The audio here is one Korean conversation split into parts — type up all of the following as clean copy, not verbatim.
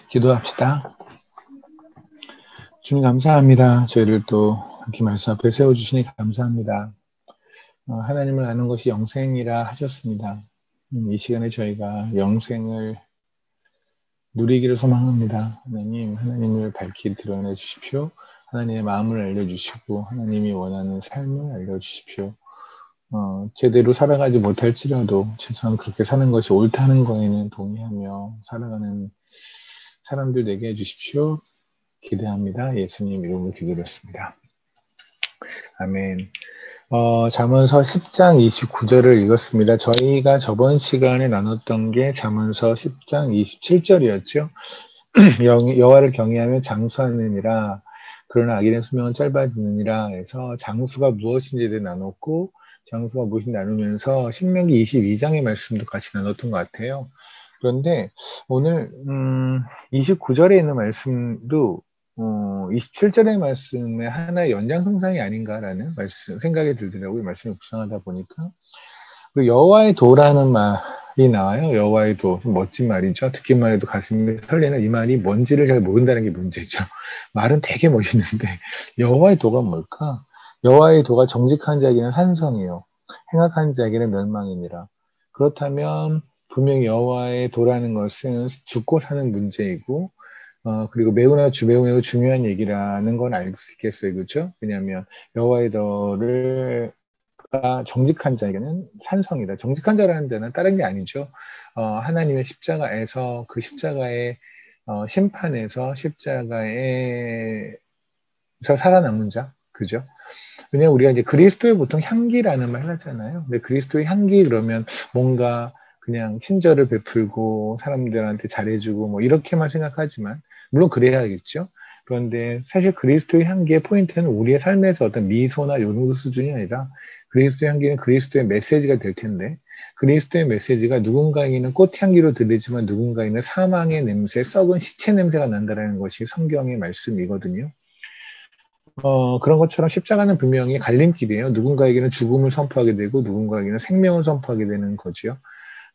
기도합시다. 주님 감사합니다. 저희를 또 이렇게 말씀 앞에 세워주시니 감사합니다. 하나님을 아는 것이 영생이라 하셨습니다. 이 시간에 저희가 영생을 누리기를 소망합니다. 하나님을 밝히 드러내 주십시오. 하나님의 마음을 알려주시고 하나님이 원하는 삶을 알려주십시오. 제대로 살아가지 못할지라도 최소한 그렇게 사는 것이 옳다는 거에는 동의하며 살아가는 사람들 되게 해주십시오. 기대합니다. 예수님 이름으로 기도했습니다. 아멘. 잠언서 10장 29절을 읽었습니다. 저희가 저번 시간에 나눴던 게 잠언서 10장 27절이었죠. 여호와를 경외하며 장수하느니라. 그러나 악인의 수명은 짧아지느니라 해서 장수가 무엇인지에 대해 나눴고 장수가 무엇인지 나누면서 신명기 22장의 말씀도 같이 나눴던 것 같아요. 그런데 오늘 29절에 있는 말씀도 27절의 말씀의 하나의 연장선상이 아닌가라는 생각이 들더라고요. 말씀이 묵상하다 보니까. 그리고 여호와의 도라는 말이 나와요. 여호와의 도. 좀 멋진 말이죠. 듣기만 해도 가슴이 설레는 이 말이 뭔지를 잘 모른다는 게 문제죠. 말은 되게 멋있는데 여호와의 도가 뭘까? 여호와의 도가 정직한 자에게는 산성이요. 행악한 자에게는 멸망이니라. 그렇다면 분명히 여호와의 도라는 것은 죽고 사는 문제이고 그리고 매우 중요한 얘기라는 건 알 수 있겠어요. 그렇죠? 왜냐하면 여호와의 도를 정직한 자에게는 산성이다. 정직한 자라는 자는 다른 게 아니죠. 하나님의 십자가에서 그 십자가의 심판에서 십자가에서 살아남은 자. 그죠? 왜냐면 우리가 이제 그리스도의 보통 향기라는 말 하잖아요. 근데 그리스도의 향기 그러면 뭔가 그냥 친절을 베풀고 사람들한테 잘해주고 뭐 이렇게만 생각하지만 물론 그래야겠죠. 그런데 사실 그리스도의 향기의 포인트는 우리의 삶에서 어떤 미소나 요런 수준이 아니라 그리스도의 향기는 그리스도의 메시지가 될 텐데 그리스도의 메시지가 누군가에게는 꽃향기로 들리지만 누군가에게는 사망의 냄새, 썩은 시체 냄새가 난다는 것이 성경의 말씀이거든요. 그런 것처럼 십자가는 분명히 갈림길이에요. 누군가에게는 죽음을 선포하게 되고 누군가에게는 생명을 선포하게 되는 거죠.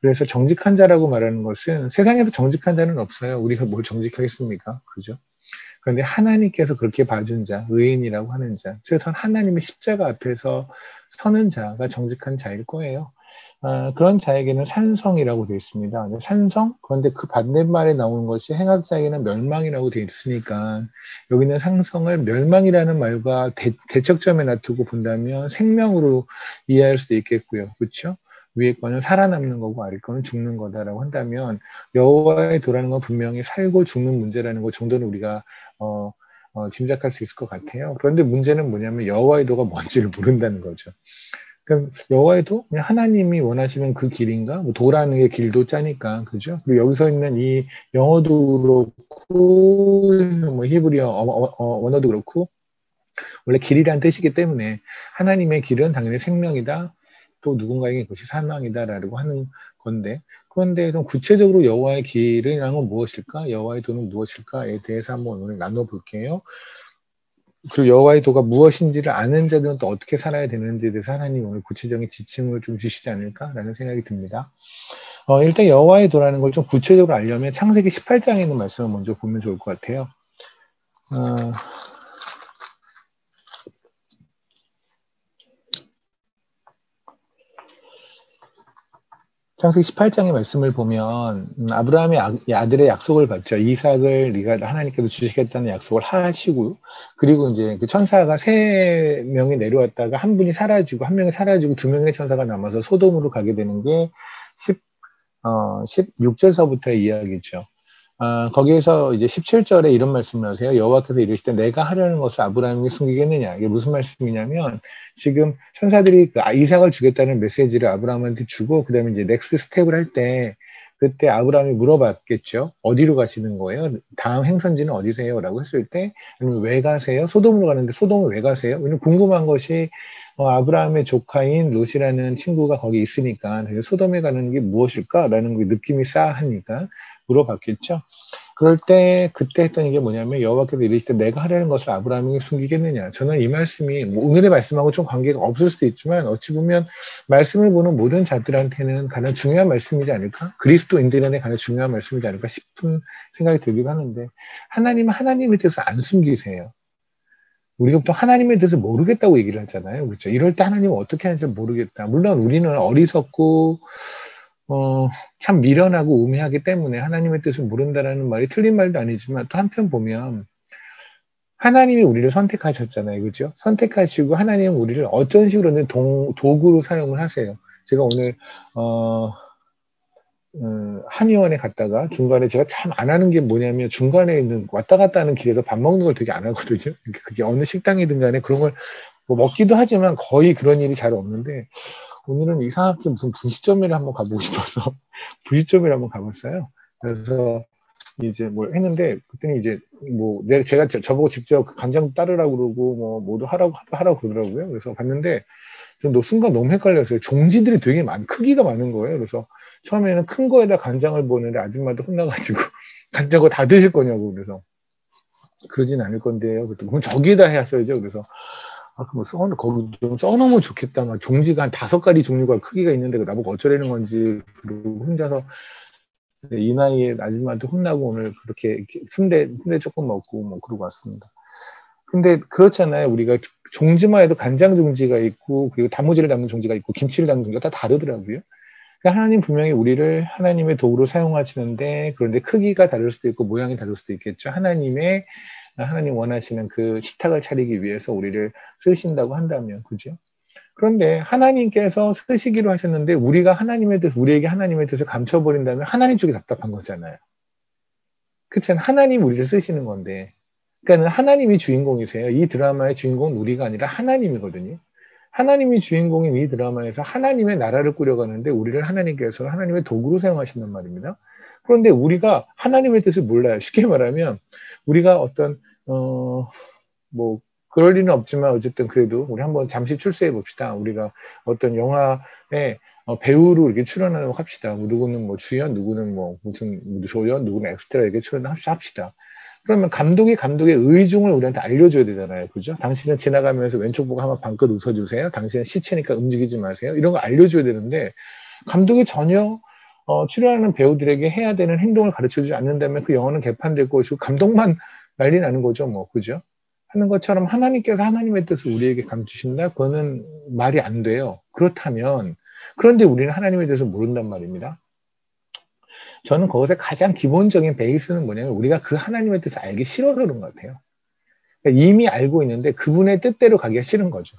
그래서 정직한 자라고 말하는 것은 세상에도 정직한 자는 없어요. 우리가 뭘 정직하겠습니까? 그죠? 그런데 하나님께서 그렇게 봐준 자, 의인이라고 하는 자, 최소한 하나님의 십자가 앞에서 서는 자가 정직한 자일 거예요. 그런 자에게는 산성이라고 되어 있습니다. 산성? 그런데 그 반대말에 나오는 것이 행악자에게는 멸망이라고 되어 있으니까 여기는 상성을 멸망이라는 말과 대척점에 놔두고 본다면 생명으로 이해할 수도 있겠고요. 그렇죠? 위에 거는 살아남는 거고 아래 거는 죽는 거다라고 한다면 여호와의 도라는 건 분명히 살고 죽는 문제라는 것 정도는 우리가 짐작할 수 있을 것 같아요. 그런데 문제는 뭐냐면 여호와의 도가 뭔지를 모른다는 거죠. 그럼 여호와의도 그냥 하나님이 원하시는 그 길인가? 뭐 도라는 게 길도 짜니까 그죠? 그리고 여기서 있는 이 영어도 그렇고 뭐 히브리어 원어도 그렇고 원래 길이란 뜻이기 때문에 하나님의 길은 당연히 생명이다. 또 누군가에게 그것이 사망이다라고 하는 건데 그런데 좀 구체적으로 여호와의 길이라는 건 무엇일까? 여호와의 도는 무엇일까에 대해서 한번 오늘 나눠볼게요. 그리고 여호와의 도가 무엇인지를 아는 자들은 또 어떻게 살아야 되는지에 대해서 하나님 오늘 구체적인 지침을 좀 주시지 않을까라는 생각이 듭니다. 일단 여호와의 도라는 걸 좀 구체적으로 알려면 창세기 18장에 있는 말씀을 먼저 보면 좋을 것 같아요. 창세기 18장의 말씀을 보면 아브라함의 아들의 약속을 받죠. 이삭을 네가 하나님께서 주시겠다는 약속을 하시고 그리고 이제 그 천사가 세 명이 내려왔다가 한 분이 사라지고 한 명이 사라지고 두 명의 천사가 남아서 소돔으로 가게 되는 게 16절서부터의 이야기죠. 거기에서 이제 17절에 이런 말씀을 하세요. 여호와께서 이르시되 내가 하려는 것을 아브라함에게 숨기겠느냐. 이게 무슨 말씀이냐면 지금 천사들이 이삭을 주겠다는 메시지를 아브라함한테 주고 그다음에 이제 넥스트 스텝을 할 때 그때 아브라함이 물어봤겠죠. 어디로 가시는 거예요? 다음 행선지는 어디세요? 라고 했을 때 아니면 왜 가세요? 소돔으로 가는데 소돔을 왜 가세요? 왜냐면 궁금한 것이 아브라함의 조카인 롯이라는 친구가 거기 있으니까 소돔에 가는 게 무엇일까? 라는 게 느낌이 싸하니까 물어봤겠죠. 그럴 때 그때 했던 게 뭐냐면 여호와께서 이르시되 내가 하려는 것을 아브라함에게 숨기겠느냐. 저는 이 말씀이 뭐 오늘의 말씀하고 좀 관계가 없을 수도 있지만 어찌 보면 말씀을 보는 모든 자들한테는 가장 중요한 말씀이지 않을까? 그리스도인들에게 가장 중요한 말씀이지 않을까 싶은 생각이 들기도 하는데 하나님은 하나님에 대해서 안 숨기세요. 우리가 또 하나님에 대해서 모르겠다고 얘기를 하잖아요. 그렇죠? 이럴 때 하나님은 어떻게 하는지 모르겠다. 물론 우리는 어리석고 참 미련하고 우매하기 때문에 하나님의 뜻을 모른다라는 말이 틀린 말도 아니지만 또 한편 보면 하나님이 우리를 선택하셨잖아요. 그죠? 선택하시고 하나님은 우리를 어떤 식으로든 도구로 사용을 하세요. 제가 오늘 한의원에 갔다가 중간에 제가 참 안 하는 게 뭐냐면 중간에 있는 왔다 갔다 하는 길에서 밥 먹는 걸 되게 안 하거든요. 그게 어느 식당이든 간에 그런 걸 뭐 먹기도 하지만 거의 그런 일이 잘 없는데 오늘은 이상하게 무슨 분식점을 한번 가보고 싶어서 분식점을 한번 가봤어요. 그래서 이제 뭘 했는데 그때는 이제 뭐 제가 저보고 직접 간장 따르라고 그러고 뭐 모두 하라고 그러더라고요. 그래서 갔는데 저 순간 너무 헷갈렸어요. 종지들이 되게 크기가 많은 거예요. 그래서 처음에는 큰 거에다 간장을 보는데 아줌마도 혼나가지고 간장을 다 드실 거냐고 그래서 그러진 않을 건데요. 그럼 저기에다 해야죠. 그래서 그럼 거기 좀 써놓으면 좋겠다. 막 종지가 한 5가지 종류가 크기가 있는데 나보고 어쩌라는 건지 그리고 혼자서 이 나이에 아줌마한테 혼나고 오늘 그렇게 순대 조금 먹고 뭐 그러고 왔습니다. 근데 그렇잖아요. 우리가 종지만 해도 간장 종지가 있고 그리고 단무지를 담는 종지가 있고 김치를 담는 종지가 다 다르더라고요. 그러니까 하나님 분명히 우리를 하나님의 도구로 사용하시는데 그런데 크기가 다를 수도 있고 모양이 다를 수도 있겠죠. 하나님 원하시는 그 식탁을 차리기 위해서 우리를 쓰신다고 한다면 그죠? 그런데 하나님께서 쓰시기로 하셨는데 우리가 우리에게 하나님의 뜻을 감춰버린다면 하나님 쪽이 답답한 거잖아요. 그렇잖아요. 하나님 우리를 쓰시는 건데. 그러니까 하나님이 주인공이세요. 이 드라마의 주인공은 우리가 아니라 하나님이거든요. 하나님이 주인공인 이 드라마에서 하나님의 나라를 꾸려가는데 우리를 하나님께서 하나님의 도구로 사용하신단 말입니다. 그런데 우리가 하나님의 뜻을 몰라요. 쉽게 말하면 우리가 어떤 뭐 그럴 리는 없지만 어쨌든 그래도 우리 한번 잠시 출세해 봅시다. 우리가 어떤 영화에 배우로 이렇게 출연하려고 합시다. 누구는 뭐 주연, 누구는 뭐 무슨 조연, 누구는 엑스트라 이렇게 출연합시다. 그러면 감독의 의중을 우리한테 알려줘야 되잖아요. 그죠? 당신은 지나가면서 왼쪽 보고 한번 방긋 웃어주세요. 당신은 시체니까 움직이지 마세요. 이런 거 알려줘야 되는데 감독이 전혀 출연하는 배우들에게 해야 되는 행동을 가르쳐주지 않는다면 그 영화는 개판될 것이고 감독만 난리 나는 거죠. 뭐 그죠? 하는 것처럼 하나님께서 하나님의 뜻을 우리에게 감추신다? 그거는 말이 안 돼요. 그렇다면 그런데 우리는 하나님에 대해서 모른단 말입니다. 저는 그것의 가장 기본적인 베이스는 뭐냐면 우리가 그 하나님의 뜻을 알기 싫어서 그런 것 같아요. 그러니까 이미 알고 있는데 그분의 뜻대로 가기가 싫은 거죠.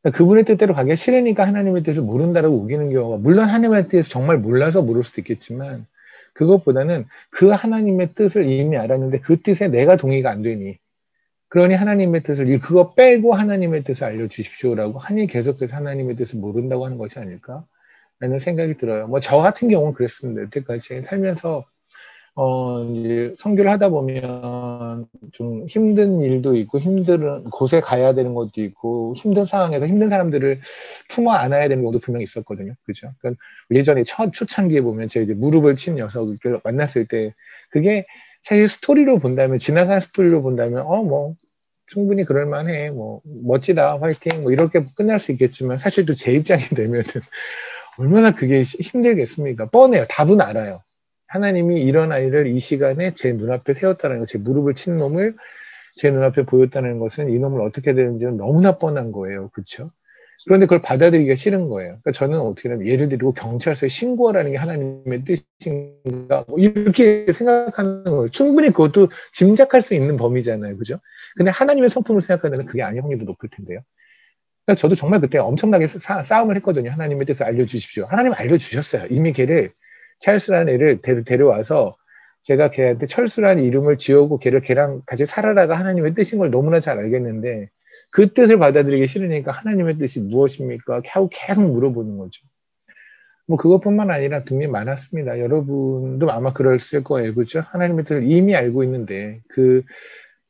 그러니까 그분의 뜻대로 가기가 싫으니까 하나님의 뜻을 모른다라고 우기는 경우가 물론 하나님의 뜻을 정말 몰라서 모를 수도 있겠지만 그것보다는 그 하나님의 뜻을 이미 알았는데 그 뜻에 내가 동의가 안 되니 그러니 하나님의 뜻을 그거 빼고 하나님의 뜻을 알려주십시오라고 하니 계속해서 하나님의 뜻을 모른다고 하는 것이 아닐까 라는 생각이 들어요. 뭐 저 같은 경우는 그랬습니다. 여태까지 살면서 이제 선교를 하다 보면 좀 힘든 일도 있고 힘든 곳에 가야 되는 것도 있고 힘든 상황에서 힘든 사람들을 품어 안아야 되는 것도 분명히 있었거든요. 그죠? 그러니까 예전에 초창기에 보면 제가 이제 무릎을 친 녀석을 만났을 때 그게 사실 스토리로 본다면 지나간 스토리로 본다면 뭐 충분히 그럴만해 뭐 멋지다 화이팅 뭐 이렇게 끝날 수 있겠지만 사실 또 제 입장이 되면은 얼마나 그게 힘들겠습니까? 뻔해요. 답은 알아요. 하나님이 이런 아이를 이 시간에 제 눈앞에 세웠다는 것, 제 무릎을 친 놈을 제 눈앞에 보였다는 것은 이 놈을 어떻게 되는지는 너무나 뻔한 거예요. 그렇죠? 그런데 그걸 받아들이기가 싫은 거예요. 그러니까 저는 어떻게 하면 예를 들고 경찰서에 신고하라는 게 하나님의 뜻인가 뭐 이렇게 생각하는 거예요. 충분히 그것도 짐작할 수 있는 범위잖아요. 그죠? 근데 하나님의 성품을 생각하면 그게 아닐 확률도 높을 텐데요. 그러니까 저도 정말 그때 엄청나게 싸움을 했거든요. 하나님의 뜻을 알려주십시오. 하나님 알려주셨어요. 이미 걔를 찰스라는 애를 데려와서 제가 걔한테 철수라는 이름을 지어고 걔랑 같이 살아라가 하나님의 뜻인 걸 너무나 잘 알겠는데 그 뜻을 받아들이기 싫으니까 하나님의 뜻이 무엇입니까? 하고 계속 물어보는 거죠. 뭐 그것뿐만 아니라 등이 많았습니다. 여러분도 아마 그랬을 거예요. 그렇죠? 하나님의 뜻을 이미 알고 있는데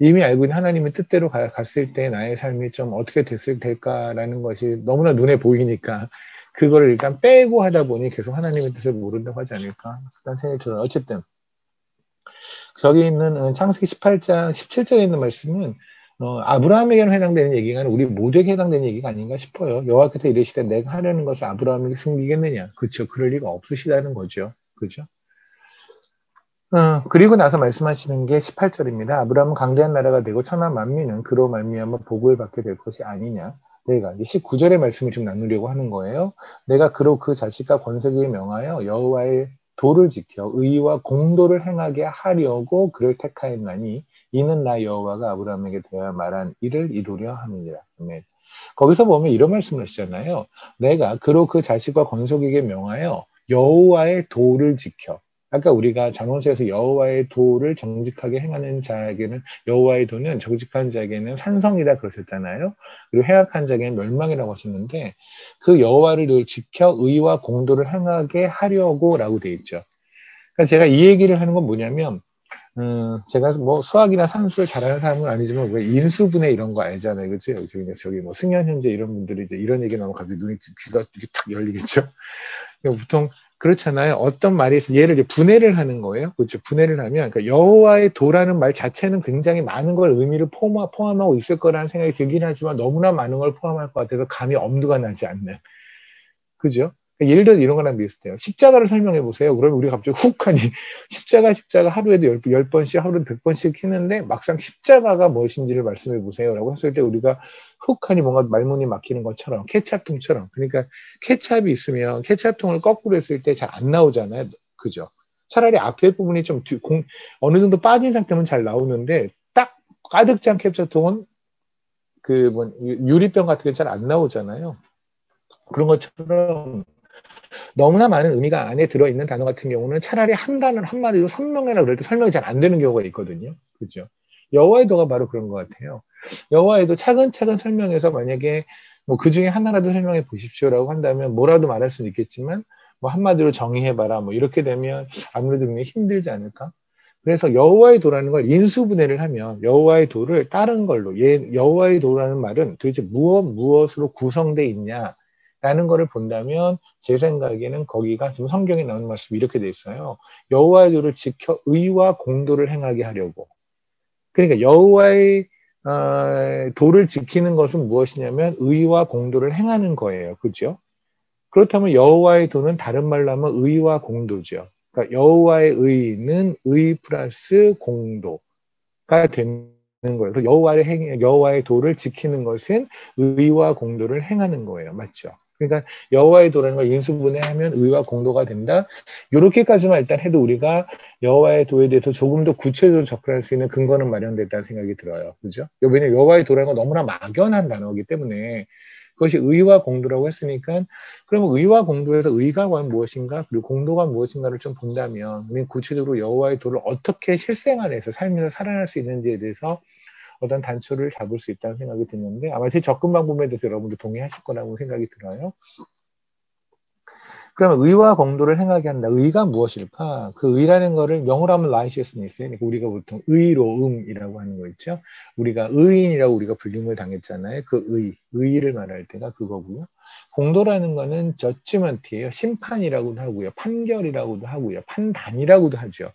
이미 알고 있는 하나님의 뜻대로 갔을 때 나의 삶이 좀 어떻게 될까라는 것이 너무나 눈에 보이니까 그거를 일단 빼고 하다 보니 계속 하나님의 뜻을 모른다고 하지 않을까 그런 생각이 들어요. 어쨌든 저기 있는 창세기 18장 17절에 있는 말씀은 아브라함에게는 해당되는 얘기가 아니라 우리 모두에게 해당되는 얘기가 아닌가 싶어요. 여호와께서 이르시되 내가 하려는 것을 아브라함에게 숨기겠느냐. 그렇죠. 그럴 리가 없으시다는 거죠. 그죠? 그리고 나서 말씀하시는 게 18절입니다. 아브라함은 강대한 나라가 되고 천하 만민은 그로 말미암아 복을 받게 될 것이 아니냐. 내가 이제 19절의 말씀을 좀 나누려고 하는 거예요. 내가 그로 그 자식과 권세기에 명하여 여호와의 도를 지켜 의와 공도를 행하게 하려고 그를 택하였나니 이는 나 여호와가 아브라함에게 대하여 말한 일을 이루려 함이니라. 아멘. 거기서 보면 이런 말씀을 하시잖아요. 내가 그로 그 자식과 권속에게 명하여 여호와의 도를 지켜. 아까 우리가 잠언서에서 여호와의 도를 정직하게 행하는 자에게는 여호와의 도는 정직한 자에게는 산성이라 그러셨잖아요. 그리고 행악한 자에게는 멸망이라고 하셨는데 그 여호와를 늘 지켜 의와 공도를 행하게 하려고라고 돼 있죠. 그러니까 제가 이 얘기를 하는 건 뭐냐면 제가 뭐 수학이나 산수를 잘하는 사람은 아니지만 왜 인수분해 이런 거 알잖아요, 그렇죠? 저기 뭐 승현 현재 이런 분들이 이제 이런 얘기 나오면 갑자기 눈이 귀가 이렇게 탁 열리겠죠. 보통 그렇잖아요. 어떤 말이 있으면 얘를 이제 분해를 하는 거예요. 그렇죠. 분해를 하면 그러니까 여호와의 도라는 말 자체는 굉장히 많은 걸 의미를 포함하고 있을 거라는 생각이 들긴 하지만 너무나 많은 걸 포함할 것 같아서 감이 엄두가 나지 않는. 그죠? 그러니까 예를 들어 이런 거랑 비슷해요. 십자가를 설명해 보세요. 그러면 우리가 갑자기 훅 하니 십자가 하루에도 10번씩 하루에 100번씩 했는데 막상 십자가가 무엇인지를 말씀해 보세요. 라고 했을 때 우리가 훅 하니 뭔가 말문이 막히는 것처럼 케찹통처럼 그러니까 케찹이 있으면 케찹통을 거꾸로 했을 때 잘 안 나오잖아요. 그죠? 차라리 앞에 부분이 좀 어느 정도 빠진 상태면 잘 나오는데 딱 가득 찬 케찹통은 유리병 같은 게 잘 안 나오잖아요. 그런 것처럼 너무나 많은 의미가 안에 들어있는 단어 같은 경우는 차라리 한 단어 한마디로 설명해라 그럴 때 설명이 잘 안 되는 경우가 있거든요. 그죠? 여호와의 도가 바로 그런 것 같아요. 여호와의 도 차근차근 설명해서 만약에 뭐 그 중에 하나라도 설명해 보십시오라고 한다면 뭐라도 말할 수는 있겠지만 뭐 한마디로 정의해봐라 뭐 이렇게 되면 아무래도 굉장히 힘들지 않을까? 그래서 여호와의 도라는 걸 인수분해를 하면 여호와의 도를 다른 걸로 여호와의 도라는 말은 도대체 무엇으로 구성되어 있냐라는 거를 본다면 제 생각에는 거기가 지금 성경에 나오는 말씀이 이렇게 돼 있어요. 여호와의 도를 지켜 의와 공도를 행하게 하려고. 그러니까 여호와의 도를 지키는 것은 무엇이냐면 의와 공도를 행하는 거예요. 그죠? 그렇다면 여호와의 도는 다른 말로 하면 의와 공도죠. 그러니까 여호와의 의는 의 플러스 공도가 되는 거예요. 그래서 여호와의 도를 지키는 것은 의와 공도를 행하는 거예요. 맞죠? 그러니까 여호와의 도라는 걸 인수분해하면 의와 공도가 된다. 이렇게까지만 일단 해도 우리가 여호와의 도에 대해서 조금 더 구체적으로 접근할 수 있는 근거는 마련됐다는 생각이 들어요. 그죠? 왜냐하면 여호와의 도라는 건 너무나 막연한 단어이기 때문에 그것이 의와 공도라고 했으니까 그러면 의와 공도에서 의가 과연 무엇인가 그리고 공도가 무엇인가를 좀 본다면 우리는 구체적으로 여호와의 도를 어떻게 실생활에서 살면서 살아날 수 있는지에 대해서 어떤 단초를 잡을 수 있다는 생각이 드는데 아마 제 접근 방법에 대해서 여러분도 동의하실 거라고 생각이 들어요. 그러면 의와 공도를 행하게 한다. 의가 무엇일까? 그 의라는 거를 영어로 하면 righteousness. 그러니까 우리가 보통 의로움이라고 하는 거 있죠. 우리가 의인이라고 우리가 불림을 당했잖아요. 그 의를 말할 때가 그거고요. 공도라는 거는 저지먼트예요. 심판이라고도 하고요. 판결이라고도 하고요. 판단이라고도 하죠.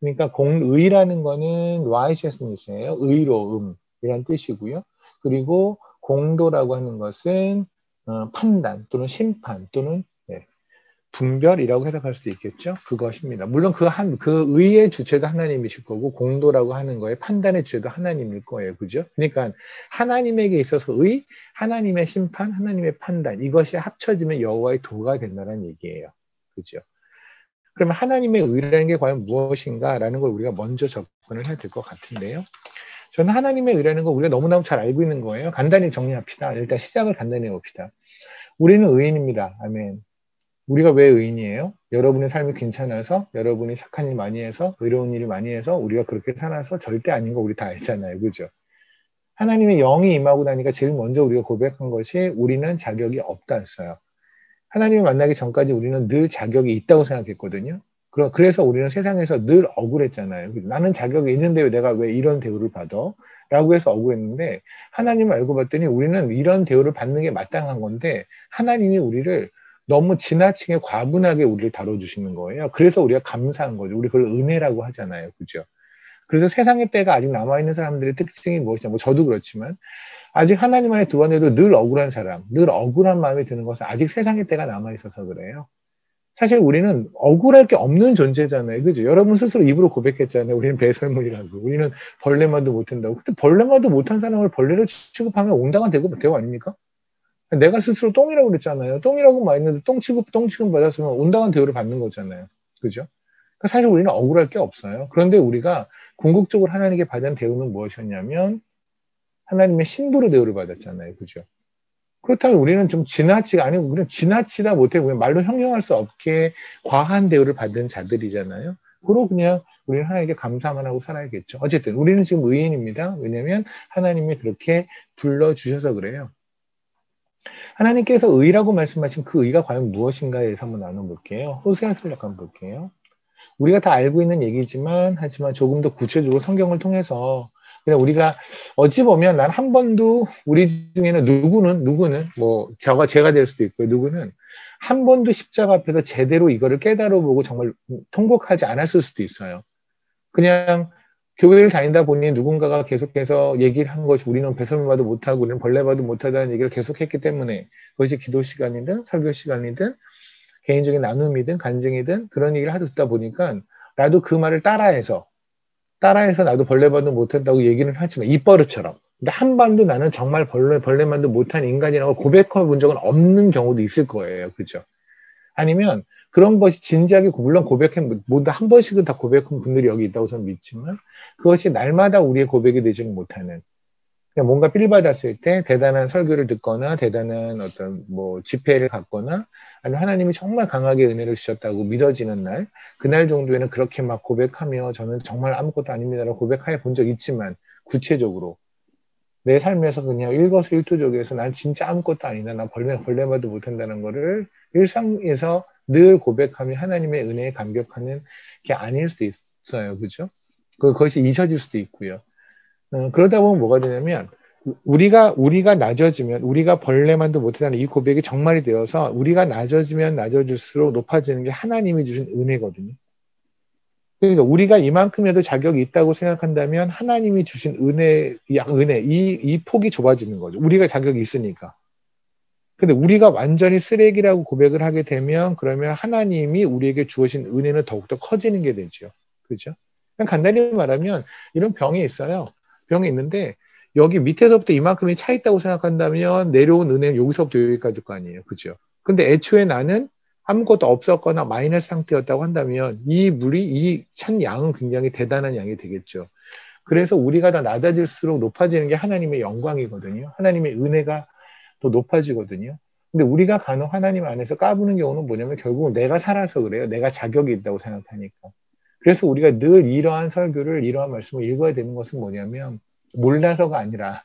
그러니까 의라는 거는 righteousness예요. 의로움이란 뜻이고요. 그리고 공도라고 하는 것은 판단 또는 심판 또는 분별이라고 해석할 수도 있겠죠. 그것입니다. 물론 그 의의 주체도 하나님이실 거고 공도라고 하는 거에 판단의 주체도 하나님일 거예요. 그죠? 그러니까 하나님에게 있어서 하나님의 심판, 하나님의 판단 이것이 합쳐지면 여호와의 도가 된다는 얘기예요. 그죠? 그러면 하나님의 의라는 게 과연 무엇인가라는 걸 우리가 먼저 접근을 해야 될 것 같은데요. 저는 하나님의 의라는 거 우리가 너무너무 잘 알고 있는 거예요. 간단히 정리합시다. 일단 시작을 간단히 해봅시다. 우리는 의인입니다. 아멘. 우리가 왜 의인이에요? 여러분의 삶이 괜찮아서, 여러분이 착한 일 많이 해서, 의로운 일을 많이 해서, 우리가 그렇게 살아서 절대 아닌 거 우리 다 알잖아요. 그죠? 하나님의 영이 임하고 나니까 제일 먼저 우리가 고백한 것이 우리는 자격이 없다였어요. 하나님을 만나기 전까지 우리는 늘 자격이 있다고 생각했거든요. 그래서 우리는 세상에서 늘 억울했잖아요. 나는 자격이 있는데 내가 왜 이런 대우를 받아? 라고 해서 억울했는데 하나님을 알고 봤더니 우리는 이런 대우를 받는 게 마땅한 건데 하나님이 우리를 너무 지나치게 과분하게 우리를 다뤄주시는 거예요. 그래서 우리가 감사한 거죠. 우리 그걸 은혜라고 하잖아요. 그죠? 그래서 세상의 때가 아직 남아있는 사람들의 특징이 무엇이냐. 뭐 저도 그렇지만 아직 하나님 안에 들어왔는데도 늘 억울한 사람, 늘 억울한 마음이 드는 것은 아직 세상의 때가 남아있어서 그래요. 사실 우리는 억울할 게 없는 존재잖아요. 그죠? 여러분 스스로 입으로 고백했잖아요. 우리는 배설물이라고. 우리는 벌레만도 못한다고. 근데 벌레만도 못한 사람을 벌레로 취급하면 온당한 대우 아닙니까? 내가 스스로 똥이라고 그랬잖아요. 똥이라고 말했는데 똥 취급 받았으면 온당한 대우를 받는 거잖아요. 그죠? 그러니까 사실 우리는 억울할 게 없어요. 그런데 우리가 궁극적으로 하나님께 받은 대우는 무엇이었냐면 하나님의 신부로 대우를 받았잖아요. 그죠? 그렇다면 우리는 좀 지나치가 아니고 그냥 지나치다 못해 그냥 말로 형용할 수 없게 과한 대우를 받은 자들이잖아요. 그러고 그냥 우리는 하나님께 감사만 하고 살아야겠죠. 어쨌든 우리는 지금 의인입니다. 왜냐하면 하나님이 그렇게 불러주셔서 그래요. 하나님께서 의라고 말씀하신 그 의가 과연 무엇인가에 대해서 한번 나눠볼게요. 호세아서를 약간 볼게요. 우리가 다 알고 있는 얘기지만 하지만 조금 더 구체적으로 성경을 통해서 그냥 우리가 어찌 보면 난 한 번도 우리 중에는 누구는 뭐 제가 될 수도 있고요. 누구는 한 번도 십자가 앞에서 제대로 이거를 깨달아 보고 정말 통곡하지 않았을 수도 있어요. 그냥 교회를 다니다 보니 누군가가 계속해서 얘기를 한 것이 우리는 배설물봐도 못하고 우리는 벌레봐도 못하다는 얘기를 계속했기 때문에 그것이 기도 시간이든 설교 시간이든 개인적인 나눔이든 간증이든 그런 얘기를 하다 듣다 보니까 나도 그 말을 따라해서 나도 벌레만도 못한다고 얘기는 하지만 입버릇처럼 근데 한 번도 나는 정말 벌레만도 못한 인간이라고 고백해 본 적은 없는 경우도 있을 거예요. 그죠? 아니면 그런 것이 진지하게 물론 모두 한 번씩은 다 고백한 분들이 여기 있다고 저는 믿지만 그것이 날마다 우리의 고백이 되지는 못하는 그냥 뭔가 필 받았을 때 대단한 설교를 듣거나 대단한 어떤 뭐 집회를 갔거나 아니면 하나님이 정말 강하게 은혜를 주셨다고 믿어지는 날 그날 정도에는 그렇게 막 고백하며 저는 정말 아무것도 아닙니다라고 고백해 본 적 있지만 구체적으로 내 삶에서 그냥 일거수일투족해서 난 진짜 아무것도 아니다. 난 벌레마도 못한다는 거를 일상에서 늘 고백하며 하나님의 은혜에 감격하는 게 아닐 수도 있어요. 그죠? 그것이 잊혀질 수도 있고요. 그러다 보면 뭐가 되냐면 우리가 낮아지면 우리가 벌레만도 못한다는 이 고백이 정말이 되어서 우리가 낮아지면 낮아질수록 높아지는 게 하나님이 주신 은혜거든요. 그러니까 우리가 이만큼이라도 자격이 있다고 생각한다면 하나님이 주신 은혜, 이 폭이 좁아지는 거죠. 우리가 자격이 있으니까. 근데 우리가 완전히 쓰레기라고 고백을 하게 되면 그러면 하나님이 우리에게 주어진 은혜는 더욱더 커지는 게 되죠. 그죠? 그냥 간단히 말하면 이런 병이 있어요. 병이 있는데 여기 밑에서부터 이만큼이 차 있다고 생각한다면 내려온 은혜는 여기서부터 여기까지일 거 아니에요. 그죠? 근데 애초에 나는 아무것도 없었거나 마이너스 상태였다고 한다면 이 물이 이 찬 양은 굉장히 대단한 양이 되겠죠. 그래서 우리가 더 낮아질수록 높아지는 게 하나님의 영광이거든요. 하나님의 은혜가 더 높아지거든요. 근데 우리가 간혹 하나님 안에서 까부는 경우는 뭐냐면 결국은 내가 살아서 그래요. 내가 자격이 있다고 생각하니까. 그래서 우리가 늘 이러한 설교를 이러한 말씀을 읽어야 되는 것은 뭐냐면 몰라서가 아니라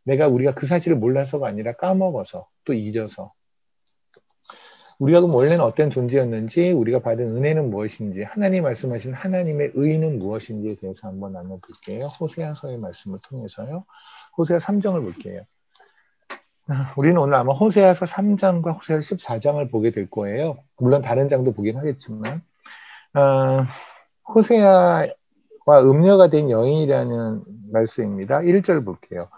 우리가 그 사실을 몰라서가 아니라 까먹어서 또 잊어서 우리가 그럼 원래는 어떤 존재였는지 우리가 받은 은혜는 무엇인지 하나님 말씀하신 하나님의 의는 무엇인지에 대해서 한번 나눠볼게요. 호세아서의 말씀을 통해서요. 호세아 3장을 볼게요. 우리는 오늘 아마 호세아서 3장과 호세아서 14장을 보게 될 거예요. 물론 다른 장도 보긴 하겠지만 호세아와 음녀가 된 여인이라는 말씀입니다. 1절 볼게요.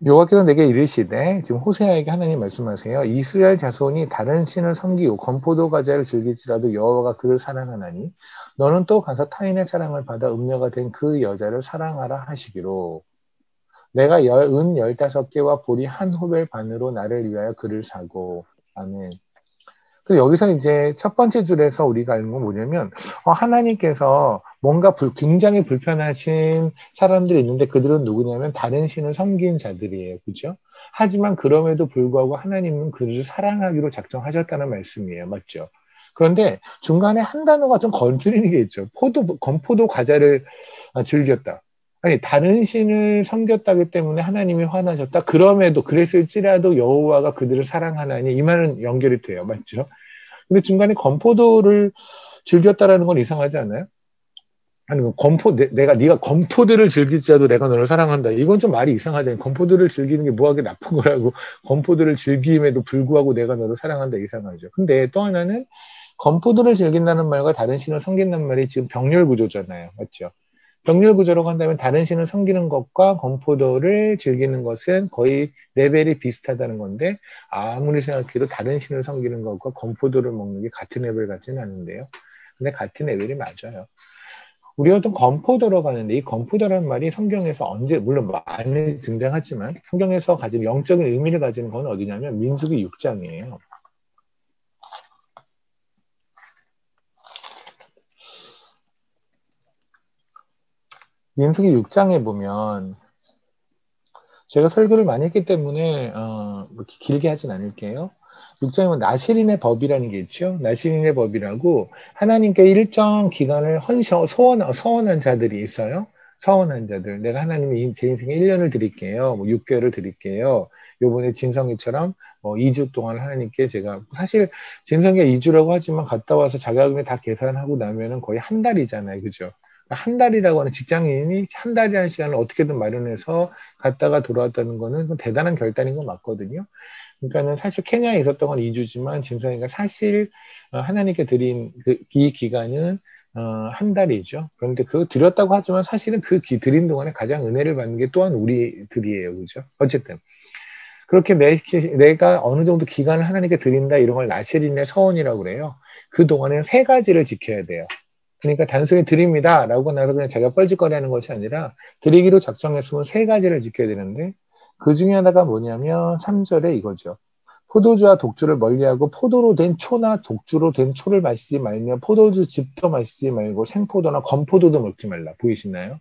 여호와께서 내게 이르시되 지금 호세아에게 하나님 말씀하세요. 이스라엘 자손이 다른 신을 섬기고 건포도 과자를 즐길지라도 여호와가 그를 사랑하나니 너는 또 가서 타인의 사랑을 받아 음녀가 된 그 여자를 사랑하라 하시기로 내가 은 15개와 보리 한 호벨 반으로 나를 위하여 그를 사고 아멘. 그 여기서 이제 첫 번째 줄에서 우리가 알는 건 뭐냐면 하나님께서 뭔가 굉장히 불편하신 사람들이 있는데 그들은 누구냐면 다른 신을 섬긴 자들이에요. 그죠? 하지만 그럼에도 불구하고 하나님은 그들을 사랑하기로 작정하셨다는 말씀이에요. 맞죠? 그런데 중간에 한 단어가 좀 건드리는 게 있죠. 건포도 과자를 즐겼다. 아니 다른 신을 섬겼다기 때문에 하나님이 화나셨다. 그럼에도 그랬을지라도 여호와가 그들을 사랑하나니 이 말은 연결이 돼요. 맞죠? 근데 중간에 건포도를 즐겼다라는 건 이상하지 않아요? 아니 네가 건포도를 즐길지라도 내가 너를 사랑한다. 이건 좀 말이 이상하잖아요. 건포도를 즐기는 게 뭐하게 나쁜 거라고 건포도를 즐김에도 불구하고 내가 너를 사랑한다 이상하죠. 근데 또 하나는 건포도를 즐긴다는 말과 다른 신을 섬긴다는 말이 지금 병렬 구조잖아요. 맞죠? 병렬 구조라고 한다면 다른 신을 섬기는 것과 건포도를 즐기는 것은 거의 레벨이 비슷하다는 건데 아무리 생각해도 다른 신을 섬기는 것과 건포도를 먹는 게 같은 레벨 같지는 않은데요. 근데 같은 레벨이 맞아요. 우리가 또 건포도로 가는데 이 건포도라는 말이 성경에서 언제 물론 많이 등장하지만 성경에서 가진 영적인 의미를 가지는 건 어디냐면 민수기 6장이에요. 민수기 6장에 보면 제가 설교를 많이 했기 때문에 뭐 길게 하진 않을게요. 6장에 보면 나실인의 법이라는 게 있죠. 나실인의 법이라고 하나님께 일정 기간을 서원한 자들이 있어요. 서원한 자들. 내가 하나님의 제 인생에 1년을 드릴게요. 뭐 6개월을 드릴게요. 요번에 진성이처럼 뭐 2주 동안 하나님께 제가 사실 진성이가 2주라고 하지만 갔다 와서 자가금에 다 계산하고 나면은 거의 한 달이잖아요. 그죠? 한 달이라고 하는 직장인이 한 달이라는 시간을 어떻게든 마련해서 갔다가 돌아왔다는 거는 대단한 결단인 건 맞거든요. 그러니까는 사실 케냐에 있었던 건 2주지만 진성이가 사실 하나님께 드린 이 기간은 한 달이죠. 그런데 그거 드렸다고 하지만 사실은 드린 동안에 가장 은혜를 받는 게 또한 우리들이에요. 그죠? 어쨌든. 그렇게 내가 어느 정도 기간을 하나님께 드린다 이런 걸 나실인의 서원이라고 그래요. 그 동안에는 세 가지를 지켜야 돼요. 그러니까 단순히 드립니다 라고 나서 그냥 제가 뻘짓거리 하는 것이 아니라 드리기로 작정했으면 세 가지를 지켜야 되는데 그 중에 하나가 뭐냐면 3절에 이거죠. 포도주와 독주를 멀리하고 포도로 된 초나 독주로 된 초를 마시지 말며 포도주 즙도 마시지 말고 생포도나 건포도도 먹지 말라. 보이시나요?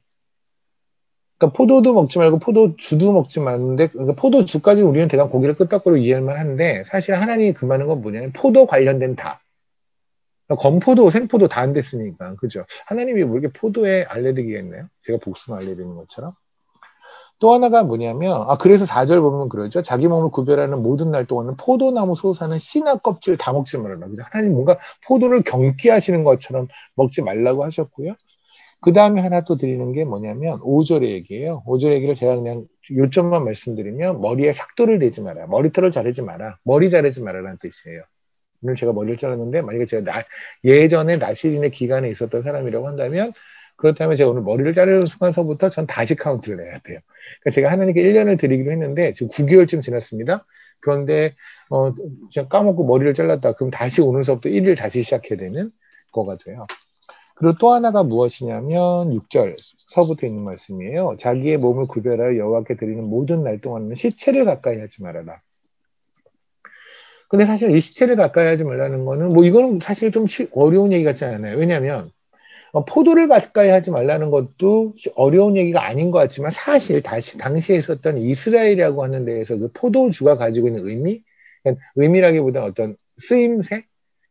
그러니까 포도도 먹지 말고 포도주도 먹지 말는데 그러니까 포도주까지 우리는 대강 고기를 끄떡거리고 이해만 하는데 사실 하나님이 금하는 건 뭐냐면 포도 관련된 다. 건포도, 생포도 다 안 됐으니까. 그죠? 하나님이 뭐 이렇게 포도에 알레르기가 있나요? 제가 복숭아 알레르기인 것처럼. 또 하나가 뭐냐면, 그래서 4절 보면 그러죠. 자기 몸을 구별하는 모든 날 동안은 포도나무 소사는 씨나 껍질 다 먹지 말아라. 그죠? 하나님 뭔가 포도를 경계하시는 것처럼 먹지 말라고 하셨고요. 그 다음에 하나 또 드리는 게 뭐냐면, 5절의 얘기예요. 5절의 얘기를 제가 그냥 요점만 말씀드리면, 머리에 삭도를 대지 마라. 머리털을 자르지 마라. 머리 자르지 마라라는 뜻이에요. 오늘 제가 머리를 잘랐는데 만약에 제가 예전에 나시린의 기간에 있었던 사람이라고 한다면 그렇다면 제가 오늘 머리를 자르는 순간서부터 전 다시 카운트를 해야 돼요. 그러니까 제가 하나님께 1년을 드리기로 했는데 지금 9개월쯤 지났습니다. 그런데 제가 까먹고 머리를 잘랐다. 그럼 다시 오늘서부터 1일 다시 시작해야 되는 거가 돼요. 그리고 또 하나가 무엇이냐면 6절 서부터 있는 말씀이에요. 자기의 몸을 구별하여 여호와께 드리는 모든 날 동안에는 시체를 가까이 하지 말아라. 근데 사실 이 시체를 가까이 하지 말라는 거는 뭐 이거는 사실 좀 어려운 얘기 같지 않아요. 왜냐하면 포도를 가까이 하지 말라는 것도 어려운 얘기가 아닌 것 같지만 사실 당시에 있었던 이스라엘이라고 하는 데에서 그 포도주가 가지고 있는 의미라기보다 어떤 쓰임새?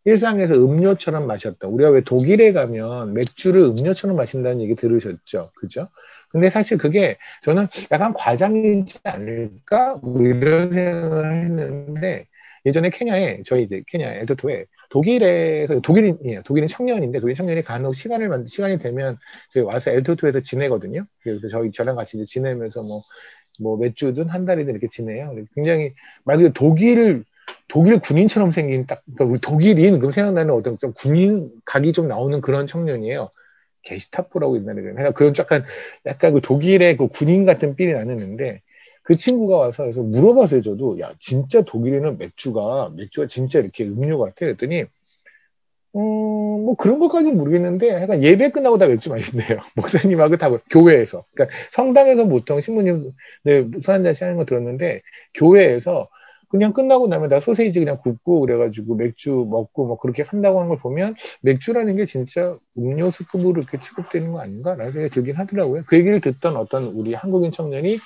일상에서 음료처럼 마셨다. 우리가 왜 독일에 가면 맥주를 음료처럼 마신다는 얘기 들으셨죠? 그죠? 근데 사실 그게 저는 약간 과장이지 않을까? 뭐 이런 생각을 했는데 예전에 케냐에 저희 이제 케냐 엘도토에 독일에서 독일인이에요. 독일인 청년인데 독일 청년이 간혹 시간이 되면 저희 와서 엘도토에서 지내거든요. 그래서 저랑 같이 이제 지내면서 뭐 몇 주든 한 달이든 이렇게 지내요. 굉장히 말 그대로 독일 군인처럼 생긴 그러니까 우리 독일인 그럼 생각나는 어떤 좀 군인 각이 좀 나오는 그런 청년이에요. 게시타포라고 있나요? 그런 약간 그 독일의 그 군인 같은 삘이 나는데 그 친구가 와서 그래서 물어봤어요. 저도 야 진짜 독일에는 맥주가 진짜 이렇게 음료 같아? 그랬더니 뭐 그런 것까지는 모르겠는데 약간 예배 끝나고 다 맥주 마신대요. 목사님하고 다 교회에서. 그러니까 성당에서 보통 신부님 술 한잔 하는 거 들었는데 교회에서 그냥 끝나고 나면 다 소세지 그냥 굽고 그래가지고 맥주 먹고 뭐 그렇게 한다고 하는 걸 보면 맥주라는 게 진짜 음료수급으로 이렇게 취급되는 거 아닌가라는 생각이 들긴 하더라고요. 그 얘기를 듣던 어떤 우리 한국인 청년이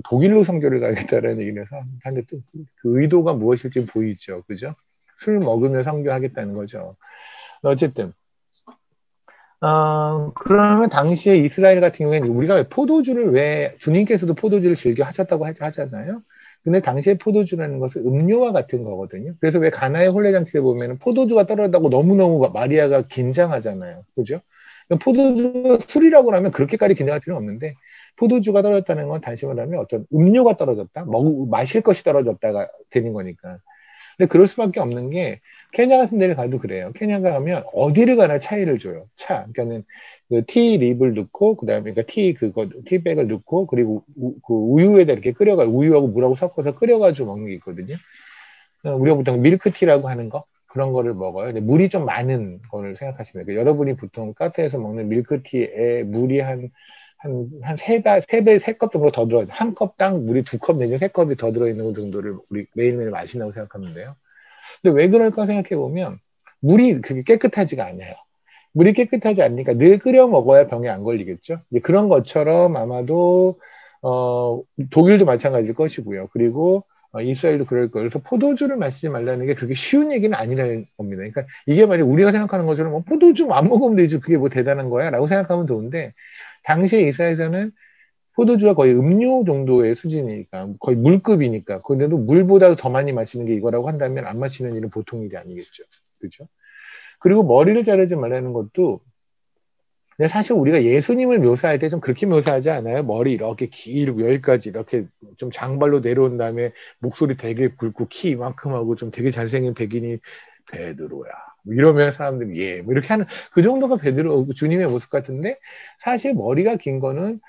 독일로 선교를 가겠다라는 얘기를 해서 하는데 또 그 의도가 무엇일지 보이죠. 그죠? 술 먹으며 선교하겠다는 거죠. 어쨌든 그러면 당시에 이스라엘 같은 경우에는 우리가 포도주를 왜 주님께서도 포도주를 즐겨 하셨다고 하잖아요. 근데 당시에 포도주라는 것은 음료와 같은 거거든요. 그래서 왜 가나의 혼례장치에 보면 포도주가 떨어졌다고 너무너무 마리아가 긴장하잖아요. 그죠? 포도주가 술이라고 하면 그렇게까지 긴장할 필요는 없는데 포도주가 떨어졌다는 건 다시 말하면 어떤 음료가 떨어졌다, 마실 것이 떨어졌다가 되는 거니까. 근데 그럴 수밖에 없는 게 케냐 같은 데를 가도 그래요. 케냐 가면 어디를 가나 차이를 줘요. 차. 그러니까는 그 티립을 넣고 그다음에 그러니까 티백을 넣고 그리고 그 우유에다 이렇게 우유하고 물하고 섞어서 끓여가지고 먹는 게 있거든요. 우리가 보통 밀크티라고 하는 거 그런 거를 먹어요. 근데 물이 좀 많은 거를 생각하시면 돼요. 여러분이 보통 카페에서 먹는 밀크티에 물이 한 세 컵 정도 더 들어요. 한 컵당 물이 2컵 내지 3컵이 더 들어있는 정도를 우리 매일매일 마신다고 생각하면 돼요. 근데 왜 그럴까 생각해 보면 물이 그게 깨끗하지가 않아요. 물이 깨끗하지 않으니까 늘 끓여 먹어야 병에 안 걸리겠죠. 이제 그런 것처럼 아마도 독일도 마찬가지일 것이고요. 그리고 이스라엘도 그럴 거예요. 그래서 포도주를 마시지 말라는 게 그렇게 쉬운 얘기는 아니라는 겁니다. 그러니까 이게 만약 우리가 생각하는 것처럼 포도주 안 먹으면 되지 그게 뭐 대단한 거야 라고 생각하면 좋은데 당시에 이스라엘에서는 포도주가 거의 음료 정도의 수준이니까 거의 물급이니까 근데도 물보다 더 많이 마시는 게 이거라고 한다면 안 마시는 일은 보통 일이 아니겠죠. 그죠? 그리고 머리를 자르지 말라는 것도 근데 사실 우리가 예수님을 묘사할 때 좀 그렇게 묘사하지 않아요? 머리 이렇게 길고 여기까지 이렇게 좀 장발로 내려온 다음에 목소리 되게 굵고 키 이만큼 하고 좀 되게 잘생긴 백인이 베드로야. 뭐 이러면 사람들이 예, 뭐 이렇게 하는 그 정도가 베드로 주님의 모습 같은데 사실 머리가 긴 거는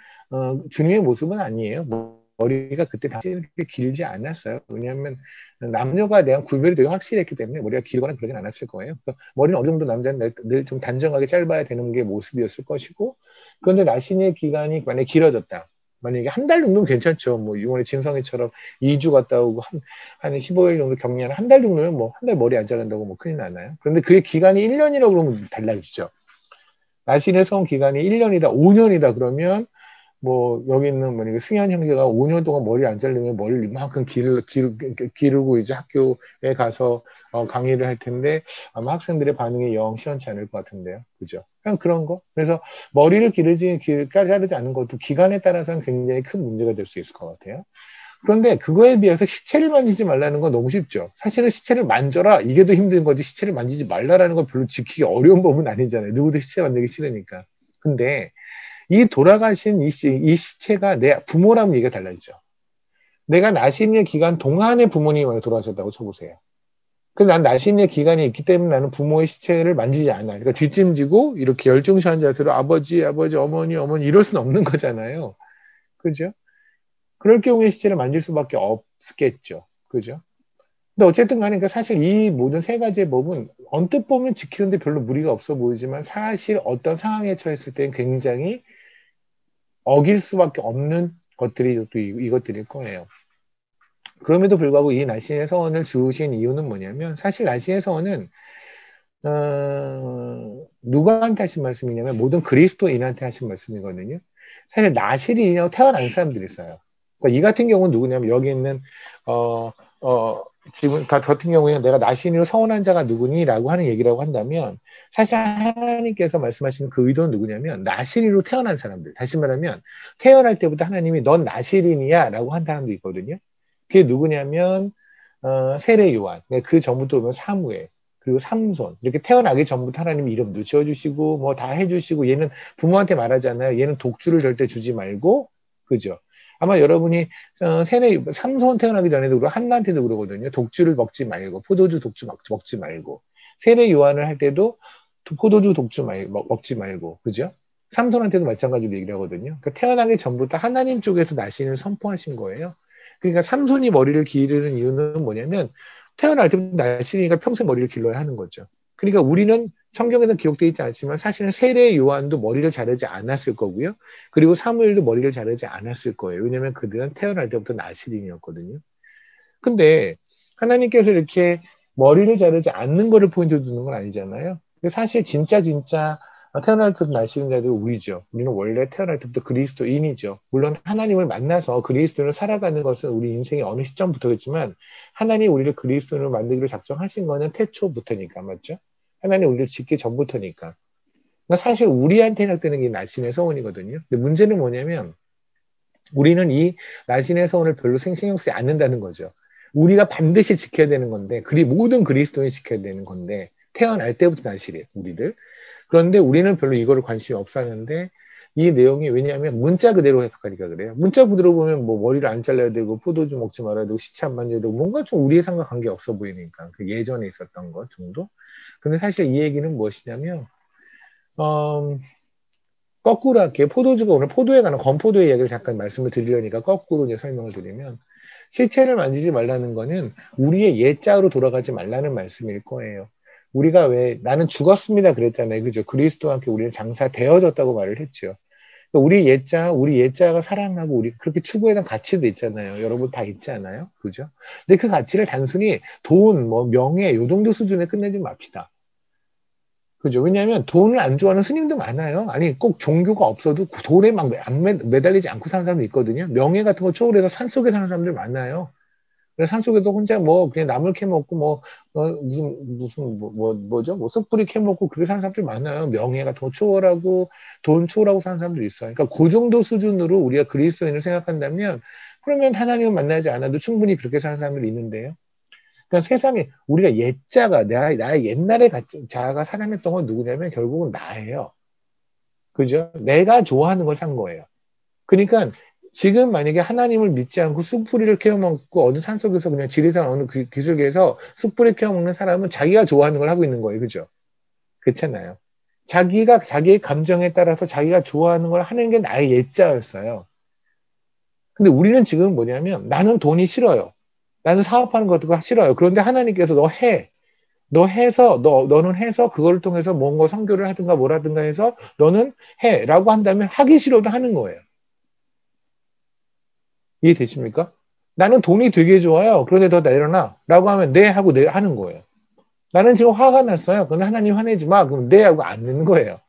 주님의 모습은 아니에요. 머리가 그때 당시 그렇게 길지 않았어요. 왜냐하면 남녀가 대한 구별이 되게 확실했기 때문에 머리가 길거나 그러진 않았을 거예요. 머리는 어느 정도 남자는 늘 좀 단정하게 짧아야 되는 게 모습이었을 것이고 그런데 나신의 기간이 만약에 길어졌다. 만약에 한 달 정도면 괜찮죠. 뭐 이번에 진성이처럼 2주 갔다 오고 한 15일 정도 격리하는 한 달 정도면 뭐 한 달 머리 안 자른다고 뭐 큰일 나나요? 그런데 그게 기간이 1년이라고 그러면 달라지죠. 나신의 성 기간이 1년이다, 5년이다 그러면 뭐 여기 있는 뭐니 승현 형제가 5년 동안 머리 안 자르면 머리를 이만큼 기르고 이제 학교에 가서 강의를 할 텐데 아마 학생들의 반응이 영 시원치 않을 것 같은데요. 그죠? 그냥 그런 거. 그래서 머리를 자르지 않는 것도 기간에 따라서는 굉장히 큰 문제가 될 수 있을 것 같아요. 그런데 그거에 비해서 시체를 만지지 말라는 건 너무 쉽죠. 사실은 시체를 만져라 이게 더 힘든 거지 시체를 만지지 말라라는 건 별로 지키기 어려운 법은 아니잖아요. 누구도 시체 만들기 싫으니까. 근데 이 돌아가신 이 시체가 내 부모라면 얘기가 달라지죠. 내가 나신의 기간 동안에 부모님이 만약 돌아가셨다고 쳐보세요. 근데 난 나신의 기간이 있기 때문에 나는 부모의 시체를 만지지 않아. 그러니까 뒷짐지고 이렇게 열중시한 자세로 아버지, 어머니 이럴 수는 없는 거잖아요. 그죠? 그럴 경우에 시체를 만질 수밖에 없겠죠. 그죠? 근데 어쨌든 간에 그러니까 사실 이 모든 세 가지의 법은 언뜻 보면 지키는데 별로 무리가 없어 보이지만 사실 어떤 상황에 처했을 때는 굉장히 어길 수밖에 없는 것들이 또 이것들일 거예요. 그럼에도 불구하고 이 나신의 서원을 주신 이유는 뭐냐면 사실 나신의 서원은 누구한테 하신 말씀이냐면 모든 그리스도인한테 하신 말씀이거든요. 사실 나실이냐고 태어난 사람들이 있어요. 그러니까 이 같은 경우는 누구냐면 여기 있는 지금 같은 경우에 내가 나신으로 서원한 자가 누구니라고 하는 얘기라고 한다면 사실 하나님께서 말씀하시는 그 의도는 누구냐면 나실이로 태어난 사람들. 다시 말하면 태어날 때부터 하나님이 넌 나실인이야 라고 한 사람도 있거든요. 그게 누구냐면 세례 요한. 그 전부터 보면 사무엘. 그리고 삼손. 이렇게 태어나기 전부터 하나님이 이름도 지어주시고 뭐 다 해주시고 얘는 부모한테 말하잖아요. 얘는 독주를 절대 주지 말고 그죠? 아마 여러분이 삼손 태어나기 전에도 그러고 한나한테도 그러거든요. 독주를 먹지 말고 포도주 독주 먹지 말고 세례 요한을 할 때도 포도주 독주 먹지 말고 그죠? 삼손한테도 마찬가지로 얘기를 하거든요. 그러니까 태어나기 전부터 하나님 쪽에서 나신을 선포하신 거예요. 그러니까 삼손이 머리를 기르는 이유는 뭐냐면 태어날 때부터 나신이가 평생 머리를 길러야 하는 거죠. 그러니까 우리는 성경에는 기록되어 있지 않지만 사실은 세례 요한도 머리를 자르지 않았을 거고요. 그리고 사무엘도 머리를 자르지 않았을 거예요. 왜냐하면 그들은 태어날 때부터 나실인이었거든요. 근데 하나님께서 이렇게 머리를 자르지 않는 거를 포인트로 두는 건 아니잖아요. 사실 진짜 태어날 때부터 나시는 자들이 우리죠. 우리는 원래 태어날 때부터 그리스도인이죠. 물론 하나님을 만나서 그리스도인을 살아가는 것은 우리 인생의 어느 시점부터겠지만 하나님이 우리를 그리스도인으로 만들기로 작정하신 거는 태초부터니까 맞죠? 하나님 우리를 짓기 전부터니까. 그러니까 사실 우리한테 해당되는 게 나신의 서원이거든요. 근데 문제는 뭐냐면 우리는 이 나신의 서원을 별로 신경 쓰지 않는다는 거죠. 우리가 반드시 지켜야 되는 건데 모든 그리스도인이 지켜야 되는 건데 태어날 때부터 나실이에요. 우리들. 그런데 우리는 별로 이거를 관심이 없었는데 이 내용이 왜냐하면 문자 그대로 해석하니까 그래요. 문자 그대로 보면 뭐 머리를 안 잘라야 되고 포도주 먹지 말아야 되고 시체 안 만져야 되고 뭔가 좀 우리의 삶과 관계 없어 보이니까 그 예전에 있었던 것 정도. 근데 사실 이 얘기는 무엇이냐면 어, 거꾸로 할게요. 포도주가 오늘 포도에 관한 건포도의 이야기를 잠깐 말씀을 드리려니까 거꾸로 이제 설명을 드리면 시체를 만지지 말라는 거는 우리의 옛자로 돌아가지 말라는 말씀일 거예요. 우리가 왜 나는 죽었습니다 그랬잖아요. 그죠? 그리스도와 함께 우리는 장사되어졌다고 말을 했죠. 우리 옛자가 사랑하고 우리 그렇게 추구해던 가치도 있잖아요. 여러분 다 있지 않아요? 그죠? 근데 그 가치를 단순히 돈, 뭐 명예, 요 정도 수준에 끝내지 맙시다. 그죠? 왜냐하면 돈을 안 좋아하는 스님도 많아요. 아니, 꼭 종교가 없어도 돈에 막 매달리지 않고 사는 사람도 있거든요. 명예 같은 거 초월해서 산속에 사는 사람들 많아요. 그래서 산속에도 혼자 뭐 그냥 나물 캐먹고 뭐 뭐죠? 뭐 숯불이 캐먹고 그렇게 사는 사람들 많아요. 명예 같은 거 초월하고 돈 초월하고 사는 사람들 있어요. 그러니까 그 정도 수준으로 우리가 그리스도인을 생각한다면 그러면 하나님을 만나지 않아도 충분히 그렇게 사는 사람들이 있는데요. 그러니까 세상에 우리가 옛자가 나의 옛날에 자아가 사랑했던 건 누구냐면 결국은 나예요. 그죠? 내가 좋아하는 걸 산 거예요. 그러니까 지금 만약에 하나님을 믿지 않고 숯불이를 캐어먹고 어느 산속에서 그냥 지리산 어느 기슭에서 숯불을 캐어먹는 사람은 자기가 좋아하는 걸 하고 있는 거예요. 그죠? 그렇잖아요. 자기가 자기의 감정에 따라서 자기가 좋아하는 걸 하는 게 나의 옛자였어요. 근데 우리는 지금 뭐냐면 나는 돈이 싫어요. 나는 사업하는 것도 싫어요. 그런데 하나님께서 너 해. 너는 해서 그걸 통해서 뭔가 선교를 하든가 뭘 하든가 해서 너는 해. 라고 한다면 하기 싫어도 하는 거예요. 이해되십니까? 나는 돈이 되게 좋아요. 그런데 더 내려놔. 라고 하면 네 하고 네 하는 거예요. 나는 지금 화가 났어요. 그런데 하나님 화내지 마. 그럼 네 하고 안 내는 거예요.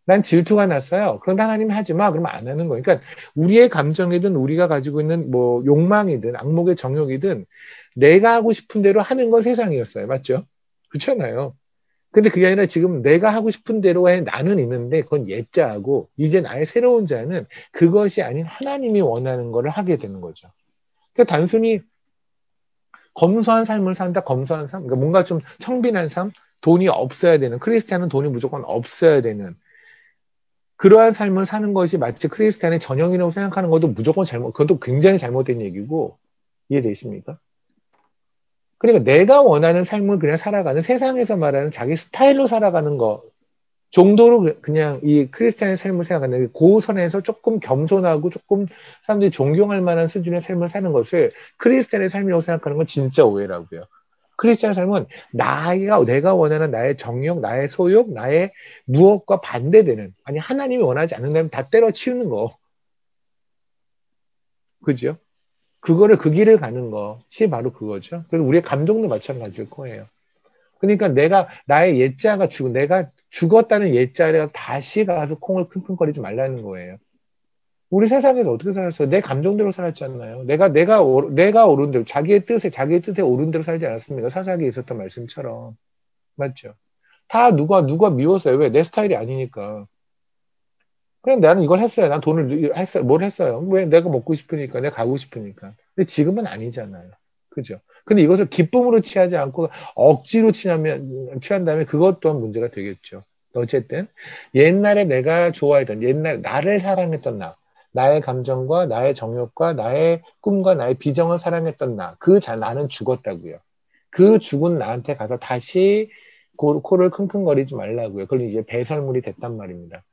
난 질투가 났어요. 그런데 하나님 하지 마. 그러면 안 하는 거예요. 그러니까 우리의 감정이든 우리가 가지고 있는 뭐 욕망이든 악목의 정욕이든 내가 하고 싶은 대로 하는 건 세상이었어요. 맞죠? 그렇잖아요. 근데 그게 아니라 지금 내가 하고 싶은 대로의 나는 있는데 그건 옛자하고 이제 나의 새로운 자는 그것이 아닌 하나님이 원하는 거를 하게 되는 거죠. 그러니까 단순히 검소한 삶을 산다, 검소한 삶. 그러니까 뭔가 좀 청빈한 삶, 돈이 없어야 되는, 크리스찬은 돈이 무조건 없어야 되는, 그러한 삶을 사는 것이 마치 크리스찬의 전형이라고 생각하는 것도 무조건 그것도 굉장히 잘못된 얘기고, 이해되십니까? 그러니까 내가 원하는 삶을 그냥 살아가는 세상에서 말하는 자기 스타일로 살아가는 거 정도로 그냥 이 크리스찬의 삶을 생각하는 그 선에서 조금 겸손하고 조금 사람들이 존경할 만한 수준의 삶을 사는 것을 크리스찬의 삶이라고 생각하는 건 진짜 오해라고요. 크리스찬 삶은 내가 원하는 나의 정욕, 나의 소욕, 나의 무엇과 반대되는, 아니 하나님이 원하지 않는다면 다 때려치우는 거. 그죠? 그거를 그 길을 가는 것이 바로 그거죠. 그래서 우리의 감정도 마찬가지일 거예요. 그러니까 나의 옛자가 내가 죽었다는 옛자가 다시 가서 콩을 킁킁거리지 말라는 거예요. 우리 세상에서 어떻게 살았어요? 내 감정대로 살았잖아요. 내가 옳은 대로, 자기의 뜻에 옳은 대로 살지 않았습니까? 사사기에 있었던 말씀처럼. 맞죠? 다 누가 미웠어요. 왜? 내 스타일이 아니니까. 그냥 나는 이걸 했어요. 난 돈을 했어요. 뭘 했어요? 왜? 내가 먹고 싶으니까, 내가 가고 싶으니까. 근데 지금은 아니잖아요. 그죠? 근데 이것을 기쁨으로 취하지 않고 억지로 취한다면 그것 또한 문제가 되겠죠. 어쨌든 옛날에 내가 좋아했던 옛날 나를 사랑했던 나의 감정과 나의 정욕과 나의 꿈과 나의 비정을 사랑했던 나는 죽었다고요. 그 죽은 나한테 가서 다시 코를 킁킁거리지 말라고요. 그걸 이제 배설물이 됐단 말입니다.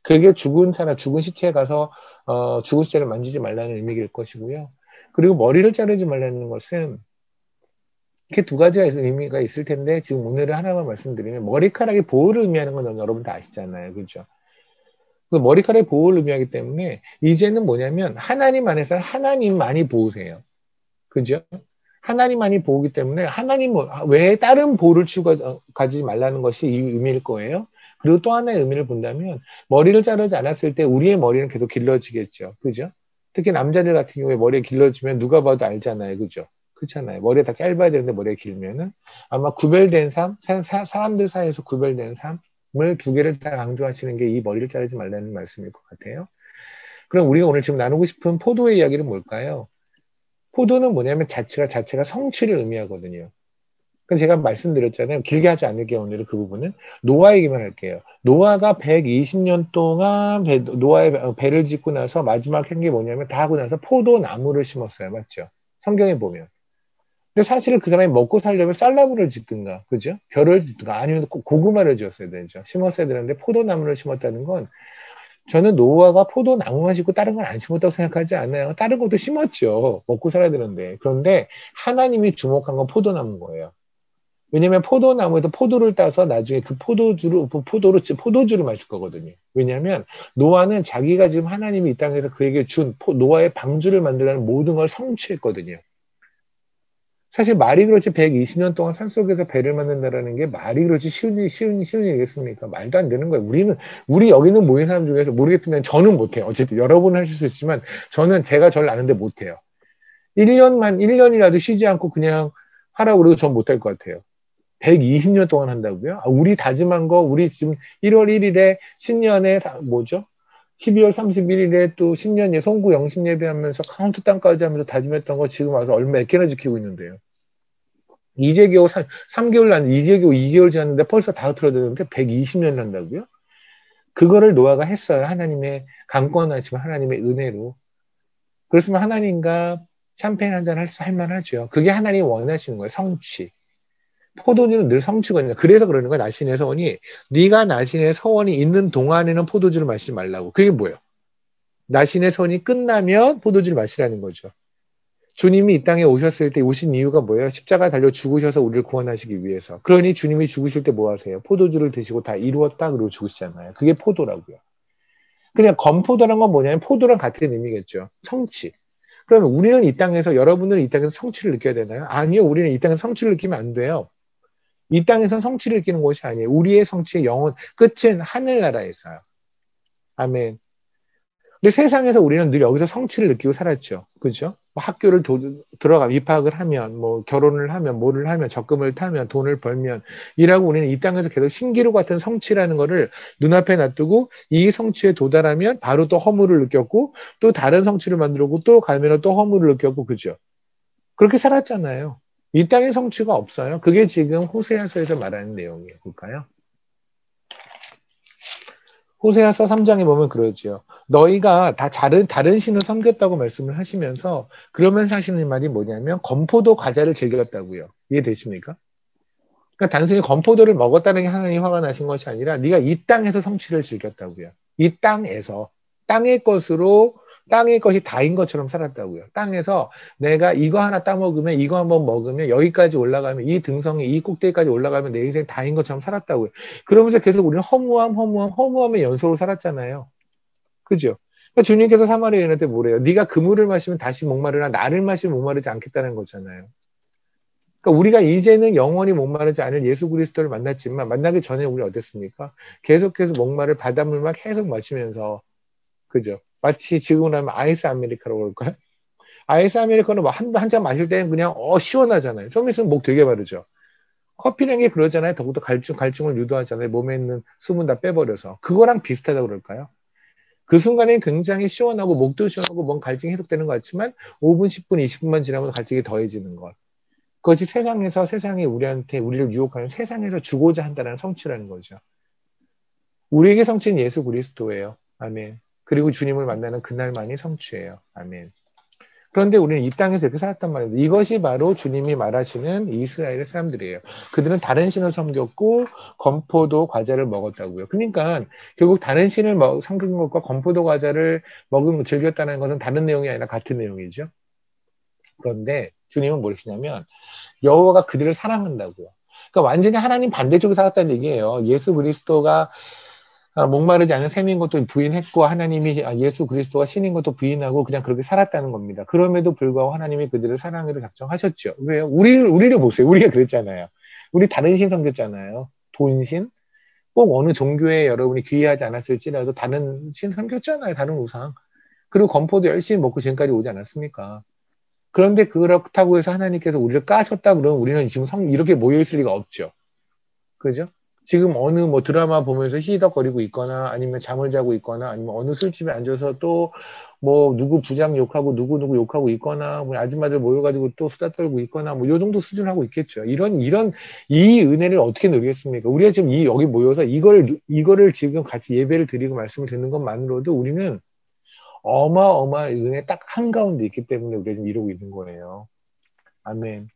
그게 죽은 시체에 가서 죽은 시체를 만지지 말라는 의미일 것이고요. 그리고 머리를 자르지 말라는 것은 이렇게 두 가지가 의미가 있을 텐데 지금 오늘은 하나만 말씀드리면 머리카락이 보호를 의미하는 건 여러분 다 아시잖아요. 그죠? 그 머리카락이 보호를 의미하기 때문에 이제는 뭐냐면 하나님 안에서 하나님만이 보호세요. 그죠? 하나님만이 보호기 때문에 하나님 외에 다른 보호를 가지지 말라는 것이 이 의미일 거예요. 그리고 또 하나의 의미를 본다면 머리를 자르지 않았을 때 우리의 머리는 계속 길러지겠죠. 그죠? 특히 남자들 같은 경우에 머리가 길러지면 누가 봐도 알잖아요. 그죠? 그렇잖아요. 머리가 다 짧아야 되는데 머리가 길면은 아마 구별된 삶, 사람들 사이에서 구별된 삶을 두 개를 다 강조하시는 게 이 머리를 자르지 말라는 말씀일 것 같아요. 그럼 우리가 오늘 지금 나누고 싶은 포도의 이야기는 뭘까요? 포도는 뭐냐면 자체가 성취를 의미하거든요. 그래서 제가 말씀드렸잖아요. 길게 하지 않을게요. 오늘은 그 부분은. 노아 얘기만 할게요. 노아가 120년 동안 노아의 배를 짓고 나서 마지막 한 게 뭐냐면 다 하고 나서 포도나무를 심었어요. 맞죠? 성경에 보면. 근데 사실은 그 사람이 먹고 살려면 쌀나무를 짓든가, 그죠? 벼를 짓든가, 아니면 고구마를 지었어야 되죠. 심었어야 되는데 포도나무를 심었다는 건 저는 노아가 포도나무만 심고 다른 건 안 심었다고 생각하지 않아요. 다른 것도 심었죠. 먹고 살아야 되는데. 그런데 하나님이 주목한 건 포도나무인 거예요. 왜냐면 포도나무에서 포도를 따서 나중에 그 포도주를 마실 거거든요. 왜냐면 노아는 자기가 지금 하나님이 이 땅에서 그에게 준 노아의 방주를 만들려는 모든 걸 성취했거든요. 사실 말이 그렇지 120년 동안 산속에서 배를 만든다라는 게 말이 그렇지 쉬운 일이겠습니까? 말도 안 되는 거예요. 우리 여기 있는 모인 사람 중에서 모르겠지만 저는 못해요. 어쨌든 여러분은 하실 수 있지만 제가 저를 아는데 못해요. 1년이라도 쉬지 않고 그냥 하라고 그래도 전 못할 것 같아요. 120년 동안 한다고요? 우리 다짐한 거, 우리 지금 1월 1일에 신년에, 뭐죠? 12월 31일에 또 신년에 송구 영신 예배하면서 카운트다운까지 하면서 다짐했던 거 지금 와서 얼마 몇 개나 지키고 있는데요. 이제 겨우 3개월 이제 겨우 2개월 지났는데 벌써 다 틀어졌는데 120년 한다고요? 그거를 노아가 했어요. 하나님의 강권하시면 하나님의 은혜로. 그렇으면 하나님과 샴페인 한잔 할 만하죠. 그게 하나님이 원하시는 거예요. 성취. 포도주는 늘 성취거든요. 그래서 그러는 거야. 나신의 서원이. 네가 나신의 서원이 있는 동안에는 포도주를 마시지 말라고. 그게 뭐예요? 나신의 서원이 끝나면 포도주를 마시라는 거죠. 주님이 이 땅에 오셨을 때 오신 이유가 뭐예요? 십자가 달려 죽으셔서 우리를 구원하시기 위해서. 그러니 주님이 죽으실 때 뭐 하세요? 포도주를 드시고 다 이루었다 그러고 죽으시잖아요. 그게 포도라고요. 그냥 건포도란 건 뭐냐면 포도랑 같은 의미겠죠. 성취. 그러면 우리는 이 땅에서 여러분들은 이 땅에서 성취를 느껴야 되나요? 아니요. 우리는 이 땅에서 성취를 느끼면 안 돼요. 이 땅에서 성취를 느끼는 것이 아니에요. 우리의 성취의 영혼, 끝은 하늘나라에 있어요. 아멘. 근데 세상에서 우리는 늘 여기서 성취를 느끼고 살았죠. 그죠? 뭐 학교를 들어가 입학을 하면, 뭐 결혼을 하면, 뭐를 하면, 적금을 타면, 돈을 벌면, 이라고 우리는 이 땅에서 계속 신기루 같은 성취라는 거를 눈앞에 놔두고 이 성취에 도달하면 바로 또 허물을 느꼈고 또 다른 성취를 만들고 또 가면 또 허물을 느꼈고, 그죠? 그렇게 살았잖아요. 이 땅에 성취가 없어요. 그게 지금 호세아서에서 말하는 내용이에요. 볼까요? 호세아서 3장에 보면 그러지요. 너희가 다 다른 신을 섬겼다고 말씀을 하시면서 그러면서 하시는 말이 뭐냐면 건포도 과자를 즐겼다고요. 이해되십니까? 그러니까 단순히 건포도를 먹었다는 게 하나님 화가 나신 것이 아니라 네가 이 땅에서 성취를 즐겼다고요. 이 땅에서 땅의 것으로 땅의 것이 다인 것처럼 살았다고요. 땅에서 내가 이거 하나 따먹으면 이거 한번 먹으면 여기까지 올라가면 이 등성이 이 꼭대기까지 올라가면 내 인생 다인 것처럼 살았다고요. 그러면서 계속 우리는 허무함의 연속으로 살았잖아요. 그죠? 그러니까 주님께서 사마리아 여인한테 뭐래요? 네가 그물을 마시면 다시 목마르나 나를 마시면 목마르지 않겠다는 거잖아요. 그러니까 우리가 이제는 영원히 목마르지 않을 예수 그리스도를 만났지만 만나기 전에 우리 어땠습니까? 계속해서 목마를 바닷물만 계속 마시면서 그죠? 마치 지금 하면 아이스 아메리카노 그럴까요? 아이스 아메리카노 뭐 한 잔 마실 때는 그냥 시원하잖아요. 좀 있으면 목 되게 마르죠. 커피라는 게 그러잖아요. 더욱더 갈증을 유도하잖아요. 몸에 있는 수분 다 빼버려서. 그거랑 비슷하다고 그럴까요? 그 순간엔 굉장히 시원하고 목도 시원하고 뭔 갈증이 해소되는 것 같지만 5분, 10분, 20분만 지나면 갈증이 더해지는 것. 그것이 세상이 우리를 유혹하는 세상에서 주고자 한다는 성취라는 거죠. 우리에게 성취는 예수 그리스도예요. 아멘. 그리고 주님을 만나는 그날만이 성취예요. 아멘. 그런데 우리는 이 땅에서 이렇게 살았단 말이에요. 이것이 바로 주님이 말하시는 이스라엘의 사람들이에요. 그들은 다른 신을 섬겼고 건포도 과자를 먹었다고요. 그러니까 결국 다른 신을 섬긴 것과 건포도 과자를 즐겼다는 것은 다른 내용이 아니라 같은 내용이죠. 그런데 주님은 뭐시냐면 여호와가 그들을 사랑한다고요. 그러니까 완전히 하나님 반대쪽에 살았다는 얘기예요. 예수 그리스도가 목마르지 않은 셈인 것도 부인했고 하나님이 예수 그리스도가 신인 것도 부인하고 그냥 그렇게 살았다는 겁니다. 그럼에도 불구하고 하나님이 그들을 사랑으로 작정하셨죠. 왜요? 우리를 보세요. 우리가 그랬잖아요. 우리 다른 신 섬겼잖아요. 돈신? 꼭 어느 종교에 여러분이 귀의하지 않았을지라도 다른 신 섬겼잖아요. 다른 우상. 그리고 건포도 열심히 먹고 지금까지 오지 않았습니까? 그런데 그렇다고 해서 하나님께서 우리를 까셨다 그러면 우리는 지금 이렇게 모여있을 리가 없죠. 그죠? 지금 어느 뭐 드라마 보면서 희덕거리고 있거나 아니면 잠을 자고 있거나 아니면 어느 술집에 앉아서 또 뭐 누구 부장 욕하고 누구 욕하고 있거나 뭐 아줌마들 모여가지고 또 수다 떨고 있거나 뭐 요 정도 수준 하고 있겠죠. 이런 이 은혜를 어떻게 누리겠습니까? 우리가 지금 여기 모여서 이거를 지금 같이 예배를 드리고 말씀을 듣는 것만으로도 우리는 어마어마한 은혜 딱 한가운데 있기 때문에 우리가 지금 이러고 있는 거예요. 아멘.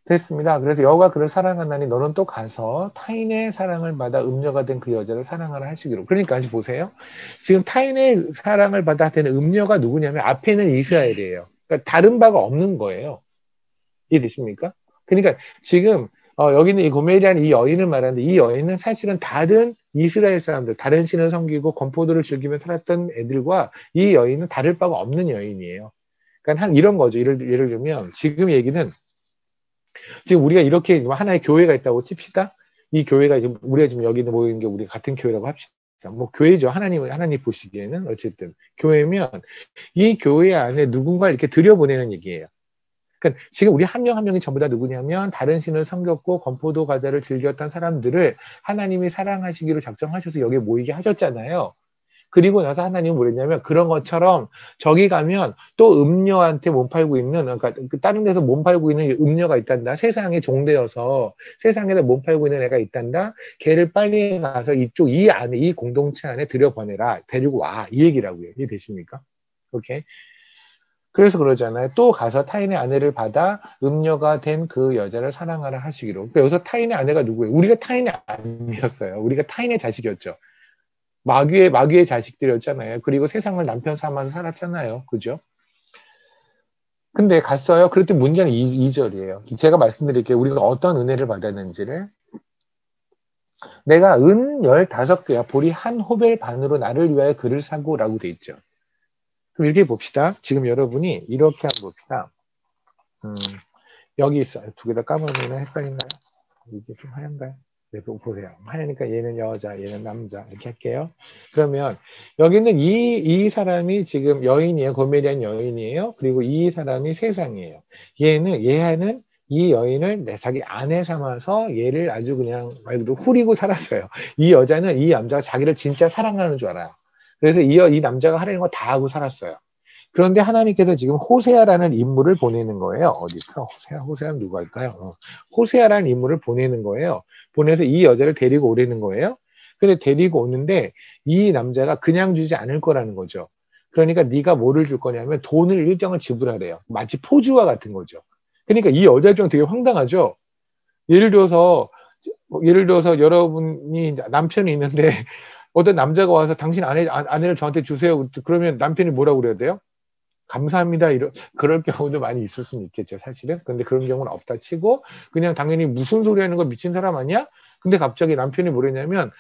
됐습니다. 그래서 여호가 그를 사랑하나니 너는 또 가서 타인의 사랑을 받아 음녀가 된 그 여자를 사랑하라 하시기로. 그러니까 다시 보세요. 지금 타인의 사랑을 받아 되는 음녀가 누구냐면 앞에는 이스라엘이에요. 그러니까 다른 바가 없는 거예요. 이해되십니까? 그러니까 지금 여기는 이 고멜이라는 이 여인을 말하는데 이 여인은 사실은 다른 이스라엘 사람들, 다른 신을 섬기고 건포도를 즐기며 살았던 애들과 이 여인은 다를 바가 없는 여인이에요. 그러니까 이런 거죠. 예를 들면 지금 얘기는 지금 우리가 이렇게 하나의 교회가 있다고 칩시다. 이 교회가 지금 우리가 지금 여기 모이는 게 우리 같은 교회라고 합시다. 뭐 교회죠. 하나님 보시기에는 어쨌든 교회면 이 교회 안에 누군가 이렇게 들여보내는 얘기예요. 그러니까 지금 우리 한 명 한 명이 전부 다 누구냐면 다른 신을 섬겼고 건포도 과자를 즐겼던 사람들을 하나님이 사랑하시기로 작정하셔서 여기에 모이게 하셨잖아요. 그리고 나서 하나님은 뭐랬냐면 그런 것처럼 저기 가면 또 음녀한테 몸 팔고 있는 그러니까 다른 데서 몸 팔고 있는 음녀가 있단다. 세상에 종되어서 세상에서 몸 팔고 있는 애가 있단다. 걔를 빨리 가서 이 안에 이 공동체 안에 들여보내라. 데리고 와. 이 얘기라고요. 이해되십니까? 오케이. 그래서 그러잖아요. 또 가서 타인의 아내를 받아 음녀가 된 그 여자를 사랑하라 하시기로. 그러니까 여기서 타인의 아내가 누구예요? 우리가 타인의 아내였어요. 우리가 타인의 자식이었죠. 마귀의 자식들이었잖아요. 그리고 세상을 남편 삼아서 살았잖아요. 그죠? 근데 갔어요. 그랬더니 문제는 2절이에요. 제가 말씀드릴게요. 우리가 어떤 은혜를 받았는지를. 내가 은 15개야. 보리 한 호벨 반으로 나를 위하여 그를 사고라고 돼 있죠. 그럼 이렇게 봅시다. 지금 여러분이 이렇게 한번 봅시다. 여기 있어요. 두 개 다 까먹으면 헷갈린가요? 이게 좀 하얀가요? 네, 보세요. 하얘니까 얘는 여자, 얘는 남자 이렇게 할게요. 그러면 여기는 이 사람이 지금 여인이에요. 고멜리안 여인이에요. 그리고 이 사람이 세상이에요. 얘는 이 여인을 내 자기 아내 삼아서 얘를 아주 그냥 말 그대로 후리고 살았어요. 이 여자는 이 남자가 자기를 진짜 사랑하는 줄 알아요. 그래서 이 남자가 하려는 거 다 하고 살았어요. 그런데 하나님께서 지금 호세아라는 인물을 보내는 거예요. 어디 있어? 호세아는 누구일까요? 호세아라는 인물을 보내는 거예요. 보내서 이 여자를 데리고 오려는 거예요. 근데 데리고 오는데 이 남자가 그냥 주지 않을 거라는 거죠. 그러니까 네가 뭐를 줄 거냐면 돈을 일정을 지불하래요. 마치 포주와 같은 거죠. 그러니까 이 여자 입장 되게 황당하죠. 예를 들어서 여러분이 남편이 있는데 어떤 남자가 와서 당신 아내를 저한테 주세요. 그러면 남편이 뭐라고 그래야 돼요? 감사합니다. 그럴 경우도 많이 있을 수는 있겠죠, 사실은. 근데 그런 경우는 없다 치고, 그냥 당연히 무슨 소리 하는 거 미친 사람 아니야? 근데 갑자기 남편이 뭐랬냐면,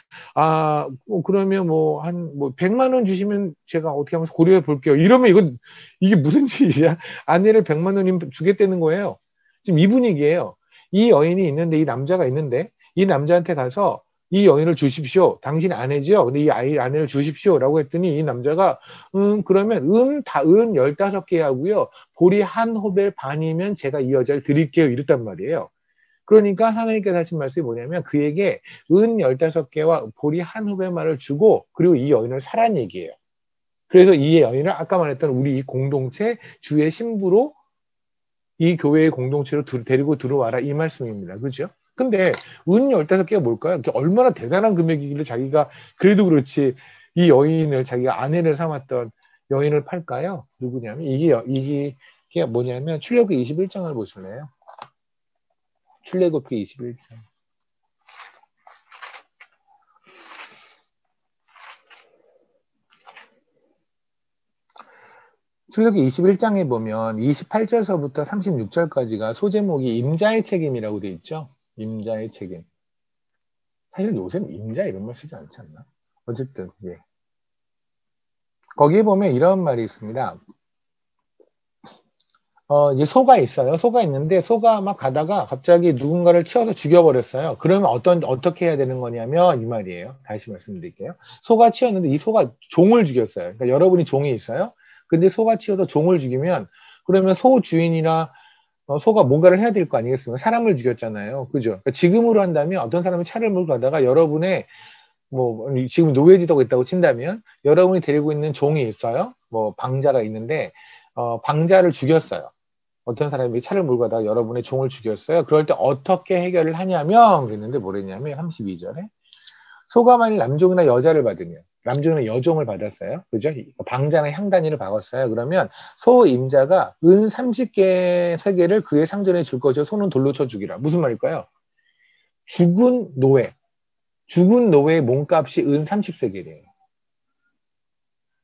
그러면 뭐 100만 원 주시면 제가 어떻게 하면 고려해 볼게요. 이러면 이게 무슨 짓이야? 아내를 100만 원 주겠다는 거예요. 지금 이 분위기예요. 이 여인이 있는데, 이 남자가 있는데, 이 남자한테 가서 이 여인을 주십시오. 당신 아내죠? 근데 이 아내를 주십시오. 라고 했더니 이 남자가 그러면 은 15개 하고요. 보리 한 호벨 반이면 제가 이 여자를 드릴게요. 이랬단 말이에요. 그러니까 하나님께서 하신 말씀이 뭐냐면 그에게 은 15개와 보리 한 호벨 말을 주고 그리고 이 여인을 사란 얘기예요. 그래서 이 여인을 아까 말했던 우리 이 공동체 주의 신부로 이 교회의 공동체로 데리고 들어와라 이 말씀입니다. 그죠? 근데 은 15개가 뭘까요? 얼마나 대단한 금액이길래 자기가 그래도 그렇지 이 여인을 자기가 아내를 삼았던 여인을 팔까요? 누구냐면 이게 뭐냐면 출애굽기 21장을 보실래요? 출애굽기 21장. 출애굽기 21장에 보면 28절서부터 36절까지가 소제목이 임자의 책임이라고 돼 있죠. 임자의 책임. 사실 요새는 임자 이런 말 쓰지 않지 않나? 어쨌든 예. 거기에 보면 이런 말이 있습니다. 이제 소가 있어요. 소가 있는데 소가 막 가다가 갑자기 누군가를 치어서 죽여버렸어요. 그러면 어떻게 해야 되는 거냐면 이 말이에요. 다시 말씀드릴게요. 소가 치었는데 이 소가 종을 죽였어요. 그러니까 여러분이 종이 있어요. 근데 소가 치어서 종을 죽이면 그러면 소 주인이나 소가 뭔가를 해야 될 거 아니겠습니까? 사람을 죽였잖아요. 그죠? 그러니까 지금으로 한다면 어떤 사람이 차를 몰고 가다가 여러분의 뭐 지금 노예지도가 있다고 친다면 여러분이 데리고 있는 종이 있어요. 뭐 방자가 있는데 방자를 죽였어요. 어떤 사람이 차를 몰고 가다가 여러분의 종을 죽였어요. 그럴 때 어떻게 해결을 하냐면 그랬는데 뭐랬냐면 32절에 소가 만일 남종이나 여자를 받으면 남종이나 여종을 받았어요. 그죠? 방자나 향단위를 박았어요. 그러면 소 임자가 은 30개 세계를 그의 상전에 줄 것이요 소는 돌로 쳐 죽이라. 무슨 말일까요? 죽은 노예. 죽은 노예의 몸값이 은 30세겔이에요.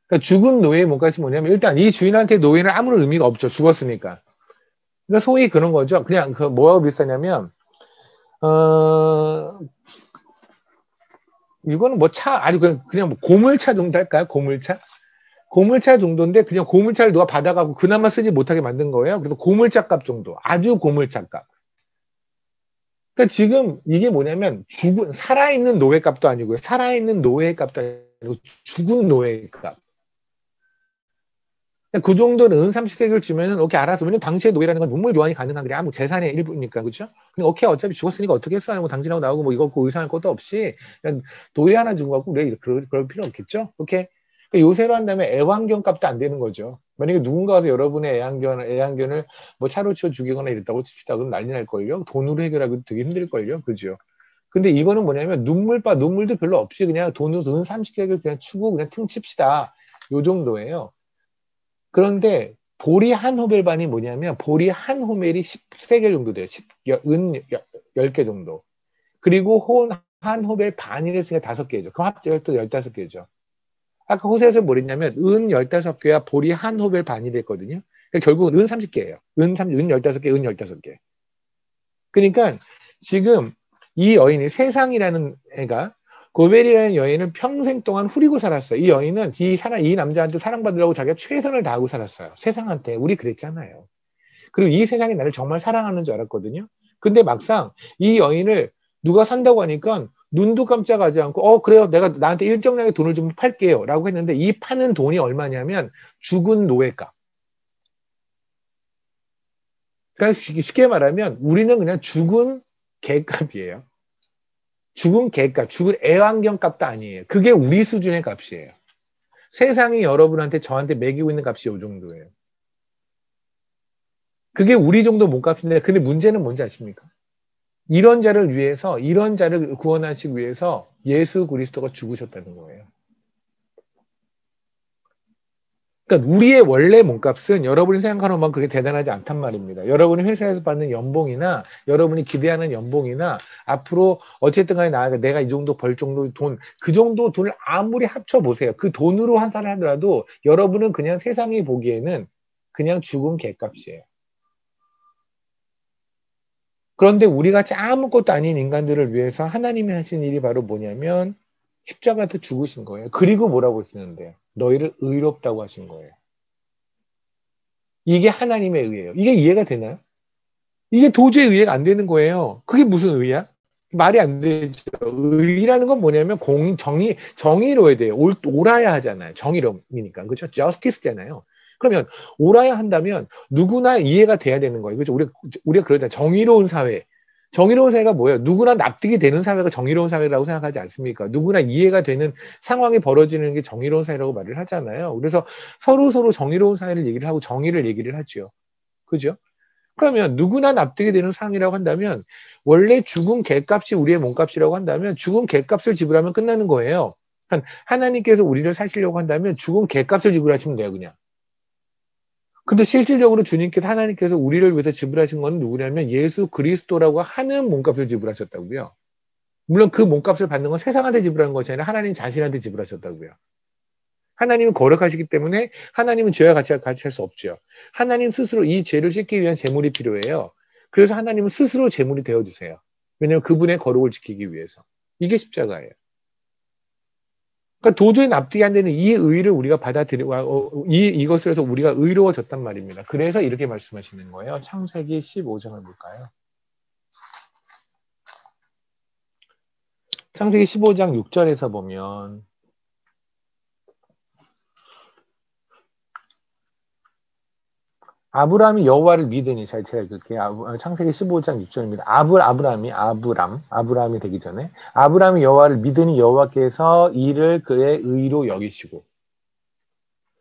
그러니까 죽은 노예의 몸값이 뭐냐면 일단 이 주인한테 노예는 아무런 의미가 없죠. 죽었으니까. 그러니까 소위 그런 거죠. 그냥 그 뭐하고 비슷하냐면 어 이거는 뭐 차 아니 그냥 뭐 고물차 정도 할까요? 고물차? 고물차 정도인데 그냥 고물차를 누가 받아가고 그나마 쓰지 못하게 만든 거예요. 그래서 고물차 값 정도. 아주 고물차 값. 그러니까 지금 이게 뭐냐면 죽은 살아있는 노예 값도 아니고요. 살아있는 노예 값도 아니고 죽은 노예 값. 그 정도는 은 30세기를 주면은 오케이 알아서 왜냐면 당시의 노예라는 건 문물 교환이 가능한 그래 아무 재산의 일부니까 그렇죠? 그냥 오케이 어차피 죽었으니까 어떻게 했어? 뭐 당신하고 나오고 뭐 이거 없고 의상할 것도 없이 그냥 노예 하나 준 거고 우리가 그럴 필요 없겠죠? 오케이 그러니까 요새로 한다면 애완견 값도 안 되는 거죠. 만약에 누군가 와서 여러분의 애완견을 뭐 차로 쳐 죽이거나 이랬다고 칩시다. 그럼 난리 날 걸요. 돈으로 해결하기도 되게 힘들 걸요. 그죠? 근데 이거는 뭐냐면 눈물도 별로 없이 그냥 돈으로 은 30개를 그냥 추고 그냥 퉁칩시다. 요 정도예요. 그런데 보리 한 호멜반이 뭐냐면 보리 한 호멜이 10세겔 정도 돼요. 10개 정도. 그리고 혼 한 호멜 반이를 했으니까 5개죠. 그럼 합쳐서 또 15개죠. 아까 호세에서 뭐랬냐면 은 15개와 보리 한 호멜 반이 됐거든요. 그러니까 결국은 은 30개예요. 은 15개, 은 15개. 그러니까 지금 이 여인이 세상이라는 애가 고벨이라는 여인은 평생 동안 후리고 살았어요. 이 여인은 이 남자한테 사랑받으려고 자기가 최선을 다하고 살았어요. 세상한테. 우리 그랬잖아요. 그리고 이 세상이 나를 정말 사랑하는 줄 알았거든요. 근데 막상 이 여인을 누가 산다고 하니까 눈도 깜짝하지 않고 그래요. 내가 나한테 일정량의 돈을 좀 팔게요. 라고 했는데 이 파는 돈이 얼마냐면 죽은 노예값. 그러니까 쉽게 말하면 우리는 그냥 죽은 개값이에요. 죽은 개값, 죽은 애완견 값도 아니에요. 그게 우리 수준의 값이에요. 세상이 여러분한테 저한테 매기고 있는 값이 이 정도예요. 그게 우리 정도 몸값인데 근데 문제는 뭔지 아십니까? 이런 자를 구원하시기 위해서 예수 그리스도가 죽으셨다는 거예요. 그러니까 우리의 원래 몸값은 여러분이 생각하는 만큼 그게 대단하지 않단 말입니다. 여러분이 회사에서 받는 연봉이나 여러분이 기대하는 연봉이나 앞으로 어쨌든 간에 내가 이 정도 벌 정도 돈, 그 정도 돈을 아무리 합쳐보세요. 그 돈으로 환산을 하더라도 여러분은 그냥 세상이 보기에는 그냥 죽은 개값이에요. 그런데 우리 같이 아무것도 아닌 인간들을 위해서 하나님이 하신 일이 바로 뭐냐면 십자가에서 죽으신 거예요. 그리고 뭐라고 쓰는데요? 너희를 의롭다고 하신 거예요. 이게 하나님의 의예요. 이게 이해가 되나요? 이게 도저히 이해가 안 되는 거예요. 그게 무슨 의야? 말이 안 되죠. 의라는 건 뭐냐면 정의로워야 돼요. 옳아야 하잖아요. 정의로우니까. 그렇죠? justice잖아요. 그러면 옳아야 한다면 누구나 이해가 돼야 되는 거예요. 그렇죠? 우리가 그러잖아요. 정의로운 사회. 정의로운 사회가 뭐예요? 누구나 납득이 되는 사회가 정의로운 사회라고 생각하지 않습니까? 누구나 이해가 되는 상황이 벌어지는 게 정의로운 사회라고 말을 하잖아요. 그래서 서로 정의로운 사회를 얘기를 하고 정의를 얘기를 하죠. 그죠? 그러면 누구나 납득이 되는 상황이라고 한다면 원래 죽은 개값이 우리의 몸값이라고 한다면 죽은 개값을 지불하면 끝나는 거예요. 하나님께서 우리를 사시려고 한다면 죽은 개값을 지불하시면 돼요, 그냥. 근데 실질적으로 주님께서 하나님께서 우리를 위해서 지불하신 건 누구냐면 예수 그리스도라고 하는 몸값을 지불하셨다고요. 물론 그 몸값을 받는 건 세상한테 지불하는 것이 아니라 하나님 자신한테 지불하셨다고요. 하나님은 거룩하시기 때문에 하나님은 죄와 같이 할 수 없죠. 하나님 스스로 이 죄를 씻기 위한 제물이 필요해요. 그래서 하나님은 스스로 제물이 되어주세요. 왜냐하면 그분의 거룩을 지키기 위해서. 이게 십자가예요. 그러니까 도저히 납득이 안 되는 이 의를 우리가 받아들이고 이것을 해서 우리가 의로워졌단 말입니다. 그래서 이렇게 말씀하시는 거예요. 창세기 15장을 볼까요? 창세기 15장 6절에서 보면 아브라함이 여호와를 믿으니, 잘 제가 읽을게요. 창세기 15장 6절입니다. 아브라함이 되기 전에 아브라함이 여호와를 믿으니 여호와께서 이를 그의 의로 여기시고.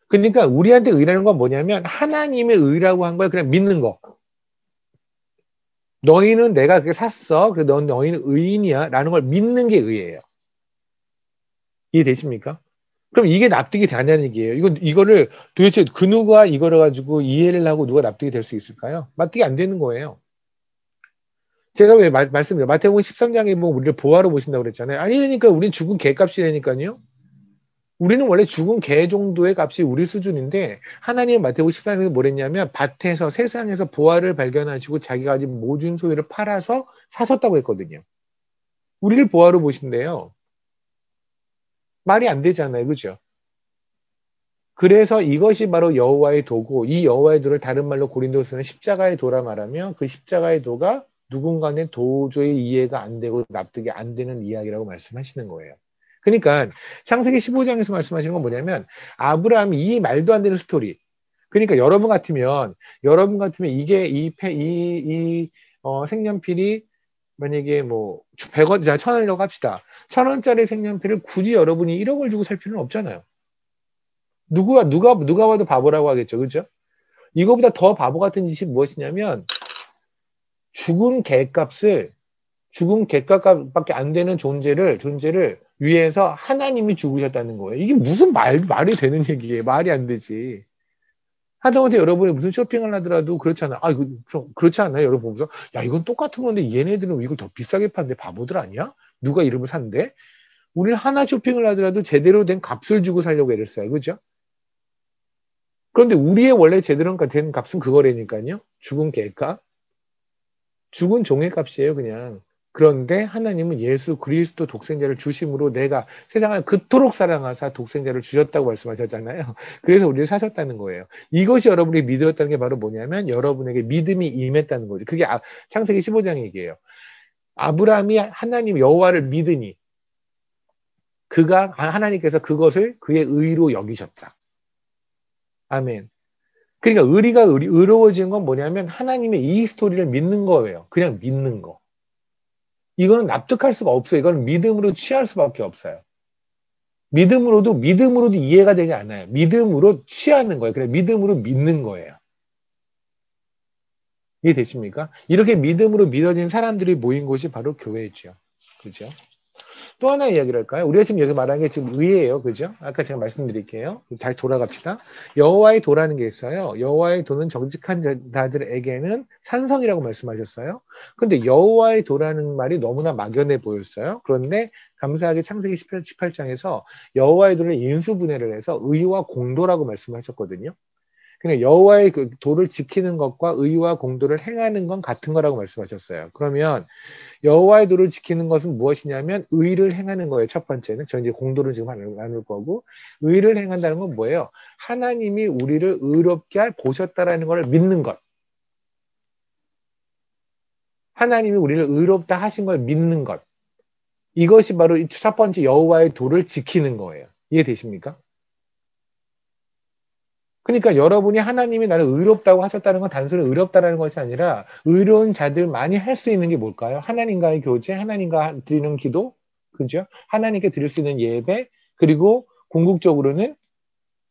그러니까 우리한테 의라는 건 뭐냐면 하나님의 의라고 한 거야. 그냥 믿는 거. 너희는 내가 그렇게 샀어. 그래서 너희는 의인이야. 라는 걸 믿는 게 의예요. 이해되십니까? 그럼 이게 납득이 되냐는 얘기예요. 이거를 도대체 그 누가 이거를 가지고 이해를 하고 누가 납득이 될 수 있을까요? 납득이 안 되는 거예요. 제가 왜 말씀드려요. 마태복음 13장에 보면 우리를 보화로 보신다고 그랬잖아요. 아니, 그러니까 우린 죽은 개값이라니까요. 우리는 원래 죽은 개 정도의 값이 우리 수준인데 하나님은 마태복음 13장에서 뭐랬냐면 밭에서 세상에서 보화를 발견하시고 자기가 가진 모든 소유를 팔아서 사셨다고 했거든요. 우리를 보화로 보신대요. 말이 안 되잖아요. 그죠? 그래서 이것이 바로 여호와의 도고 이 여호와의 도를 다른 말로 고린도서는 십자가의 도라 말하며 그 십자가의 도가 누군가는 도저히 이해가 안 되고 납득이 안 되는 이야기라고 말씀하시는 거예요. 그러니까 창세기 15장에서 말씀하시는 건 뭐냐면 아브라함이 이 말도 안 되는 스토리. 그러니까 여러분 같으면 이게 색연필이 만약에 뭐 100원, 1000원이라고 합시다. 1000원짜리 색연필을 굳이 여러분이 1억을 주고 살 필요는 없잖아요. 누가 봐도 바보라고 하겠죠. 그죠? 이거보다 더 바보 같은 짓이 무엇이냐면 죽은 개값밖에 안 되는 존재를 위해서 하나님이 죽으셨다는 거예요. 이게 무슨 말이 되는 얘기예요. 말이 안 되지. 하다못해 여러분이 무슨 쇼핑을 하더라도 그렇잖아. 이거 그렇지 않아요? 여러분 보면서 야, 이건 똑같은 건데 얘네들은 이걸 더 비싸게 파는데 바보들 아니야? 누가 이름을 산대? 우리는 하나 쇼핑을 하더라도 제대로 된 값을 주고 살려고 애를 써요. 그죠? 그런데 우리의 원래 제대로 된 값은 그거라니까요. 죽은 개값. 죽은 종의 값이에요, 그냥. 그런데 하나님은 예수 그리스도 독생자를 주심으로 내가 세상을 그토록 사랑하사 독생자를 주셨다고 말씀하셨잖아요. 그래서 우리를 사셨다는 거예요. 이것이 여러분이 믿었다는 게 바로 뭐냐면 여러분에게 믿음이 임했다는 거죠. 그게 창세기 15장 얘기예요. 아브라함이 하나님 여호와를 믿으니 하나님께서 그것을 그의 의로 여기셨다. 아멘. 그러니까 의로워지는 건 뭐냐면 하나님의 이 스토리를 믿는 거예요. 그냥 믿는 거. 이거는 납득할 수가 없어요. 이거는 믿음으로 취할 수밖에 없어요. 믿음으로도 이해가 되지 않아요. 믿음으로 취하는 거예요. 그냥 믿음으로 믿는 거예요. 이해되십니까? 이렇게 믿음으로 믿어진 사람들이 모인 곳이 바로 교회죠. 그죠? 또 하나 이야기를 할까요? 우리가 지금 여기 말하는 게 지금 의예요. 그죠? 아까 제가 말씀드릴게요. 다시 돌아갑시다. 여호와의 도라는 게 있어요. 여호와의 도는 정직한 자들에게는 산성이라고 말씀하셨어요. 근데 여호와의 도라는 말이 너무나 막연해 보였어요. 그런데 감사하게 창세기 18장에서 여호와의 도를 인수분해를 해서 의와 공도라고 말씀하셨거든요. 그냥 여호와의 그 도를 지키는 것과 의와 공도를 행하는 건 같은 거라고 말씀하셨어요. 그러면 여호와의 도를 지키는 것은 무엇이냐면 의를 행하는 거예요. 첫 번째는 저 이제 공도를 지금 나눌 거고 의를 행한다는 건 뭐예요? 하나님이 우리를 의롭게 보셨다라는 걸 믿는 것. 하나님이 우리를 의롭다 하신 걸 믿는 것. 이것이 바로 첫 번째 여호와의 도를 지키는 거예요. 이해되십니까? 그러니까 여러분이 하나님이 나를 의롭다고 하셨다는 건 단순히 의롭다라는 것이 아니라 의로운 자들만이 할 수 있는 게 뭘까요? 하나님과의 교제, 하나님과 드리는 기도, 그죠? 하나님께 드릴 수 있는 예배, 그리고 궁극적으로는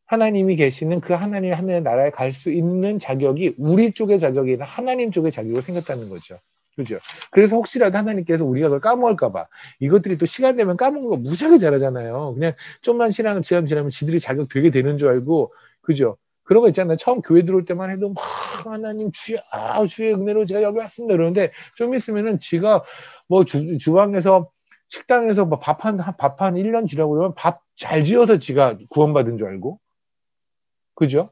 하나님이 계시는 그 하나님 하늘의 나라에 갈 수 있는 자격이 우리 쪽의 자격이 아니라 하나님 쪽의 자격으로 생겼다는 거죠. 그죠? 그래서 혹시라도 하나님께서 우리가 그걸 까먹을까봐 이것들이 또 시간 되면 까먹는 거 무지하게 잘하잖아요. 그냥 좀만 지나면 지들이 자격 되게 되는 줄 알고, 그죠? 그런 거 있잖아요. 처음 교회 들어올 때만 해도 막 하나님 주여, 주의 은혜로 제가 여기 왔습니다. 그러는데 좀 있으면은 지가 뭐 주방에서 식당에서 밥 한 1년 지나고 그러면 밥 잘 지어서 지가 구원받은 줄 알고. 그죠?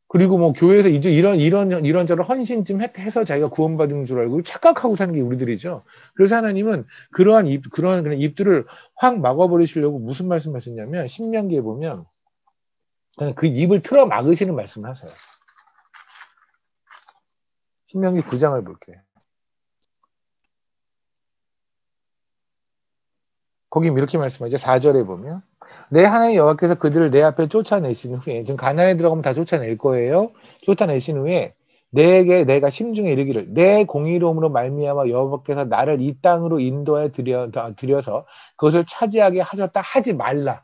그리고 뭐 교회에서 이제 이런저런 헌신 좀 해서 자기가 구원받은 줄 알고 착각하고 사는 게 우리들이죠. 그래서 하나님은 그런 그냥 입들을 확 막아버리시려고 무슨 말씀하셨냐면 신명기에 보면 그냥 그 입을 틀어 막으시는 말씀을 하세요. 신명기 9장을 볼게요. 거기 이렇게 말씀하죠. 4절에 보면 내 하나님 여호와께서 그들을 내 앞에 쫓아내신 후에 지금 가나안에 들어가면 다 쫓아낼 거예요. 쫓아내신 후에 내게 내가 심중에 이르기를 내 공의로움으로 말미암아 여호와께서 나를 이 땅으로 인도해 들여서 그것을 차지하게 하셨다 하지 말라.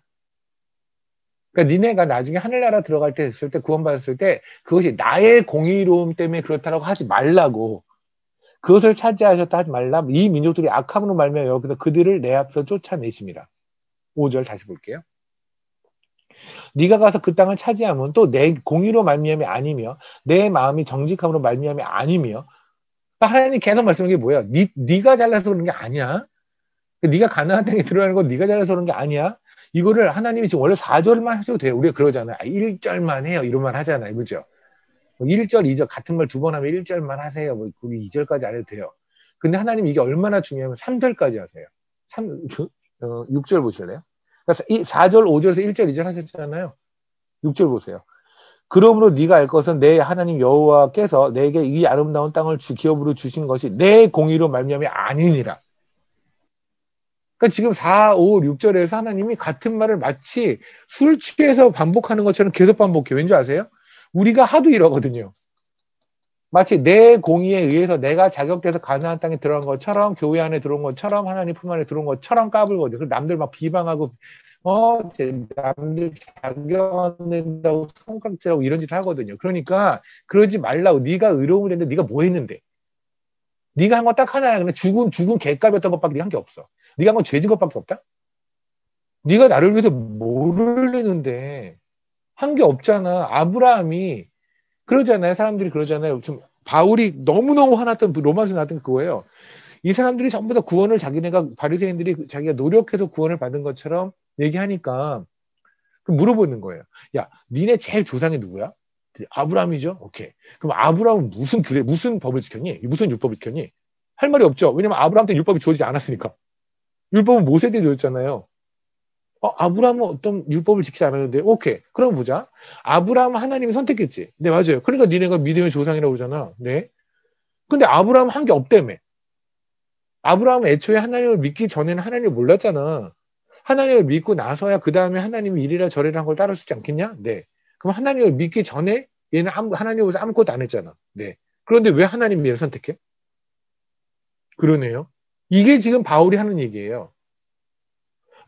그러니까 니네가 나중에 하늘나라 들어갈 때 됐을 때 구원받았을 때 그것이 나의 공의로움 때문에 그렇다라고 하지 말라고. 그것을 차지하셨다 하지 말라. 이 민족들이 악함으로 말미암아 여기서 그들을 내 앞에서 쫓아내심이라. 5절 다시 볼게요. 네가 가서 그 땅을 차지하면 또 내 공의로 말미암이 아니며 내 마음이 정직함으로 말미암이 아니며 하나님 계속 말씀하는 게 뭐야? 네가 잘나서 그런 게 아니야. 네가 가나안 땅에 들어가는 건 네가 잘나서 그런 게 아니야. 이거를 하나님이 지금 원래 4절만 하셔도 돼요. 우리가 그러잖아요. 1절만 해요. 이런 말 하잖아요. 그죠? 1절, 2절 같은 말 두 번 하면 1절만 하세요. 뭐 2절까지 안 해도 돼요. 근데 하나님 이게 얼마나 중요하면 3절까지 하세요. 6절 보실래요? 그래서 4절, 5절에서 1절, 2절 하셨잖아요. 6절 보세요. 그러므로 네가 알 것은 내 하나님 여호와께서 내게 이 아름다운 땅을 기업으로 주신 것이 내 공의로 말미암이 아니니라. 그러니까 지금 4, 5, 6절에서 하나님이 같은 말을 마치 술 취해서 반복하는 것처럼 계속 반복해요. 왠지 아세요? 우리가 하도 이러거든요. 마치 내 공의에 의해서 내가 자격돼서 가나안 땅에 들어간 것처럼 교회 안에 들어온 것처럼 하나님 품 안에 들어온 것처럼 까불거든요. 그리고 남들 막 비방하고 남들 자격 안 된다고 손가락질하고 이런 짓을 하거든요. 그러니까 그러지 말라고. 네가 의로움을 했는데 네가 뭐 했는데? 네가 한 거 딱 하나야. 그냥 죽은 개값이었던 것밖에 네가 한 게 없어. 네가 한 건 죄진 것밖에 없다? 네가 나를 위해서 뭐를 했는데 한 게 없잖아. 아브라함이 그러잖아요. 사람들이 그러잖아요. 좀 바울이 너무너무 화났던 로마서 나왔던 게 그거예요. 이 사람들이 전부 다 구원을 자기네가 바리새인들이 자기가 노력해서 구원을 받은 것처럼 얘기하니까 물어보는 거예요. 야, 니네 제일 조상이 누구야? 아브라함이죠. 오케이. 그럼 아브라함은 무슨 법을 지켰니? 무슨 율법을 지켰니? 할 말이 없죠. 왜냐면 아브라함한테 율법이 주어지지 않았으니까. 율법은 모세 때 주어졌잖아요. 아브라함은 어떤 율법을 지키지 않았는데, 오케이. 그럼 보자. 아브라함은 하나님이 선택했지. 네, 맞아요. 그러니까 니네가 믿음의 조상이라고 그러잖아. 네. 근데 아브라함은 한 게 없다며. 아브라함은 애초에 하나님을 믿기 전에는 하나님을 몰랐잖아. 하나님을 믿고 나서야 그 다음에 하나님이 이리라 저리라 한 걸 따를 수 있지 않겠냐? 네. 그럼 하나님을 믿기 전에 얘는 하나님으로서 아무것도 안 했잖아. 네. 그런데 왜 하나님이 얘를 선택해? 그러네요. 이게 지금 바울이 하는 얘기예요.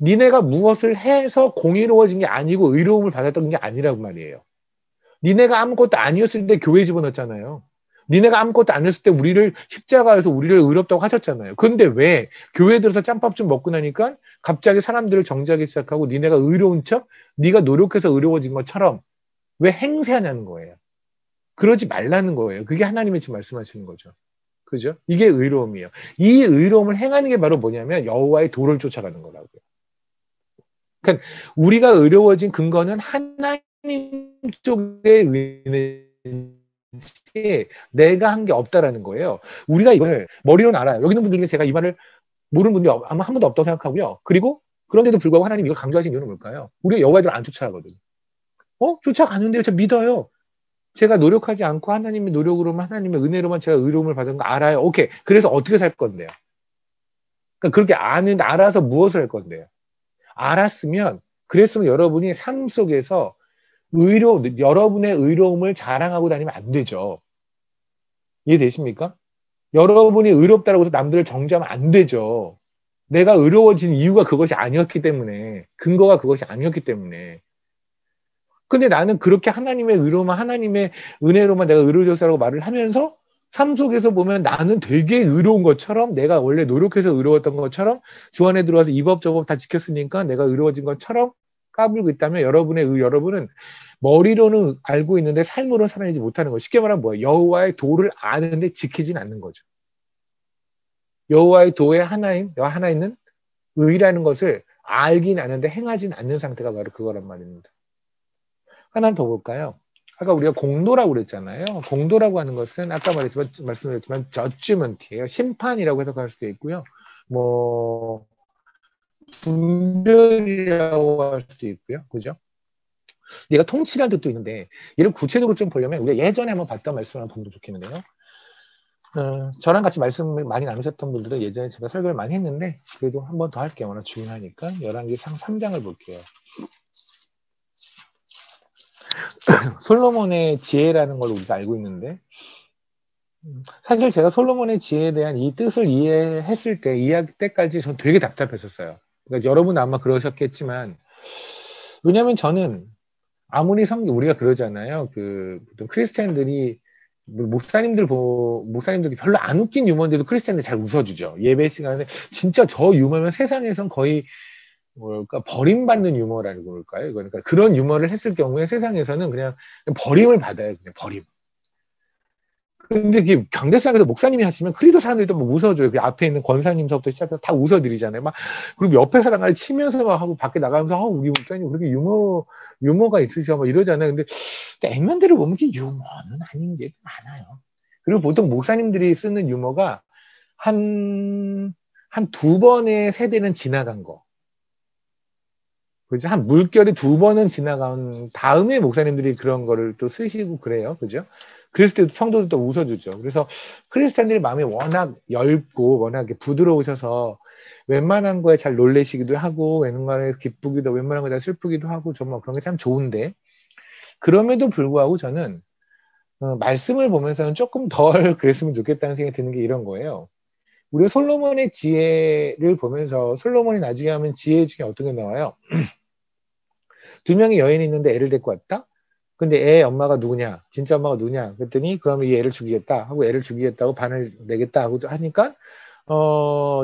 니네가 무엇을 해서 공의로워진 게 아니고 의로움을 받았던 게 아니라고 말이에요. 니네가 아무것도 아니었을 때 교회 집어넣었잖아요. 니네가 아무것도 아니었을 때 우리를 십자가에서 우리를 의롭다고 하셨잖아요. 그런데 왜 교회 들어서 짬밥 좀 먹고 나니까 갑자기 사람들을 정죄하기 시작하고 니네가 의로운 척 네가 노력해서 의로워진 것처럼 왜 행세하냐는 거예요. 그러지 말라는 거예요. 그게 하나님이 지금 말씀하시는 거죠. 그죠? 이게 의로움이에요. 이 의로움을 행하는 게 바로 뭐냐면 여호와의 도를 쫓아가는 거라고요. 그러니까 우리가 의로워진 근거는 하나님 쪽에 의지 내가 한 게 없다라는 거예요. 우리가 이걸 머리로는 알아요. 여기 있는 분들 중에 제가 이 말을 모르는 분들이 아마 한 번도 없다고 생각하고요. 그리고 그런데도 불구하고 하나님이 이걸 강조하신 이유는 뭘까요? 우리가 여호와를 안 쫓아가거든요. 쫓아가는데요. 저 믿어요. 제가 노력하지 않고 하나님의 노력으로만 하나님의 은혜로만 제가 의로움을 받은 거 알아요. 오케이. 그래서 어떻게 살 건데요? 그러니까 그렇게 알아서 무엇을 할 건데요? 알았으면 그랬으면 여러분이 삶 속에서 여러분의 의로움을 자랑하고 다니면 안 되죠. 이해되십니까? 여러분이 의롭다고 해서 남들을 정죄하면 안 되죠. 내가 의로워진 이유가 그것이 아니었기 때문에, 근거가 그것이 아니었기 때문에. 근데 나는 그렇게 하나님의 의로만, 하나님의 은혜로만 내가 의로워졌다고 말을 하면서 삶 속에서 보면 나는 되게 의로운 것처럼 내가 원래 노력해서 의로웠던 것처럼 주 안에 들어와서 이 법 저 법 다 지켰으니까 내가 의로워진 것처럼 까불고 있다면 여러분은 머리로는 알고 있는데 삶으로는 살아내지 못하는 거예요. 쉽게 말하면 뭐예요? 여호와의 도를 아는데 지키진 않는 거죠. 여호와의 도의 하나는 의라는 것을 알긴 아는데 행하진 않는 상태가 바로 그거란 말입니다. 하나 더 볼까요? 아까 우리가 공도라고 그랬잖아요. 공도라고 하는 것은 아까 말씀드렸지만 저주먼트예요. 심판이라고 해석할 수도 있고요. 뭐 분별이라고 할 수도 있고요. 그죠? 얘가 통치라는 뜻도 있는데 얘를 구체적으로 좀 보려면 우리가 예전에 한번 봤던 말씀을 한번 보면 좋겠는데요. 저랑 같이 말씀 많이 나누셨던 분들은 예전에 제가 설교를 많이 했는데 그래도 한 번 더 할게요. 워낙 중요하니까 11기 상 3장을 볼게요. 솔로몬의 지혜라는 걸 우리가 알고 있는데, 사실 제가 솔로몬의 지혜에 대한 이 뜻을 이해했을 때, 이해할 때까지 전 되게 답답했었어요. 그러니까 여러분 아마 그러셨겠지만, 왜냐면 저는 아무리 우리가 그러잖아요. 보통 크리스찬들이, 목사님들이 별로 안 웃긴 유머인데도 크리스찬들 잘 웃어주죠. 예배 시간에. 진짜 저 유머면 세상에선 거의, 버림받는 유머라고 그럴까요? 그러니까 그런 유머를 했을 경우에 세상에서는 그냥 버림을 받아요. 그냥 버림. 근데 이게 강대상에서 목사님이 하시면 크리도 사람들이 또 뭐 웃어줘요. 그 앞에 있는 권사님서부터 시작해서 다 웃어드리잖아요. 막 그리고 옆에 사람을 치면서 막 하고 밖에 나가면서 우리 목사님 그렇게 유머가 있으셔 막 이러잖아요. 근데 액면대로 보면 이게 유머는 아닌 게 많아요. 그리고 보통 목사님들이 쓰는 유머가 한 두 번의 세대는 지나간 거. 그죠? 한 물결이 두 번은 지나간 다음에 목사님들이 그런 거를 또 쓰시고 그래요. 그죠? 그랬을 때도 성도들 또 웃어주죠. 그래서 크리스찬들이 마음이 워낙 얇고 워낙 부드러우셔서 웬만한 거에 잘 놀래시기도 하고 웬만한 거에 기쁘기도 웬만한 거에 잘 슬프기도 하고 정말 그런 게 참 좋은데 그럼에도 불구하고 저는 말씀을 보면서는 조금 덜 그랬으면 좋겠다는 생각이 드는 게 이런 거예요. 우리 솔로몬의 지혜를 보면서 솔로몬이 나중에 하면 지혜 중에 어떤 게 나와요? 두 명의 여인이 있는데 애를 데리고 왔다? 근데 애 엄마가 누구냐? 진짜 엄마가 누구냐? 그랬더니 그러면 이 애를 죽이겠다 하고 애를 죽이겠다고 반을 내겠다 하고 하니까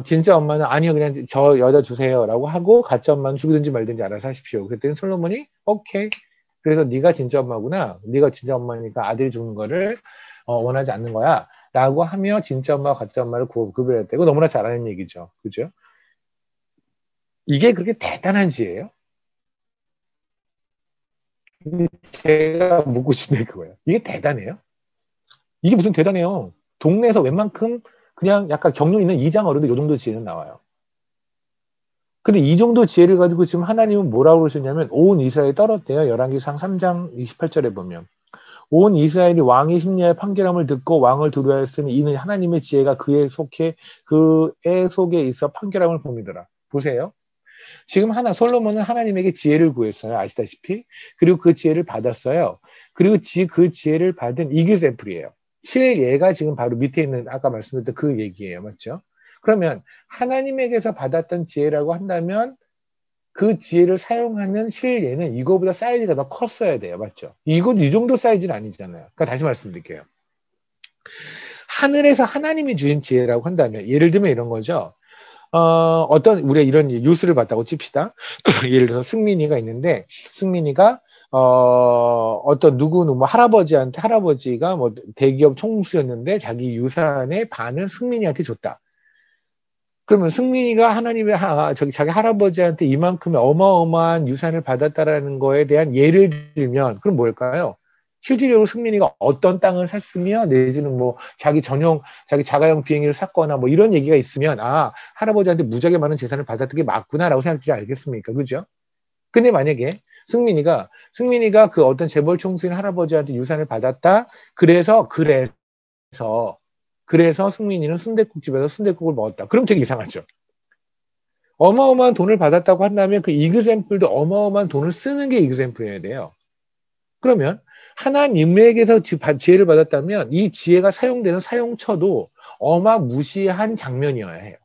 진짜 엄마는 아니요 그냥 저 여자 주세요라고 하고 가짜 엄마는 죽이든지 말든지 알아서 하십시오. 그랬더니 솔로몬이 오케이. 그래서 네가 진짜 엄마구나. 네가 진짜 엄마니까 아들이 죽는 거를 원하지 않는 거야. 라고 하며 진짜 엄마와 가짜 엄마를 구별했다. 이거 너무나 잘하는 얘기죠. 그죠? 이게 그렇게 대단한 지예요? 제가 묻고 싶은 게 그거예요. 이게 대단해요? 이게 무슨 대단해요? 동네에서 웬만큼 그냥 약간 경륜 있는 이장 어른도 이 정도 지혜는 나와요. 근데 이 정도 지혜를 가지고 지금 하나님은 뭐라고 그러셨냐면 온 이스라엘이 떨었대요. 열왕기상 3장 28절에 보면. 온 이스라엘이 왕의 심리의 판결함을 듣고 왕을 두려워했으니 이는 하나님의 지혜가 그의 속에 있어 판결함을 봄이더라. 보세요. 지금 솔로몬은 하나님에게 지혜를 구했어요. 아시다시피. 그리고 그 지혜를 받았어요. 그리고 그 지혜를 받은 이그샘플이에요. 실예가 지금 바로 밑에 있는 아까 말씀드렸던 그 얘기예요. 맞죠? 그러면 하나님에게서 받았던 지혜라고 한다면 그 지혜를 사용하는 실예는 이거보다 사이즈가 더 컸어야 돼요. 맞죠? 이 정도 사이즈는 아니잖아요. 그러니까 다시 말씀드릴게요. 하늘에서 하나님이 주신 지혜라고 한다면 예를 들면 이런 거죠. 우리가 이런 뉴스를 봤다고 칩시다. 예를 들어서 승민이가 있는데, 승민이가, 어떤 뭐 할아버지가 뭐 대기업 총수였는데 자기 유산의 반을 승민이한테 줬다. 그러면 승민이가 자기 할아버지한테 이만큼의 어마어마한 유산을 받았다라는 거에 대한 예를 들면, 그럼 뭘까요? 실질적으로 승민이가 어떤 땅을 샀으며 내지는 뭐 자기 자가용 비행기를 샀거나 뭐 이런 얘기가 있으면 할아버지한테 무지하게 많은 재산을 받았던 게 맞구나라고 생각하지 않겠습니까? 그죠? 근데 만약에 승민이가 그 어떤 재벌 총수인 할아버지한테 유산을 받았다. 그래서 승민이는 순댓국집에서 순댓국을 먹었다. 그럼 되게 이상하죠. 어마어마한 돈을 받았다고 한다면 그 이그샘플도 어마어마한 돈을 쓰는 게 이그샘플이어야 돼요. 그러면 하나님에게서 지혜를 받았다면 이 지혜가 사용되는 사용처도 어마무시한 장면이어야 해요.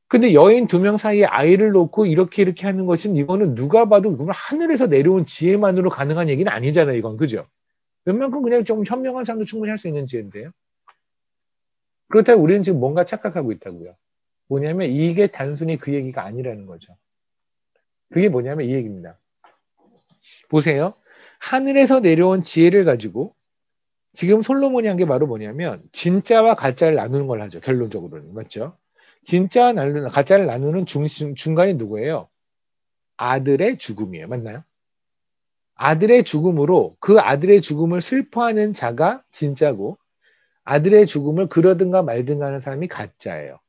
근데 여인 두 명 사이에 아이를 놓고 이렇게 하는 것은 이거는 누가 봐도 이건 하늘에서 내려온 지혜만으로 가능한 얘기는 아니잖아요. 이건 그죠? 웬만큼 그냥 좀 현명한 사람도 충분히 할 수 있는 지혜인데요. 그렇다고 우리는 지금 뭔가 착각하고 있다고요. 뭐냐면 이게 단순히 그 얘기가 아니라는 거죠. 그게 뭐냐면 이 얘기입니다. 보세요. 하늘에서 내려온 지혜를 가지고 지금 솔로몬이 한 게 바로 뭐냐면 진짜와 가짜를 나누는 걸 하죠. 결론적으로는. 맞죠? 가짜를 나누는 중간이 누구예요? 아들의 죽음이에요. 맞나요? 아들의 죽음으로 그 아들의 죽음을 슬퍼하는 자가 진짜고 아들의 죽음을 그러든가 말든가 하는 사람이 가짜예요.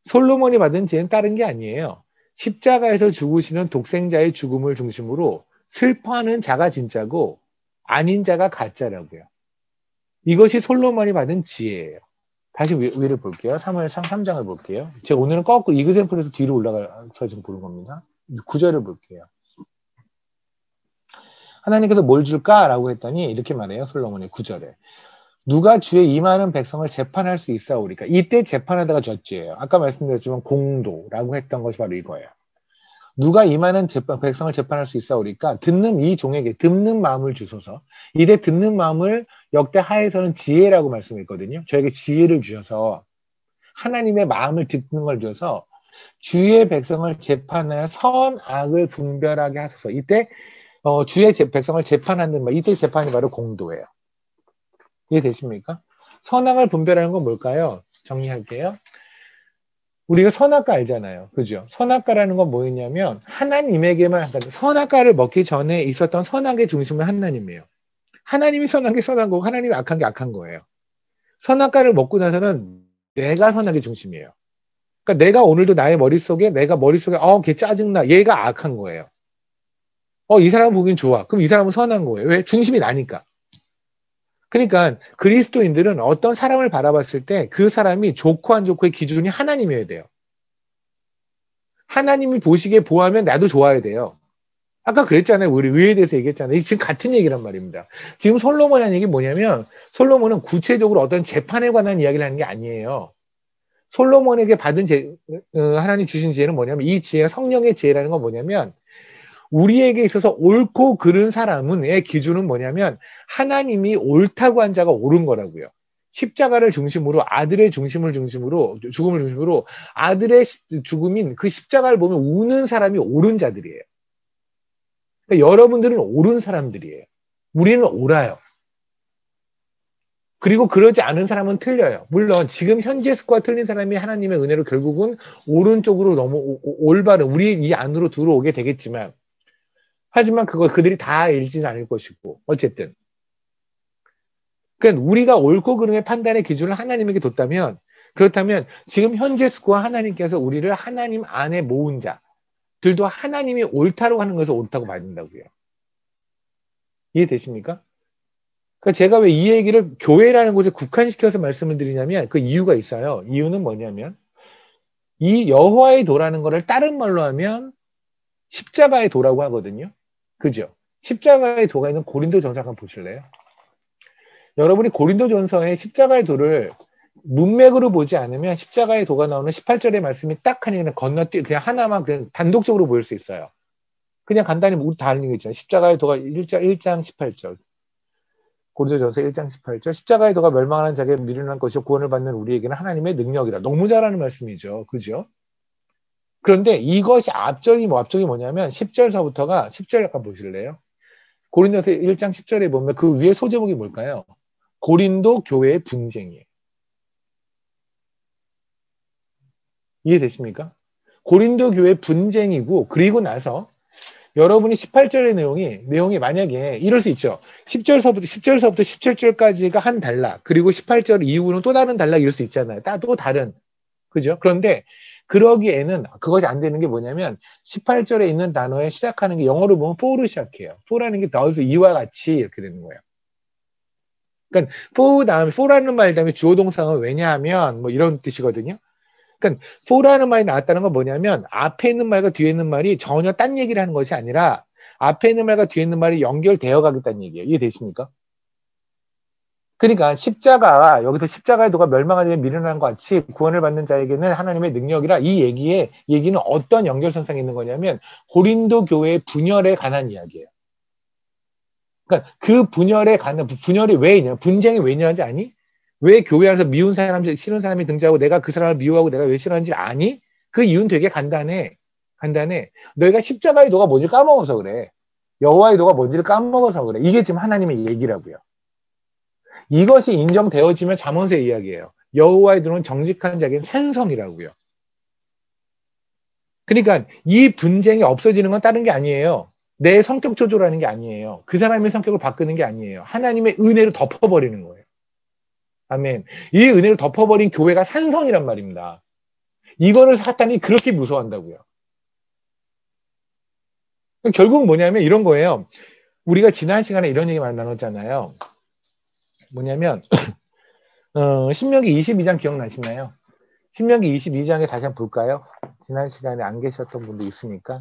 솔로몬이 받은 죄는 다른 게 아니에요. 십자가에서 죽으시는 독생자의 죽음을 중심으로 슬퍼하는 자가 진짜고 아닌 자가 가짜라고요. 이것이 솔로몬이 받은 지혜예요. 다시 위를 볼게요. 3장을 볼게요. 제가 오늘은 거꾸로 이그샘플에서 뒤로 올라가서 지금 보는 겁니다. 9절을 볼게요. 하나님께서 뭘 줄까라고 했더니 이렇게 말해요. 솔로몬의 9절에. 누가 주의 이 많은 백성을 재판할 수 있사오리까. 이때 재판하다가 젖지예요. 아까 말씀드렸지만 공도라고 했던 것이 바로 이거예요. 누가 이 많은 백성을 재판할 수 있사오리까. 듣는 이 종에게 듣는 마음을 주소서. 이때 듣는 마음을 역대 하에서는 지혜라고 말씀했거든요. 저에게 지혜를 주셔서 하나님의 마음을 듣는 걸 줘서 주의 백성을 재판하여 선악을 분별하게 하소서. 이때 주의 백성을 재판하는 말, 이때 재판이 바로 공도예요. 이해되십니까? 선악을 분별하는 건 뭘까요? 정리할게요. 우리가 선악과 알잖아요. 그죠? 선악과라는 건 뭐였냐면 하나님에게만, 그러니까 선악과를 먹기 전에 있었던 선악의 중심은 하나님이에요. 하나님이 선한 게 선한 거고 하나님이 악한 게 악한 거예요. 선악과를 먹고 나서는 내가 선악의 중심이에요. 그러니까 내가 오늘도 나의 머릿속에 걔 짜증나. 얘가 악한 거예요. 이 사람은 보기엔 좋아. 그럼 이 사람은 선한 거예요. 왜? 중심이 나니까. 그러니까 그리스도인들은 어떤 사람을 바라봤을 때 그 사람이 좋고 안 좋고의 기준이 하나님이어야 돼요. 하나님이 보시기에 보하면 나도 좋아야 돼요. 아까 그랬잖아요. 우리 의에 대해서 얘기했잖아요. 지금 같은 얘기란 말입니다. 지금 솔로몬이 하는 얘기 뭐냐면 솔로몬은 구체적으로 어떤 재판에 관한 이야기를 하는 게 아니에요. 솔로몬에게 받은 하나님 주신 지혜는 뭐냐면 이 지혜가 성령의 지혜라는 건 뭐냐면 우리에게 있어서 옳고 그른 사람의 기준은 뭐냐면 하나님이 옳다고 한 자가 옳은 거라고요. 십자가를 중심으로 아들의 죽음을 중심으로 아들의 죽음인 그 십자가를 보면 우는 사람이 옳은 자들이에요. 그러니까 여러분들은 옳은 사람들이에요. 우리는 옳아요. 그리고 그러지 않은 사람은 틀려요. 물론 지금 현재 스코어 틀린 사람이 하나님의 은혜로 결국은 오른쪽으로 너무 올바른 우리 이 안으로 들어오게 되겠지만 하지만 그들이 다 읽지는 않을 것이고 어쨌든 그러니까 우리가 옳고 그름의 판단의 기준을 하나님에게 뒀다면 그렇다면 지금 현재 스코어 하나님께서 우리를 하나님 안에 모은 자들도 하나님이 옳다고 하는 것을 옳다고 받는다고요. 이해되십니까? 그러니까 제가 왜 이 얘기를 교회라는 곳에 국한시켜서 말씀을 드리냐면 그 이유가 있어요. 이유는 뭐냐면 이 여호와의 도라는 거를 다른 말로 하면 십자가의 도라고 하거든요. 그죠? 십자가의 도가 있는 고린도전서 한번 보실래요? 여러분이 고린도전서의 십자가의 도를 문맥으로 보지 않으면 십자가의 도가 나오는 18절의 말씀이 딱 하니 그냥 하나만 그냥 단독적으로 보일 수 있어요. 그냥 간단히 우리 다 아는 거 있잖아요. 십자가의 도가 1장 18절. 고린도전서 1장 18절. 십자가의 도가 멸망하는 자에게 미련한 것이요 구원을 받는 우리에게는 하나님의 능력이라. 너무 잘하는 말씀이죠. 그죠? 그런데 이것이 앞절이 뭐냐면 10절서부터가 10절 약간 보실래요? 고린도서 1장 10절에 보면 그 위에 소제목이 뭘까요? 고린도 교회의 분쟁이에요. 이해되십니까? 고린도 교회 분쟁이고 그리고 나서 여러분이 18절의 내용이 만약에 이럴 수 있죠. 10절서부터 17절까지가 한 단락 그리고 18절 이후는 또 다른 단락 이럴 수 있잖아요. 또 다른 그죠? 그런데 그러기에는 그것이 안 되는 게 뭐냐면 18절에 있는 단어에 시작하는 게 영어로 보면 for로 시작해요. for라는 게 더해서 이와 같이 이렇게 되는 거예요. 그러니까 for라는 말 다음에 주어 동사는 왜냐하면 뭐 이런 뜻이거든요. 그러니까 for라는 말이 나왔다는 건 뭐냐면 앞에 있는 말과 뒤에 있는 말이 전혀 딴 얘기를 하는 것이 아니라 앞에 있는 말과 뒤에 있는 말이 연결되어 가겠다는 얘기예요. 이해되십니까? 그러니까 여기서 십자가의 도가 멸망하게 미련한 것 같이 구원을 받는 자에게는 하나님의 능력이라 이 얘기는 어떤 연결선상에 있는 거냐면 고린도 교회의 분열에 관한 이야기예요. 그러니까 그 분열이 왜 있냐? 분쟁이 왜 있냐는지 아니? 왜 교회 안에서 싫은 사람이 등장하고 내가 그 사람을 미워하고 내가 왜 싫어하는지 아니? 그 이유는 되게 간단해. 너희가 십자가의 도가 뭔지 까먹어서 그래. 여호와의 도가 뭔지를 까먹어서 그래. 이게 지금 하나님의 얘기라고요. 이것이 인정되어지면 잠언서의 이야기예요. 여호와의 도는 정직한 자에게는 산성이라고요. 그러니까 이 분쟁이 없어지는 건 다른 게 아니에요. 내 성격 조절하는 게 아니에요. 그 사람의 성격을 바꾸는 게 아니에요. 하나님의 은혜로 덮어버리는 거예요. 아멘. 이 은혜를 덮어버린 교회가 산성이란 말입니다. 이거를 사탄이 그렇게 무서워한다고요. 결국 뭐냐면 이런 거예요. 우리가 지난 시간에 이런 얘기 많이 나눴잖아요. 뭐냐면 신명기 22장 기억나시나요? 신명기 22장에 다시 한번 볼까요? 지난 시간에 안 계셨던 분도 있으니까.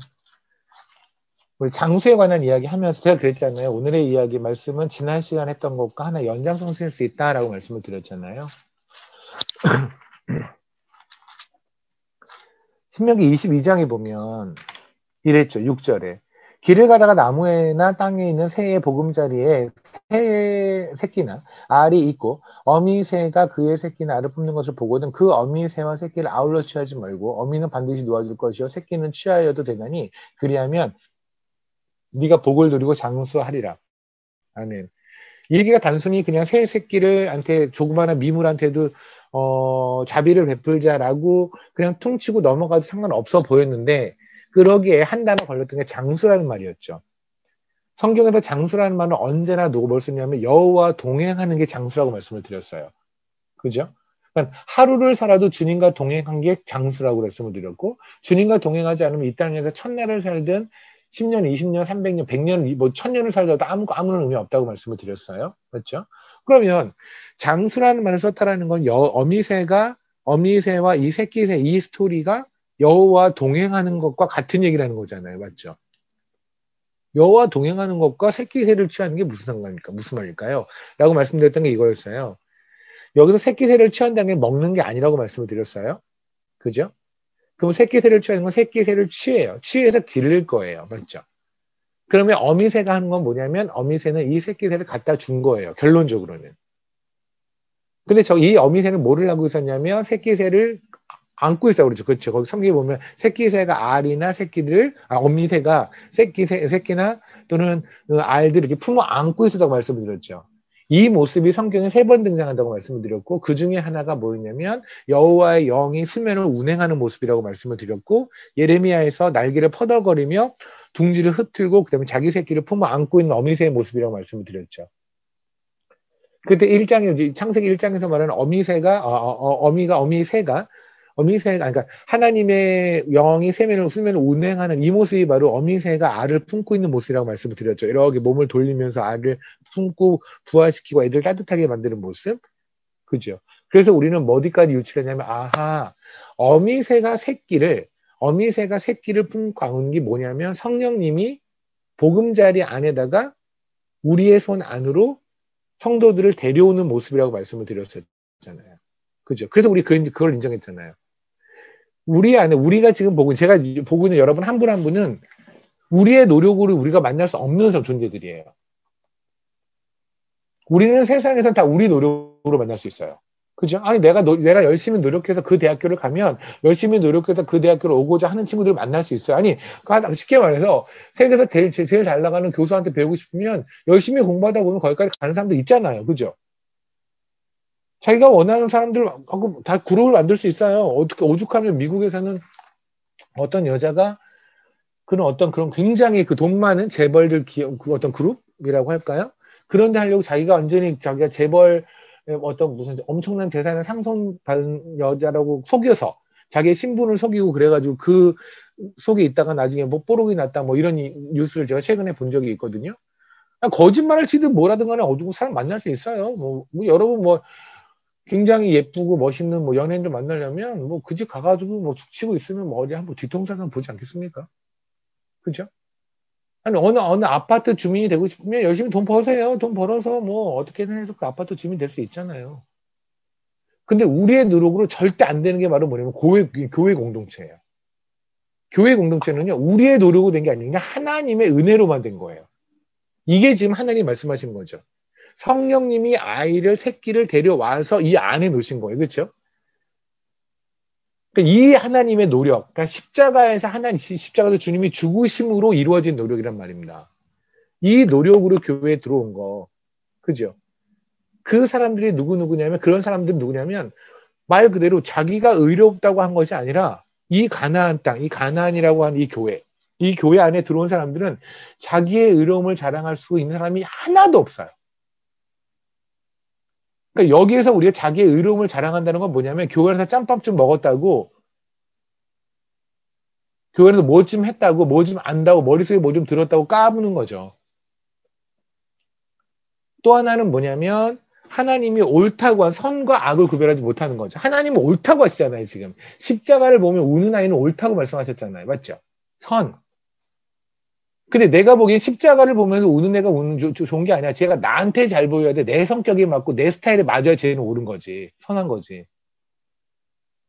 우리 장수에 관한 이야기 하면서 제가 그랬잖아요. 오늘의 이야기 말씀은 지난 시간 했던 것과 하나 연장성 쓸 수 있다라고 말씀을 드렸잖아요. 신명기 22장에 보면 이랬죠. 6절에. 길을 가다가 나무에나 땅에 있는 새의 보금자리에 새의 새끼나 알이 있고 어미새가 그의 새끼나 알을 뿜는 것을 보거든 그 어미새와 새끼를 아울러 취하지 말고 어미는 반드시 놓아줄 것이요 새끼는 취하여도 되나니 그리하면 네가 복을 누리고 장수하리라. 아멘. 이 얘기가 단순히 그냥 새 새끼를 한테 조그마한 미물한테도 자비를 베풀자라고 그냥 퉁치고 넘어가도 상관없어 보였는데 그러기에 한 단어 걸렸던 게 장수라는 말이었죠. 성경에서 장수라는 말은 언제나 누구 뭘 쓰냐면 여호와 동행하는 게 장수라고 말씀을 드렸어요. 그죠? 그러니까 하루를 살아도 주님과 동행한 게 장수라고 말씀을 드렸고 주님과 동행하지 않으면 이 땅에서 천날을 살든 10년, 20년, 300년, 100년, 뭐 1000년을 살더라도 아무런 의미 없다고 말씀을 드렸어요. 그렇죠? 그러면 장수라는 말을 썼다라는 건 어미새와 이 새끼새 이 스토리가 여호와 동행하는 것과 같은 얘기라는 거잖아요. 맞죠? 여호와 동행하는 것과 새끼새를 취하는 게 무슨 상관입니까? 무슨 말일까요? 라고 말씀드렸던 게 이거였어요. 여기서 새끼새를 취한다는 게 먹는 게 아니라고 말씀을 드렸어요. 그죠? 그럼 새끼새를 취하는 건 새끼새를 취해요. 취해서 기를 거예요. 맞죠? 그러면 어미새가 하는 건 뭐냐면 어미새는 이 새끼새를 갖다 준 거예요. 결론적으로는. 근데 이 어미새는 뭐를 하고 있었냐면 새끼새를 안고 있어 그렇죠. 그렇죠. 거기 성경에 보면 새끼새가 알이나 어미새가 새끼나 또는 알들을 이렇게 품어 안고 있었다고 말씀을 드렸죠. 이 모습이 성경에 3번 등장한다고 말씀을 드렸고 그 중에 하나가 뭐였냐면 여호와의 영이 수면을 운행하는 모습이라고 말씀을 드렸고 예레미야에서 날개를 퍼덕거리며 둥지를 흩틀고 그다음에 자기 새끼를 품어 안고 있는 어미새의 모습이라고 말씀을 드렸죠. 그때 창세기 1장에서 말하는 어미새가, 그러니까 하나님의 영이 수면을 운행하는 이 모습이 바로 어미새가 알을 품고 있는 모습이라고 말씀을 드렸죠. 이렇게 몸을 돌리면서 알을 품고 부화시키고 애들 따뜻하게 만드는 모습. 그죠? 그래서 우리는 어디까지 유출했냐면, 어미새가 새끼를 품고 안은 게 뭐냐면 성령님이 보금자리 안에다가 우리의 손 안으로 성도들을 데려오는 모습이라고 말씀을 드렸었잖아요. 그죠? 그래서 우리 그걸 인정했잖아요. 우리 안에, 제가 보고 있는 여러분 한 분 한 분은 우리의 노력으로 우리가 만날 수 없는 존재들이에요. 우리는 세상에서 다 우리 노력으로 만날 수 있어요. 그죠? 아니, 내가 열심히 노력해서 그 대학교를 가면, 열심히 노력해서 그 대학교를 오고자 하는 친구들을 만날 수 있어요. 아니, 쉽게 말해서, 세계에서 제일 잘 나가는 교수한테 배우고 싶으면, 열심히 공부하다 보면 거기까지 가는 사람도 있잖아요. 그죠? 자기가 원하는 사람들하고 다 그룹을 만들 수 있어요. 어떻게, 오죽하면 미국에서는 어떤 여자가 그런 굉장히 그 돈 많은 재벌들 그 어떤 그룹이라고 할까요? 그런데 하려고 자기가 재벌 무슨 엄청난 재산을 상속받은 여자라고 속여서 자기의 신분을 속이고 그래가지고 그 속에 있다가 나중에 뭐 뽀록이 났다 뭐 이런 뉴스를 제가 최근에 본 적이 있거든요. 거짓말을 치든 뭐라든 간에 어두고 사람 만날 수 있어요. 여러분 굉장히 예쁘고 멋있는 연예인들 만나려면 그 집 가가지고 죽치고 있으면 어디 한번 뒤통수 보지 않겠습니까? 그죠? 아니, 어느 아파트 주민이 되고 싶으면 열심히 돈 버세요. 돈 벌어서 어떻게든 해서 그 아파트 주민 될 수 있잖아요. 근데 우리의 노력으로 절대 안 되는 게 바로 뭐냐면 교회 공동체예요. 교회 공동체는요, 우리의 노력으로 된 게 아니라 하나님의 은혜로만 된 거예요. 이게 지금 하나님 말씀하신 거죠. 성령님이 새끼를 데려와서 이 안에 놓으신 거예요. 그렇죠? 그러니까 이 하나님의 노력, 그러니까 십자가에서 주님이 죽으심으로 이루어진 노력이란 말입니다. 이 노력으로 교회에 들어온 거. 그죠? 그 사람들이 누구냐면, 그런 사람들은 누구냐면, 말 그대로 자기가 의롭다고 한 것이 아니라, 이 가나안 땅, 이 가나안이라고 하는 이 교회 안에 들어온 사람들은 자기의 의로움을 자랑할 수 있는 사람이 하나도 없어요. 그러니까 여기에서 우리가 자기의 의로움을 자랑한다는 건 뭐냐면, 교회에서 짬밥 좀 먹었다고, 교회에서 뭐 좀 했다고, 뭐 좀 안다고, 머릿속에 뭐 좀 들었다고 까부는 거죠. 또 하나는 뭐냐면 하나님이 옳다고 한 선과 악을 구별하지 못하는 거죠. 하나님은 옳다고 하시잖아요. 지금 십자가를 보면 우는 아이는 옳다고 말씀하셨잖아요. 맞죠? 선. 근데 내가 보기엔 십자가를 보면서 우는 애가 우는 좋은 게 아니야. 쟤가 나한테 잘 보여야 돼. 내 성격에 맞고 내 스타일에 맞아야 쟤는 옳은 거지. 선한 거지.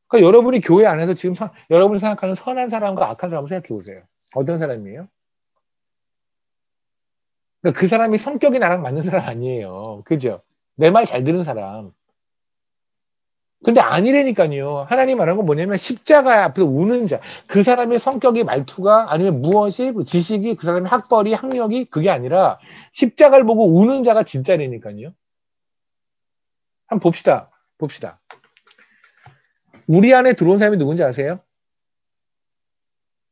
그러니까 여러분이 교회 안에서 지금 여러분이 생각하는 선한 사람과 악한 사람을 생각해 보세요. 어떤 사람이에요? 그러니까 그 사람이 성격이 나랑 맞는 사람 아니에요. 그죠? 내 말 잘 듣는 사람. 근데 아니라니까요. 하나님 말하는 건 뭐냐면 십자가 앞에서 우는 자. 그 사람의 성격이 말투가 아니면 무엇이 그 지식이 그 사람의 학벌이 학력이 그게 아니라 십자가를 보고 우는 자가 진짜라니까요. 한번 봅시다. 봅시다. 우리 안에 들어온 사람이 누군지 아세요?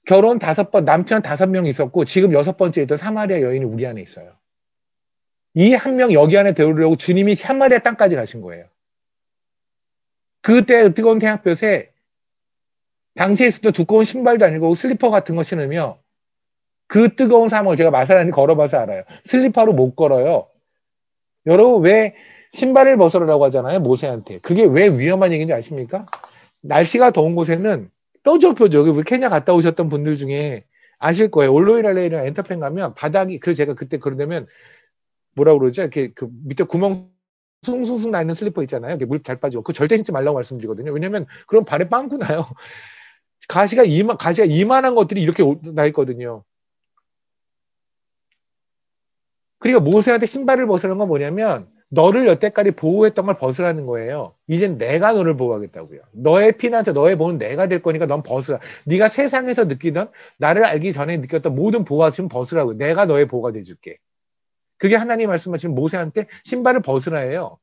결혼 5번, 남편 5명 있었고 지금 6번째 있던 사마리아 여인이 우리 안에 있어요. 이 한 명 여기 안에 데우려고 주님이 사마리아 땅까지 가신 거예요. 그때 뜨거운 태양볕에 당시에 있었던 두꺼운 신발도 아니고 슬리퍼 같은 거 신으며 그 뜨거운 사막을 제가 마사라니 걸어봐서 알아요. 슬리퍼로 못 걸어요. 여러분 왜 신발을 벗으라고 하잖아요. 모세한테. 그게 왜 위험한 얘기인지 아십니까? 날씨가 더운 곳에는 뾰족뾰족 여기 케냐 갔다 오셨던 분들 중에 아실 거예요. 올로이랄레이랑 엔터펜 가면 바닥이 그래서 제가 그때 그러려면 뭐라 그러죠? 이렇게 그 밑에 구멍 숭숭숭 나 있는 슬리퍼 있잖아요. 물 잘 빠지고 그거 절대 신지 말라고 말씀드리거든요. 왜냐면 그럼 발에 빵꾸 나요. 가시가 이만한 것들이 이렇게 나 있거든요. 그러니까 모세한테 신발을 벗으라는 건 뭐냐면 너를 여태까지 보호했던 걸 벗으라는 거예요. 이젠 내가 너를 보호하겠다고요. 너의 피난처, 너의 보호는 내가 될 거니까 넌 벗으라. 네가 세상에서 느끼던 나를 알기 전에 느꼈던 모든 보호가 지금 벗으라고. 내가 너의 보호가 돼줄게. 그게 하나님 말씀하신 모세한테 신발을 벗으라예요.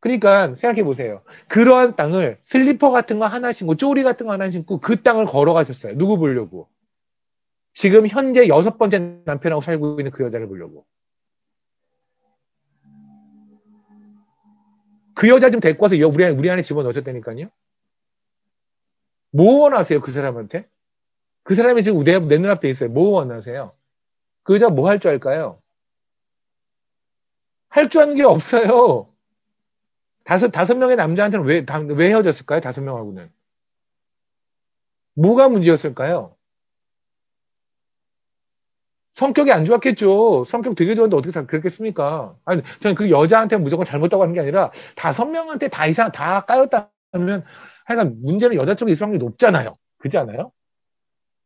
그러니까 생각해 보세요. 그러한 땅을 슬리퍼 같은 거 하나 신고 쪼리 같은 거 하나 신고 그 땅을 걸어가셨어요. 누구 보려고? 지금 현재 6번째 남편하고 살고 있는 그 여자를 보려고. 그 여자 좀 데리고 와서 우리 안에 집어넣으셨다니까요. 뭐 원하세요, 그 사람한테? 그 사람이 지금 내 눈앞에 있어요. 뭐 원하세요? 그 여자 뭐 할 줄 알까요? 할 줄 아는 게 없어요. 다섯 명의 남자한테는 왜 헤어졌을까요? 5명하고는. 뭐가 문제였을까요? 성격이 안 좋았겠죠. 성격 되게 좋았는데 어떻게 다 그랬겠습니까? 아니, 저는 그 여자한테 무조건 잘못다고 하는 게 아니라 5명한테 다 까였다면 하여간 문제는 여자 쪽에 있을 확률이 높잖아요. 그렇지 않아요?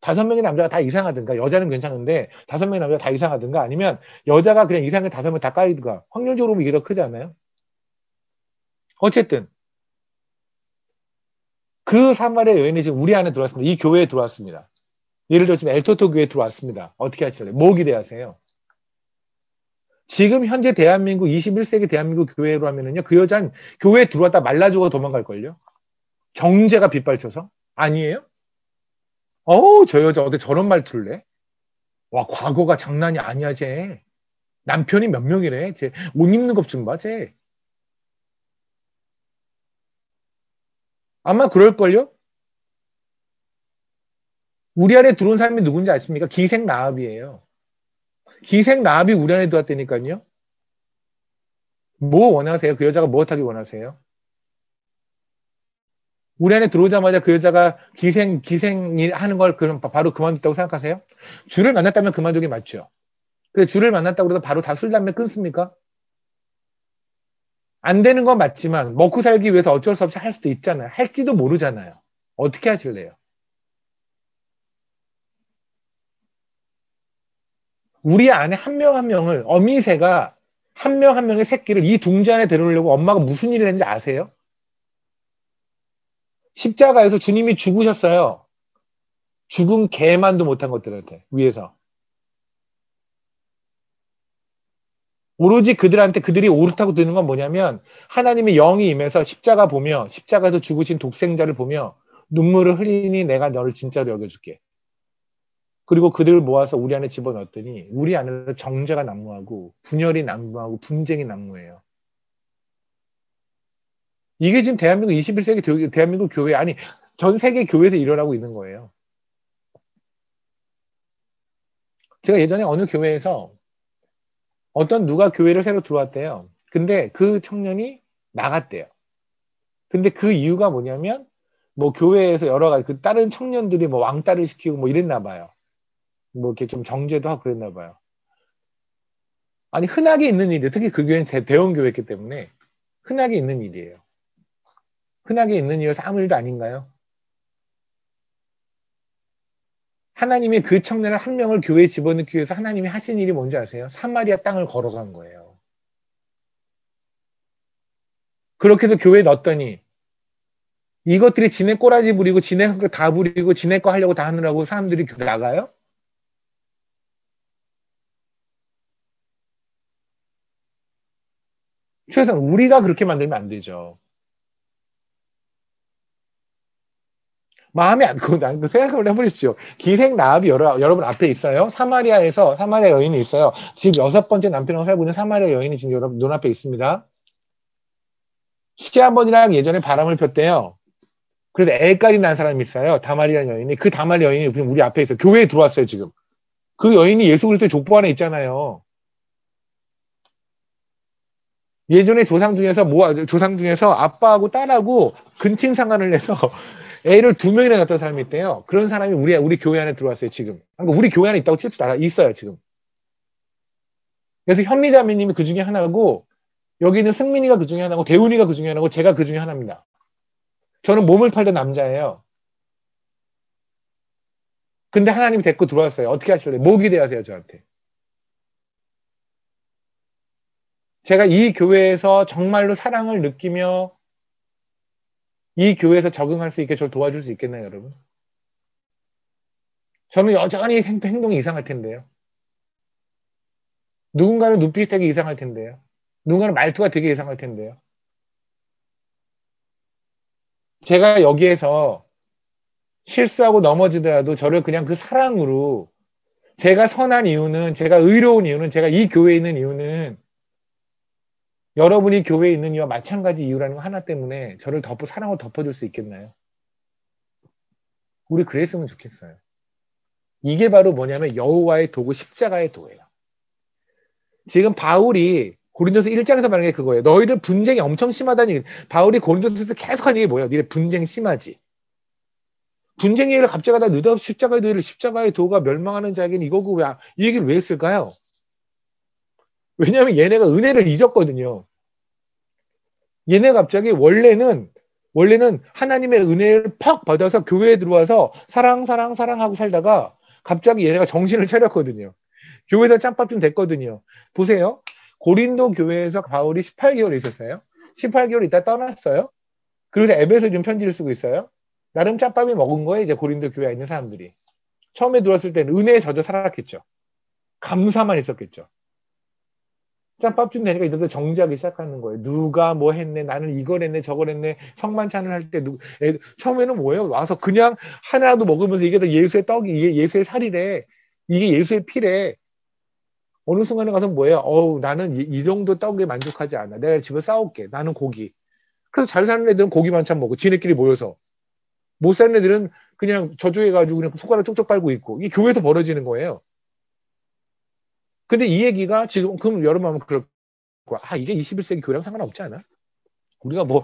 5명의 남자가 다 이상하든가 여자는 괜찮은데 5명의 남자가 다 이상하든가 아니면 여자가 그냥 이상하게 5명 다 까이든가 확률적으로 보면 이게 더 크지 않아요? 어쨌든 그 사마리아 여인이 지금 우리 안에 들어왔습니다. 이 교회에 들어왔습니다. 예를 들어 지금 엘토토 교회에 들어왔습니다. 어떻게 하실래요? 뭐 기대하세요? 지금 현재 대한민국 21세기 대한민국 교회로 하면은요 그 여자는 교회에 들어왔다 말라 죽어 도망갈걸요? 경제가 빗발쳐서? 아니에요? 어우 저 여자 어떻게 저런 말투를 내? 와 과거가 장난이 아니야 쟤. 남편이 몇 명이래? 쟤 옷 입는 것 좀 봐, 쟤. 아마 그럴걸요? 우리 안에 들어온 사람이 누군지 아십니까? 기생나합이에요. 기생나합이 우리 안에 들어왔다니까요. 뭐 원하세요? 그 여자가 무엇하기 원하세요? 우리 안에 들어오자마자 그 여자가 기생이 하는 걸 그럼 바로 그만뒀다고 생각하세요? 주를 만났다면 그만두기 맞죠? 근데 주를 만났다고 해서 바로 다 술, 담배 끊습니까? 안 되는 건 맞지만 먹고 살기 위해서 어쩔 수 없이 할 수도 있잖아요. 할지도 모르잖아요. 어떻게 하실래요? 우리 안에 한 명 한 명을 어미새가 한 명 한 명의 새끼를 이 둥지 안에 데려오려고 엄마가 무슨 일을 했는지 아세요? 십자가에서 주님이 죽으셨어요. 죽은 개만도 못한 것들한테 위해서. 오로지 그들한테 그들이 옳다고 드는 건 뭐냐면 하나님의 영이 임해서 십자가 보며 십자가에서 죽으신 독생자를 보며 눈물을 흘리니 내가 너를 진짜로 여겨줄게. 그리고 그들을 모아서 우리 안에 집어넣었더니 우리 안에서 정죄가 난무하고 분열이 난무하고 분쟁이 난무해요. 이게 지금 대한민국 21세기 대한민국 교회 아니 전 세계 교회에서 일어나고 있는 거예요. 제가 예전에 어느 교회에서 어떤 누가 교회를 새로 들어왔대요. 근데 그 청년이 나갔대요. 근데 그 이유가 뭐냐면 뭐 교회에서 여러 가지 그 다른 청년들이 뭐 왕따를 시키고 뭐 이랬나 봐요. 뭐 이렇게 좀 정죄도 하고 그랬나 봐요. 아니 흔하게 있는 일이에요. 특히 그 교회는 제 대형 교회였기 때문에 흔하게 있는 일이에요. 흔하게 있는 일은 아무 일도 아닌가요? 하나님이 그 청년 한 명을 교회에 집어넣기 위해서 하나님이 하신 일이 뭔지 아세요? 사마리아 땅을 걸어간 거예요. 그렇게 해서 교회에 넣었더니 이것들이 지네 꼬라지 부리고 지네 거 다 부리고 지네 거 하려고 다 하느라고 사람들이 나가요? 최소한 우리가 그렇게 만들면 안 되죠. 마음에 안, 그 생각을 해보십시오. 기생 나합이 여러분 앞에 있어요. 사마리아 여인이 있어요. 지금 6번째 남편하고 살고 있는 사마리아 여인이 지금 여러분 눈앞에 있습니다. 시아버지랑 예전에 바람을 폈대요. 그래서 애까지 난 사람이 있어요. 다말이라는 여인이. 그 다말 여인이 지금 우리 앞에 있어요. 교회에 들어왔어요, 지금. 그 여인이 예수 그리스도의 족보 안에 있잖아요. 예전에 조상 중에서 아빠하고 딸하고 근친 상간을 해서 애를 2명이나 낳았던 사람이 있대요. 그런 사람이 우리 교회 안에 들어왔어요, 지금. 그러니까 우리 교회 안에 있다고 칩시다. 있어요, 지금. 그래서 현미자매님이 그 중에 하나고, 여기 있는 승민이가 그 중에 하나고, 대훈이가 그 중에 하나고, 제가 그 중에 하나입니다. 저는 몸을 팔던 남자예요. 근데 하나님이 데리고 들어왔어요. 어떻게 하실래요? 뭐 기대하세요, 저한테? 제가 이 교회에서 정말로 사랑을 느끼며 이 교회에서 적응할 수 있게 저를 도와줄 수 있겠나요, 여러분? 저는 여전히 행동이 이상할 텐데요. 누군가는 눈빛이 되게 이상할 텐데요. 누군가는 말투가 되게 이상할 텐데요. 제가 여기에서 실수하고 넘어지더라도 저를 그냥 그 사랑으로 제가 선한 이유는, 제가 의로운 이유는, 제가 이 교회에 있는 이유는 여러분이 교회에 있는 이유와 마찬가지 이유라는 거 하나 때문에 저를 사랑으로 덮어줄 수 있겠나요? 우리 그랬으면 좋겠어요. 이게 바로 뭐냐면 여호와의 도구 십자가의 도예요. 지금 바울이 고린도서 1장에서 말하는 게 그거예요. 너희들 분쟁이 엄청 심하다는 얘기. 바울이 고린도서에서 계속 하는 얘기 뭐예요? 너희들 분쟁 심하지. 분쟁 얘기를 갑자기 하다 느닷없이 십자가의 도가 멸망하는 자에게는 이거고 이 얘기를 왜 했을까요? 왜냐하면 얘네가 은혜를 잊었거든요. 얘네 갑자기 원래는 하나님의 은혜를 팍 받아서 교회에 들어와서 사랑하고 살다가 갑자기 얘네가 정신을 차렸거든요. 교회에서 짬밥 좀 됐거든요. 보세요. 고린도 교회에서 바울이 18개월 있었어요. 18개월 있다 떠났어요. 그래서 에베소 좀 편지를 쓰고 있어요. 나름 짬밥이 먹은 거예요. 이제 고린도 교회에 있는 사람들이. 처음에 들어왔을 때는 은혜에 젖어 살았겠죠. 감사만 있었겠죠. 짬밥 좀 내니까 이들도 정지하기 시작하는 거예요. 누가 뭐 했네, 나는 이걸 했네, 저걸 했네, 성만찬을 할 때, 처음에는 뭐예요? 와서 그냥 하나라도 먹으면서 이게 다 예수의 떡이, 이게 예수의 살이래, 이게 예수의 피래. 어느 순간에 가서 뭐예요? 나는 이 정도 떡에 만족하지 않아. 내가 집에 싸울게. 나는 고기. 그래서 잘 사는 애들은 고기 반찬 먹고, 지네끼리 모여서. 못 사는 애들은 그냥 저주해가지고 그냥 손가락 쪽쪽 빨고 있고, 이게 교회에서 벌어지는 거예요. 근데 이 얘기가 지금, 그럼 여러분 하면 그럴 거야. 이게 21세기 교회랑 상관없지 않아? 우리가 뭐,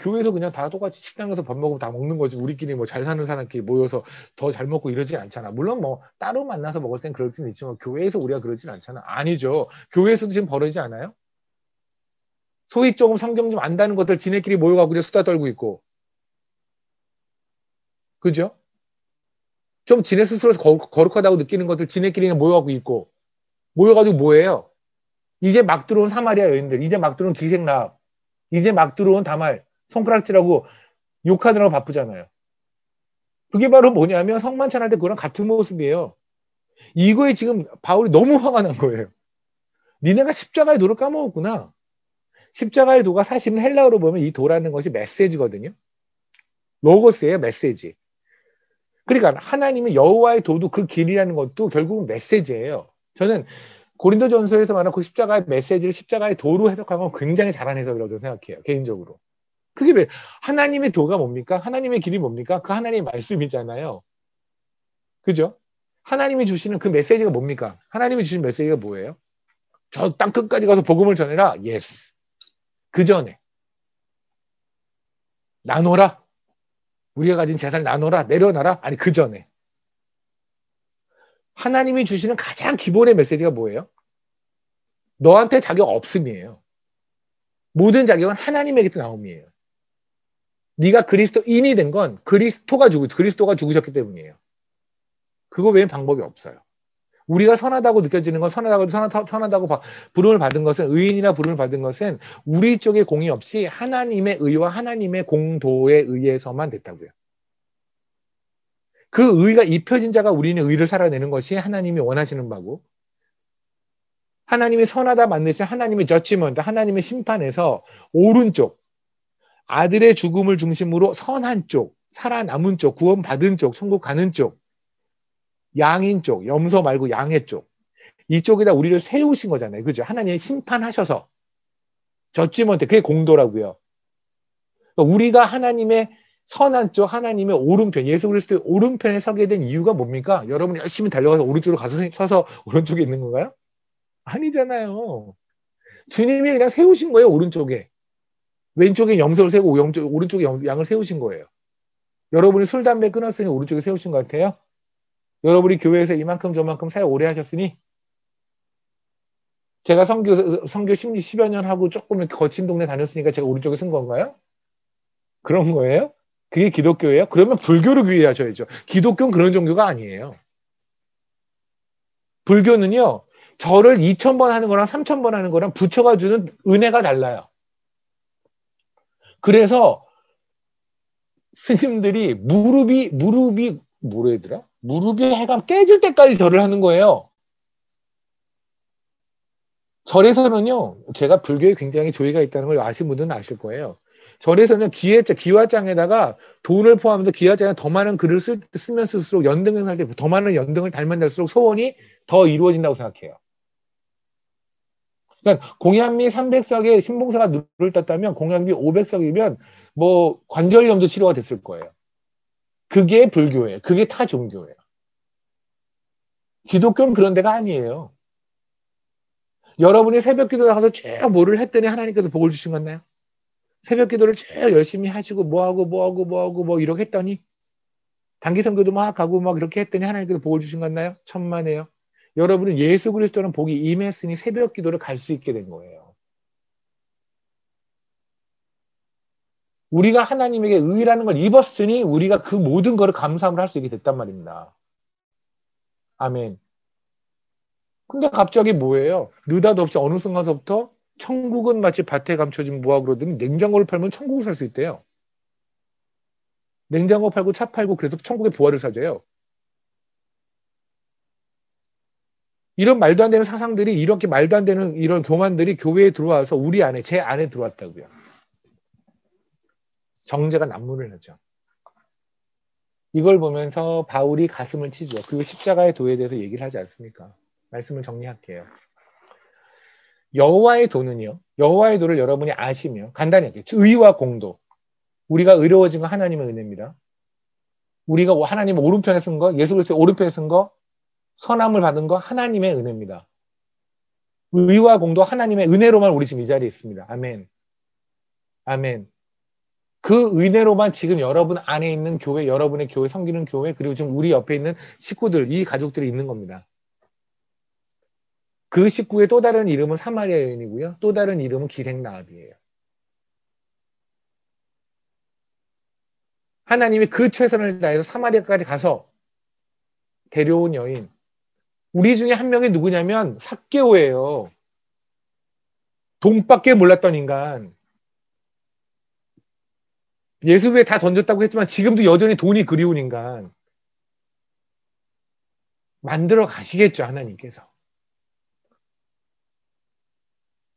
교회에서 그냥 다 똑같이 식당에서 밥 먹으면 다 먹는 거지. 우리끼리 뭐 잘 사는 사람끼리 모여서 더 잘 먹고 이러지 않잖아. 물론 뭐 따로 만나서 먹을 땐 그럴 수는 있지만 교회에서 우리가 그러진 않잖아. 아니죠. 교회에서도 지금 벌어지지 않아요? 소위 조금 성경 좀 안다는 것들 지네끼리 모여가지고 그냥 수다 떨고 있고. 그죠? 좀 지네 스스로 거룩하다고 느끼는 것들 지네끼리 모여가지고 있고. 모여가지고 뭐예요? 이제 막 들어온 사마리아 여인들, 이제 막 들어온 기생나합, 이제 막 들어온 다말, 손가락질하고 욕하느라고 바쁘잖아요. 그게 바로 뭐냐면 성만찬할 때 그거랑 같은 모습이에요. 이거에 지금 바울이 너무 화가 난 거예요. 니네가 십자가의 도를 까먹었구나. 십자가의 도가 사실은 헬라어로 보면 이 도라는 것이 메시지거든요. 로고스예요, 메시지. 그러니까 하나님의 여호와의 도도 그 길이라는 것도 결국은 메시지예요. 저는 고린도전서에서 말하는 그 십자가의 메시지를 십자가의 도로 해석한 건 굉장히 잘한 해석이라고 생각해요. 개인적으로. 그게 왜 하나님의 도가 뭡니까? 하나님의 길이 뭡니까? 그 하나님의 말씀이잖아요. 그죠? 하나님이 주시는 그 메시지가 뭡니까? 하나님이 주신 메시지가 뭐예요? 저 땅 끝까지 가서 복음을 전해라. 예스. 그 전에 나눠라. 우리가 가진 재산을 나눠라, 내려놔라. 아니, 그 전에. 하나님이 주시는 가장 기본의 메시지가 뭐예요? 너한테 자격 없음이에요. 모든 자격은 하나님에게서 나옴이에요. 네가 그리스도인이 된 건 그리스도가 죽으셨기 때문이에요. 그거 외엔 방법이 없어요. 우리가 선하다고 느껴지는 건 선하다고 부름을 받은 것은 의인이나 부름을 받은 것은 우리 쪽에 공이 없이 하나님의 의와 하나님의 공도에 의해서만 됐다고요. 그 의가 입혀진 자가 우리는 의를 살아내는 것이 하나님이 원하시는 바고 하나님이 선하다 만드신 하나님의 저지먼트, 하나님의 심판에서 오른쪽 아들의 죽음을 중심으로 선한 쪽, 살아남은 쪽, 구원받은 쪽, 천국 가는 쪽, 양인 쪽, 염소 말고 양의 쪽 이쪽에다 우리를 세우신 거잖아요. 그죠? 하나님이 심판하셔서 저지먼트 그게 공도라고요. 그러니까 우리가 하나님의 선한 쪽, 하나님의 오른편, 예수 그리스도의 오른편에 서게 된 이유가 뭡니까? 여러분이 열심히 달려가서 오른쪽으로 가서 서서 오른쪽에 있는 건가요? 아니잖아요. 주님이 그냥 세우신 거예요, 오른쪽에. 왼쪽에 염소를 세우고 오른쪽에 양을 세우신 거예요. 여러분이 술, 담배 끊었으니 오른쪽에 세우신 것 같아요? 여러분이 교회에서 이만큼 저만큼 사역 오래 하셨으니 제가 선교 10여 년 하고 조금 거친 동네 다녔으니까 제가 오른쪽에 쓴 건가요? 그런 거예요? 그게 기독교예요? 그러면 불교를 귀의하셔야죠. 기독교는 그런 종교가 아니에요. 불교는요, 절을 2,000번 하는 거랑 3,000번 하는 거랑 부처가 주는 은혜가 달라요. 그래서 스님들이 뭐라 해더라? 무릎이 해가 깨질 때까지 절을 하는 거예요. 절에서는요, 제가 불교에 굉장히 조예가 있다는 걸 아시는 분들은 아실 거예요. 절에서는 기와장에다가 돈을 포함해서 기와장에 더 많은 글을 쓰면 쓸수록 연등을 살 때 더 많은 연등을 달면 달수록 소원이 더 이루어진다고 생각해요. 그러니까 공양미 300석에 신봉사가 눈을 떴다면 공양미 500석이면 뭐 관절염도 치료가 됐을 거예요. 그게 불교예요. 그게 타 종교예요. 기독교는 그런 데가 아니에요. 여러분이 새벽 기도 나가서 쭉 뭐를 했더니 하나님께서 복을 주신 것 같나요? 새벽 기도를 쭉 열심히 하시고 뭐 이렇게 했더니 단기 선교도 막 하고 막 이렇게 했더니 하나님께서 복을 주신 것 같나요? 천만에요. 여러분은 예수 그리스도는 복이 임했으니 새벽 기도를 갈 수 있게 된 거예요. 우리가 하나님에게 의라는 걸 입었으니 우리가 그 모든 것을 감사함을 할 수 있게 됐단 말입니다. 아멘. 근데 갑자기 뭐예요? 느닷없이 어느 순간서부터 천국은 마치 밭에 감춰진 무화 그러더니 냉장고를 팔면 천국을 살 수 있대요. 냉장고 팔고 차 팔고 그래도 천국의 부활을 사줘요. 이런 말도 안 되는 사상들이 이렇게 말도 안 되는 이런 교만들이 교회에 들어와서 우리 안에 제 안에 들어왔다고요. 정죄가 난무를 하죠. 이걸 보면서 바울이 가슴을 치죠. 그리고 십자가의 도에 대해서 얘기를 하지 않습니까? 말씀을 정리할게요. 여호와의 도는요. 여호와의 도를 여러분이 아시면 간단히 할게요. 의와 공도. 우리가 의로워진 건 하나님의 은혜입니다. 우리가 하나님의 오른편에 쓴 거, 예수 그리스도의 오른편에 쓴 거, 선함을 받은 거 하나님의 은혜입니다. 의와 공도 하나님의 은혜로만 우리 지금 이 자리에 있습니다. 아멘. 아멘. 그 은혜로만 지금 여러분 안에 있는 교회, 여러분의 교회, 섬기는 교회, 그리고 지금 우리 옆에 있는 식구들, 이 가족들이 있는 겁니다. 그 식구의 또 다른 이름은 사마리아 여인이고요. 또 다른 이름은 기생나합이에요. 하나님이 그 최선을 다해서 사마리아까지 가서 데려온 여인. 우리 중에 한 명이 누구냐면 삭개오예요. 돈밖에 몰랐던 인간. 예수에 다 던졌다고 했지만 지금도 여전히 돈이 그리운 인간. 만들어 가시겠죠, 하나님께서.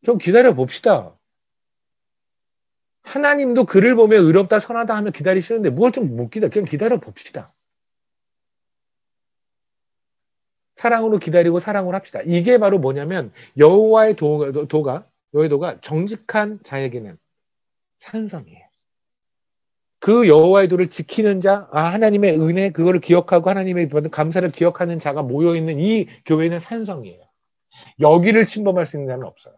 좀 기다려 봅시다. 하나님도 그를 보며 의롭다 선하다 하면 기다리시는데 뭘 좀 못 기다려. 그냥 기다려 봅시다. 사랑으로 기다리고 사랑으로 합시다. 이게 바로 뭐냐면 여호와의 여호와의 도가 정직한 자에게는 산성이에요. 그 여호와의 도를 지키는 자, 하나님의 은혜 그거를 기억하고 하나님의 받은 감사를 기억하는 자가 모여 있는 이 교회는 산성이에요. 여기를 침범할 수 있는 자는 없어요.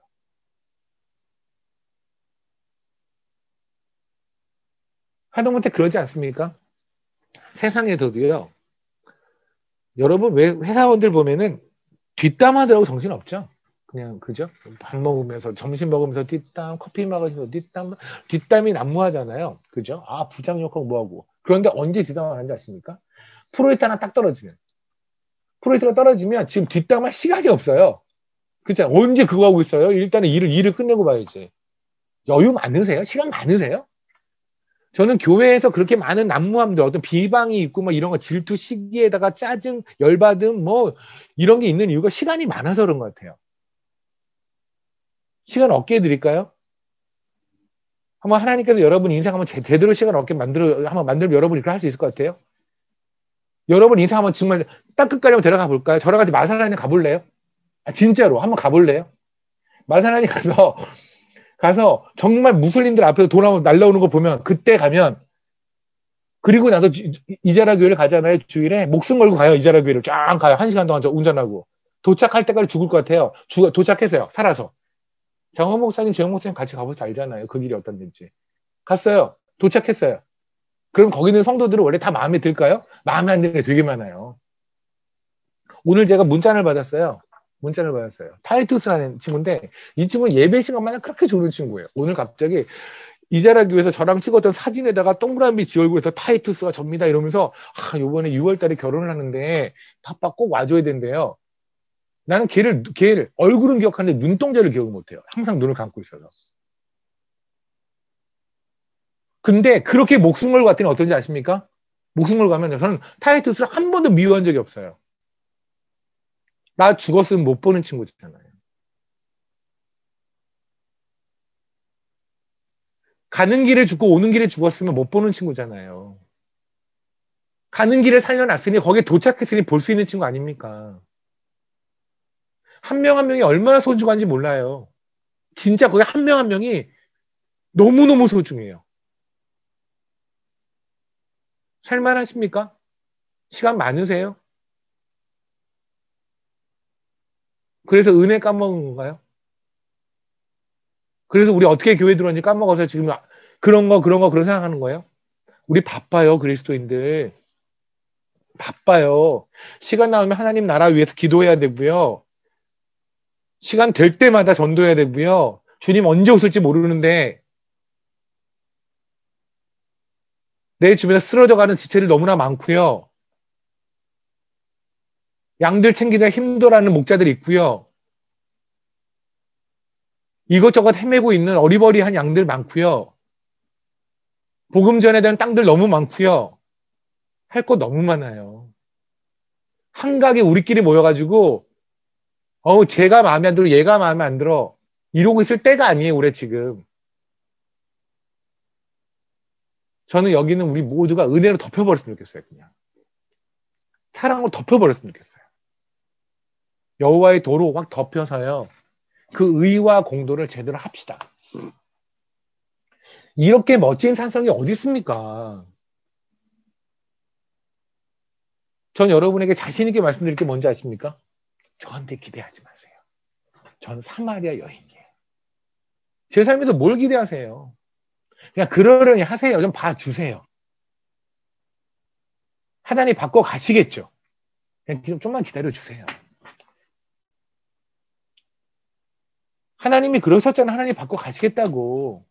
하다못해 그러지 않습니까? 세상에서도요. 여러분 왜 회사원들 보면은 뒷담하더라고 정신없죠? 그냥 그죠? 밥 먹으면서 점심 먹으면서 뒷담, 커피 마시면서 뒷담이 난무하잖아요. 그죠? 아 부장 욕하고 뭐하고. 그런데 언제 뒷담을 하는지 아십니까? 프로젝트 하나 딱 떨어지면 프로젝트가 떨어지면 지금 뒷담할 시간이 없어요. 그렇죠? 언제 그거 하고 있어요? 일단은 일을 끝내고 봐야지. 여유 많으세요? 시간 많으세요? 저는 교회에서 그렇게 많은 난무함들, 어떤 비방이 있고, 뭐 이런 거 질투 시기에다가 짜증, 열받음, 뭐 이런 게 있는 이유가 시간이 많아서 그런 것 같아요. 시간 얻게 해드릴까요? 한번 하나님께서 여러분 인생 한번 제대로 시간 얻게 한번 만들면 여러분이 그걸 할 수 있을 것 같아요? 여러분 인생 한번 정말 딱 끝까지 한번 데려가 볼까요? 저랑 같이 마사라니 가볼래요? 아, 진짜로 한번 가볼래요? 마사라니 가서 정말 무슬림들 앞에서 돈 한번 날라오는 거 보면 그때 가면 그리고 나도 이자라 교회를 가잖아요. 주일에 목숨 걸고 가요. 이자라 교회를 쫙 가요. 1시간 동안 저 운전하고 도착할 때까지 죽을 것 같아요. 도착했어요. 살아서. 장원 목사님, 재영 목사님 같이 가보셔서 알잖아요. 그 길이 어떤지. 갔어요. 도착했어요. 그럼 거기 있는 성도들은 원래 다 마음에 들까요? 마음에 안 드는 게 되게 많아요. 오늘 제가 문자를 받았어요. 타이투스라는 친구인데 이 친구는 예배 시간마다 그렇게 좋은 친구예요. 오늘 갑자기 이자라 교회에서 저랑 찍었던 사진에다가 동그라미 지 얼굴에서 타이투스가 접니다 이러면서 요번에 6월 달에 결혼을 하는데 바빠 꼭 와줘야 된대요. 나는 걔를 얼굴은 기억하는데 눈동자를 기억 못해요. 항상 눈을 감고 있어서. 근데 그렇게 목숨 걸고 갔더니 어떤지 아십니까? 목숨 걸고 가면 저는 타이투스를 한 번도 미워한 적이 없어요. 나 죽었으면 못 보는 친구잖아요. 가는 길에 죽고 오는 길에 죽었으면 못 보는 친구잖아요. 가는 길에 살려놨으니 거기에 도착했으니 볼 수 있는 친구 아닙니까? 한 명 한 명이 얼마나 소중한지 몰라요. 진짜 거기 한 명 한 명이 너무너무 소중해요. 살만하십니까? 시간 많으세요? 그래서 은혜 까먹은 건가요? 그래서 우리 어떻게 교회 들어왔는지 까먹어서 지금 그런 생각하는 거예요? 우리 바빠요, 그리스도인들. 바빠요. 시간 나오면 하나님 나라 위해서 기도해야 되고요. 시간 될 때마다 전도해야 되고요. 주님 언제 오실지 모르는데 내 주변에 쓰러져가는 지체들 너무나 많고요. 양들 챙기느라 힘들어하는 목자들이 있고요. 이것저것 헤매고 있는 어리버리한 양들 많고요. 복음 전에 대한 땅들 너무 많고요. 할 거 너무 많아요. 한가게 우리끼리 모여가지고 쟤가 마음에 안 들어 얘가 마음에 안 들어 이러고 있을 때가 아니에요. 우리 지금. 저는 여기는 우리 모두가 은혜로 덮여버렸으면 좋겠어요. 그냥. 사랑으로 덮여버렸으면 좋겠어요. 여호와의 도로 확 덮여서요. 그 의와 공도를 제대로 합시다. 이렇게 멋진 산성이 어디 있습니까? 전 여러분에게 자신 있게 말씀드릴 게 뭔지 아십니까? 저한테 기대하지 마세요. 전 사마리아 여인이에요. 제 삶에서 뭘 기대하세요? 그냥 그러려니 하세요. 좀 봐주세요. 하나님 바꿔 가시겠죠. 그냥 좀만 기다려주세요. 하나님이 그러셨잖아요. 하나님 바꿔 가시겠다고.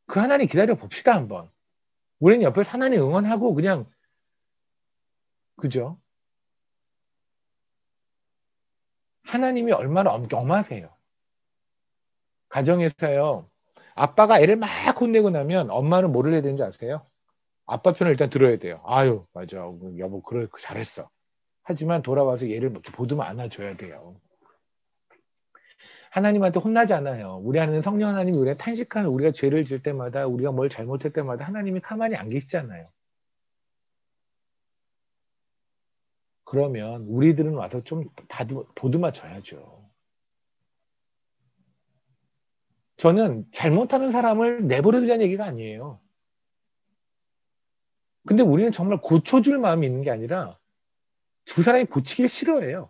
그 하나님 기다려 봅시다 한번. 우리는 옆에서 하나님 응원하고 그냥 그죠? 하나님이 얼마나 엄하세요. 가정에서요. 아빠가 애를 막 혼내고 나면 엄마는 뭐를 해야 되는지 아세요? 아빠 편을 일단 들어야 돼요. 아유, 맞아. 여보, 그래, 잘했어. 하지만 돌아와서 얘를 이렇게 보듬어 안아줘야 돼요. 하나님한테 혼나지 않아요. 우리 안에는 성령 하나님이 우리가 탄식하는 우리가 죄를 질 때마다 우리가 뭘 잘못할 때마다 하나님이 가만히 안 계시잖아요. 그러면 우리들은 와서 좀 보듬어 줘야죠. 저는 잘못하는 사람을 내버려 두자는 얘기가 아니에요. 근데 우리는 정말 고쳐줄 마음이 있는 게 아니라 두 사람이 고치기를 싫어해요.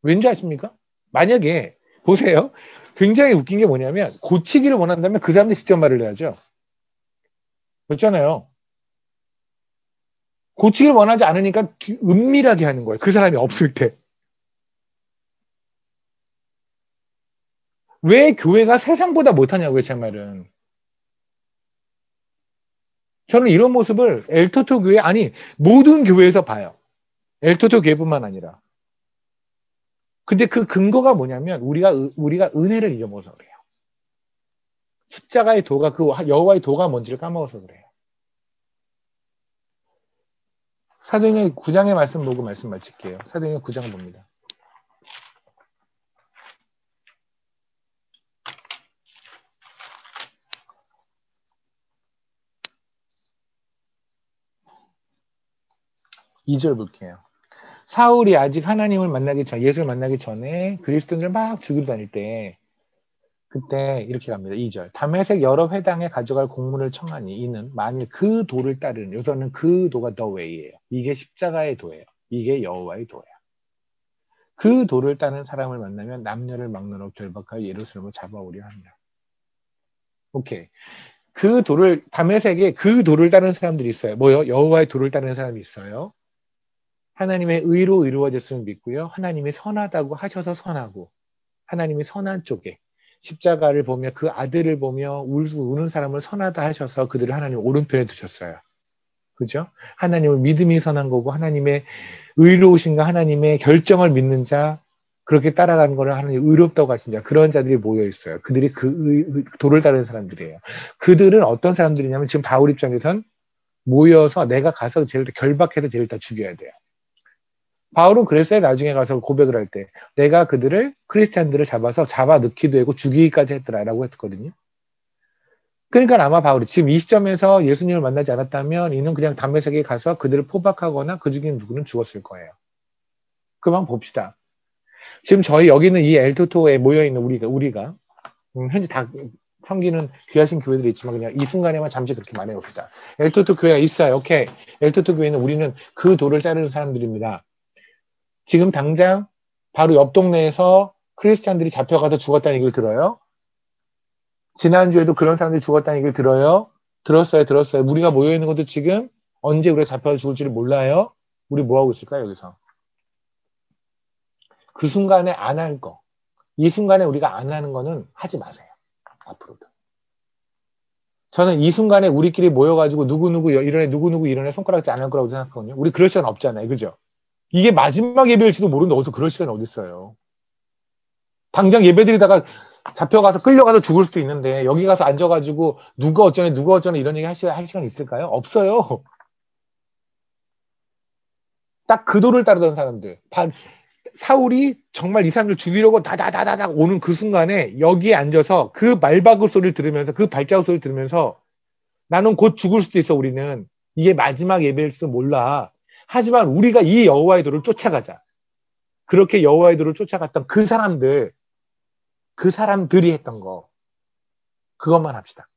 왠지 아십니까? 만약에 보세요. 굉장히 웃긴 게 뭐냐면 고치기를 원한다면 그 사람들 직접 말을 해야죠. 그렇잖아요. 고치길 원하지 않으니까 은밀하게 하는 거예요. 그 사람이 없을 때. 왜 교회가 세상보다 못하냐고요, 제 말은. 저는 이런 모습을 엘토토 교회, 아니, 모든 교회에서 봐요. 엘토토 교회뿐만 아니라. 근데 그 근거가 뭐냐면, 우리가 은혜를 잊어먹어서 그래요. 십자가의 도가, 그 여호와의 도가 뭔지를 까먹어서 그래요. 사도행전 9장의 말씀 보고 말씀 마칠게요. 사도행전 9장을 봅니다. 이 절 볼게요. 사울이 아직 하나님을 만나기 전, 예수를 만나기 전에 그리스도인을 막 죽이러 다닐 때, 그때 이렇게 갑니다. 2절. 다메섹 여러 회당에 가져갈 공문을 청하니 이는 만일 그 도를 따르는, 여기서는 그 도가 the way예요. 이게 십자가의 도예요. 이게 여호와의 도예요. 그 도를 따르는 사람을 만나면 남녀를 막론하고 결박하여 예루살렘을 잡아오려 합니다. 오케이. 그 도를, 다메섹에 그 도를 따르는 사람들이 있어요. 뭐요? 여호와의 도를 따르는 사람이 있어요. 하나님의 의로 이루어졌음을 믿고요. 하나님이 선하다고 하셔서 선하고, 하나님이 선한 쪽에 십자가를 보며 그 아들을 보며 우는 사람을 선하다 하셔서 그들을 하나님 오른편에 두셨어요. 그죠? 하나님을 믿음이 선한 거고 하나님의 의로우신가 하나님의 결정을 믿는 자, 그렇게 따라가는 거를 하나님 의롭다고 하신 자, 그런 자들이 모여 있어요. 그들이 그 도를 따르는 사람들이에요. 그들은 어떤 사람들이냐면 지금 바울 입장에선 모여서 내가 가서 쟤를 결박해서 쟤를 다 죽여야 돼요. 바울은 그랬어요. 나중에 가서 고백을 할 때. 내가 그들을, 크리스찬들을 잡아서 잡아 넣기도 하고 죽이기까지 했더라라고 했거든요. 그러니까 아마 바울이 지금 이 시점에서 예수님을 만나지 않았다면 이는 그냥 담메색에 가서 그들을 포박하거나 그 중에 누구는 죽었을 거예요. 그만 봅시다. 지금 저희 여기는 이 엘토토에 모여있는 우리가 현재 다 섬기는 귀하신 교회들이 있지만 그냥 이 순간에만 잠시 그렇게 말해봅시다. 엘토토 교회가 있어요. 오케이. 엘토토 교회는 우리는 그 도를 따르는 사람들입니다. 지금 당장 바로 옆 동네에서 크리스찬들이 잡혀가서 죽었다는 얘기를 들어요. 지난주에도 그런 사람들이 죽었다는 얘기를 들어요. 들었어요. 우리가 모여있는 것도 지금 언제 우리가 잡혀서 죽을지를 몰라요. 우리 뭐하고 있을까요, 여기서? 그 순간에 안 할 거. 이 순간에 우리가 안 하는 거는 하지 마세요. 앞으로도. 저는 이 순간에 우리끼리 모여가지고 누구누구 이런 애 손가락질 안 할 거라고 생각하거든요. 우리 그럴 시간 없잖아요. 그죠? 이게 마지막 예배일지도 모르는데 어디서 그럴 시간이 어딨어요. 당장 예배드리다가 잡혀가서 끌려가서 죽을 수도 있는데 여기 가서 앉아가지고 누가 어쩌네 이런 얘기 할 시간 있을까요? 없어요. 딱 그 도를 따르던 사람들. 사울이 정말 이 사람들 죽이려고 다다다다다 오는 그 순간에 여기에 앉아서 그 말박을 소리를 들으면서 그 발자국 소리를 들으면서 나는 곧 죽을 수도 있어 우리는. 이게 마지막 예배일지도 몰라. 하지만 우리가 이 여호와의 도를 쫓아가자. 그렇게 여호와의 도를 쫓아갔던 그 사람들이 했던 거. 그것만 합시다.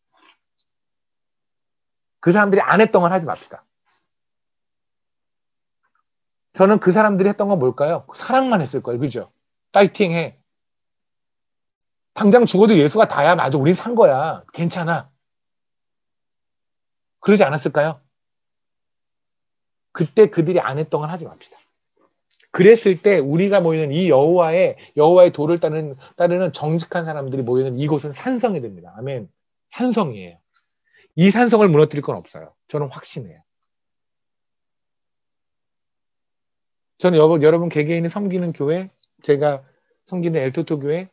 그 사람들이 안 했던 건 하지 맙시다. 저는 그 사람들이 했던 건 뭘까요? 사랑만 했을 거예요. 그죠? 파이팅 해. 당장 죽어도 예수가 다야. 맞아. 우리 산 거야. 괜찮아. 그러지 않았을까요? 그때 그들이 안 했던 건 하지 맙시다. 그랬을 때 우리가 모이는 이 여호와의 도를 따르는 정직한 사람들이 모이는 이곳은 산성이 됩니다. 아멘. 산성이에요. 이 산성을 무너뜨릴 건 없어요. 저는 확신해요. 저는 여러분 개개인이 섬기는 교회, 제가 섬기는 엘토토 교회,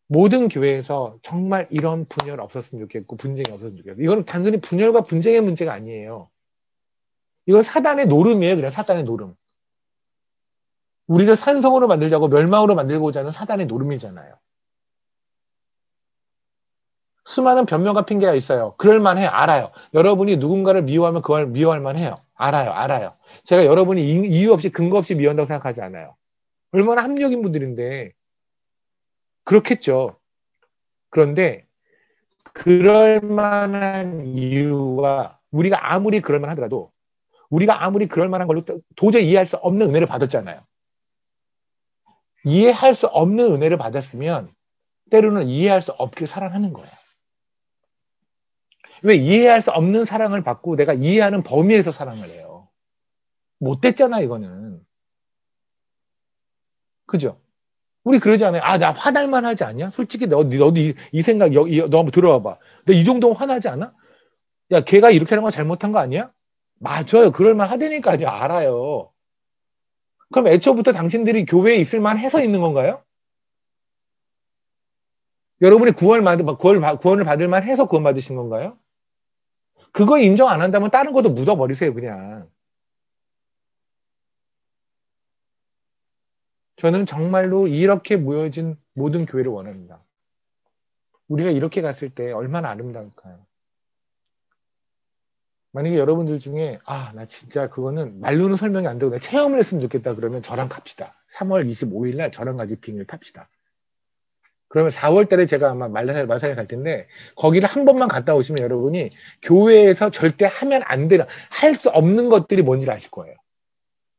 모든 교회에서 정말 이런 분열 없었으면 좋겠고 분쟁이 없었으면 좋겠고 이건 단순히 분열과 분쟁의 문제가 아니에요. 이건 사단의 노름이에요. 그냥 사단의 노름. 우리를 산성으로 만들자고 멸망으로 만들고자 하는 사단의 노름이잖아요. 수많은 변명과 핑계가 있어요. 그럴만해. 알아요. 여러분이 누군가를 미워하면 그걸 미워할 만해요. 알아요. 제가 여러분이 이유 없이 근거 없이 미워한다고 생각하지 않아요. 얼마나 합리적인 분들인데 그렇겠죠. 그런데 그럴 만한 이유와 우리가 아무리 그럴 만하더라도 우리가 아무리 그럴 만한 걸로 도저히 이해할 수 없는 은혜를 받았잖아요. 이해할 수 없는 은혜를 받았으면 때로는 이해할 수 없게 사랑하는 거예요. 왜 이해할 수 없는 사랑을 받고 내가 이해하는 범위에서 사랑을 해요. 못 됐잖아, 이거는. 그죠? 우리 그러지 않아요? 아, 나 화날만 하지 않냐? 솔직히 너도 이 생각, 너 한번 들어와봐. 너 이 정도면 화나지 않아? 야, 걔가 이렇게 하는 거 잘못한 거 아니야? 맞아요. 그럴만 하다니까요. 알아요. 그럼 애초부터 당신들이 교회에 있을 만 해서 있는 건가요? 여러분이 구원을 받을 만 해서 구원 받으신 건가요? 그거 인정 안 한다면 다른 것도 묻어버리세요, 그냥. 저는 정말로 이렇게 모여진 모든 교회를 원합니다. 우리가 이렇게 갔을 때 얼마나 아름다울까요? 만약에 여러분들 중에, 아, 나 진짜 그거는 말로는 설명이 안 되고 내가 체험을 했으면 좋겠다 그러면 저랑 갑시다. 3월 25일 날 저랑 같이 비행기를 탑시다. 그러면 4월 달에 제가 아마 마사에 갈 텐데, 거기를 한 번만 갔다 오시면 여러분이 교회에서 절대 하면 안 되는, 할 수 없는 것들이 뭔지를 아실 거예요.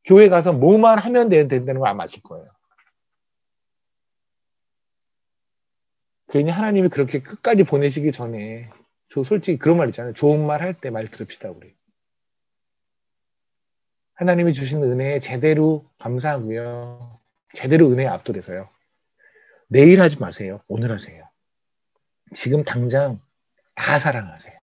교회 가서 뭐만 하면 된다는 걸 아마 아실 거예요. 괜히 하나님이 그렇게 끝까지 보내시기 전에, 저 솔직히 그런 말 있잖아요. 좋은 말 할 때 말 들읍시다, 우리. 하나님이 주신 은혜에 제대로 감사하고요. 제대로 은혜에 압도돼서요. 내일 하지 마세요. 오늘 하세요. 지금 당장 다 사랑하세요.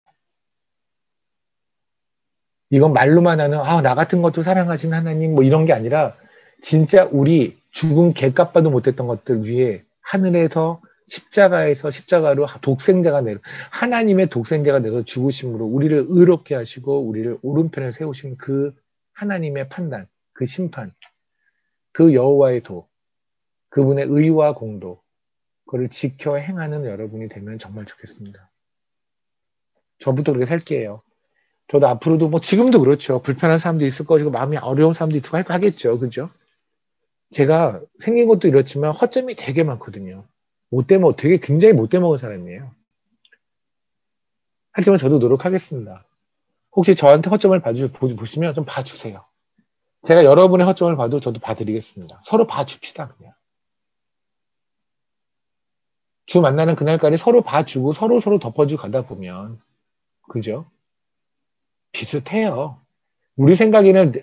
이건 말로만 하는, 아, 나 같은 것도 사랑하시는 하나님, 뭐 이런 게 아니라, 진짜 우리 죽은 개값봐도 못했던 것들 위에 하늘에서 십자가에서 십자가로 독생자가 내려, 하나님의 독생자가 내서 죽으심으로 우리를 의롭게 하시고, 우리를 오른편에 세우신 그 하나님의 판단, 그 심판, 그 여호와의 도, 그분의 의와 공도, 그걸 지켜 행하는 여러분이 되면 정말 좋겠습니다. 저부터 그렇게 살게요. 저도 앞으로도 뭐 지금도 그렇죠. 불편한 사람도 있을 것이고 마음이 어려운 사람도 있고 하겠죠. 그죠? 제가 생긴 것도 이렇지만 허점이 되게 많거든요. 되게 굉장히 못돼 먹은 사람이에요. 하지만 저도 노력하겠습니다. 혹시 저한테 허점을 보시면 좀 봐주세요. 제가 여러분의 허점을 봐도 저도 봐드리겠습니다. 서로 봐줍시다, 그냥. 주 만나는 그날까지 서로 봐주고 서로 덮어주고 가다 보면, 그죠? 비슷해요. 우리 생각에는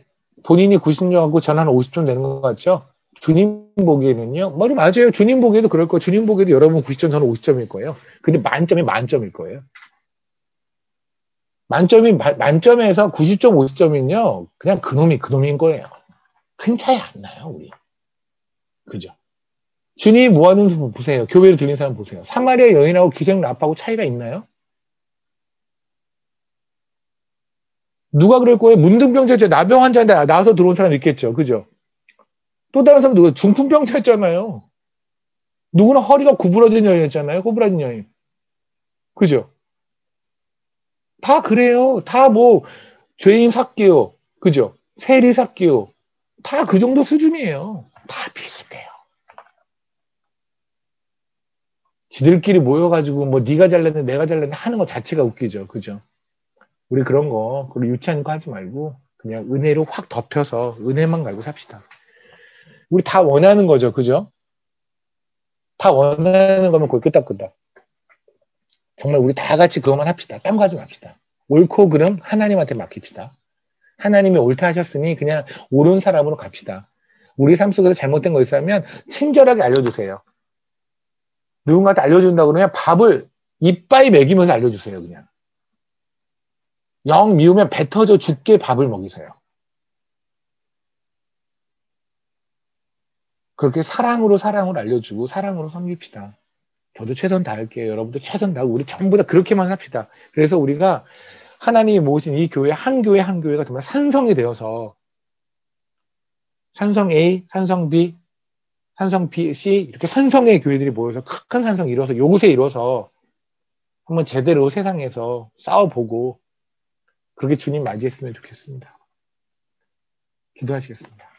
본인이 90점하고 전 한 50점 되는 것 같죠? 주님 보기에는요. 머리 맞아요. 주님 보기에도 그럴 거예요. 주님 보기에도 여러분 90점, 저는 50점일 거예요. 근데 만점이 만점일 거예요. 만점에서 90점, 50점이면요. 그냥 그놈인 거예요. 큰 차이 안 나요, 우리. 그죠? 주님이 뭐 하는지 보세요. 교회를 들린 사람 보세요. 사마리아 여인하고 기생 라파하고 차이가 있나요? 누가 그럴 거예요? 문둥병자, 나병 환자인데 나와서 들어온 사람 있겠죠. 그죠? 또 다른 사람 누가 중풍병자였잖아요. 누구나 허리가 구부러진 여인이었잖아요. 구부러진 여인. 그죠? 다 그래요. 다 뭐, 죄인 삭개요. 그죠? 세리 삭개요. 다 그 정도 수준이에요. 다 비슷해요. 지들끼리 모여가지고 뭐 네가 잘났네 내가 잘났네 하는 것 자체가 웃기죠. 그죠? 우리 그런 거, 그리고 유치한 거 하지 말고 그냥 은혜로 확 덮여서 은혜만 가지고 삽시다. 우리 다 원하는 거죠. 그죠? 다 원하는 거면 거의 끄덕끄덕. 정말 우리 다 같이 그것만 합시다. 딴 거 하지 맙시다. 옳고 그름 하나님한테 맡깁시다. 하나님이 옳다 하셨으니 그냥 옳은 사람으로 갑시다. 우리 삶 속에서 잘못된 거 있으면 친절하게 알려주세요. 누군가한테 알려준다 그러면 밥을 이빠이 먹이면서 알려주세요. 그냥. 영 미우면 배 터져 죽게 밥을 먹이세요. 그렇게 사랑으로 알려주고 사랑으로 섬깁시다. 저도 최선 다할게요. 여러분도 최선 다하고 우리 전부 다 그렇게만 합시다. 그래서 우리가 하나님이 모으신 이 교회 한 교회 한 교회가 정말 산성이 되어서 산성 A, 산성 B, 산성 B, C 이렇게 산성의 교회들이 모여서 큰 산성 이뤄서 요새 이뤄서 한번 제대로 세상에서 싸워보고 그렇게 주님 맞이했으면 좋겠습니다. 기도하시겠습니다.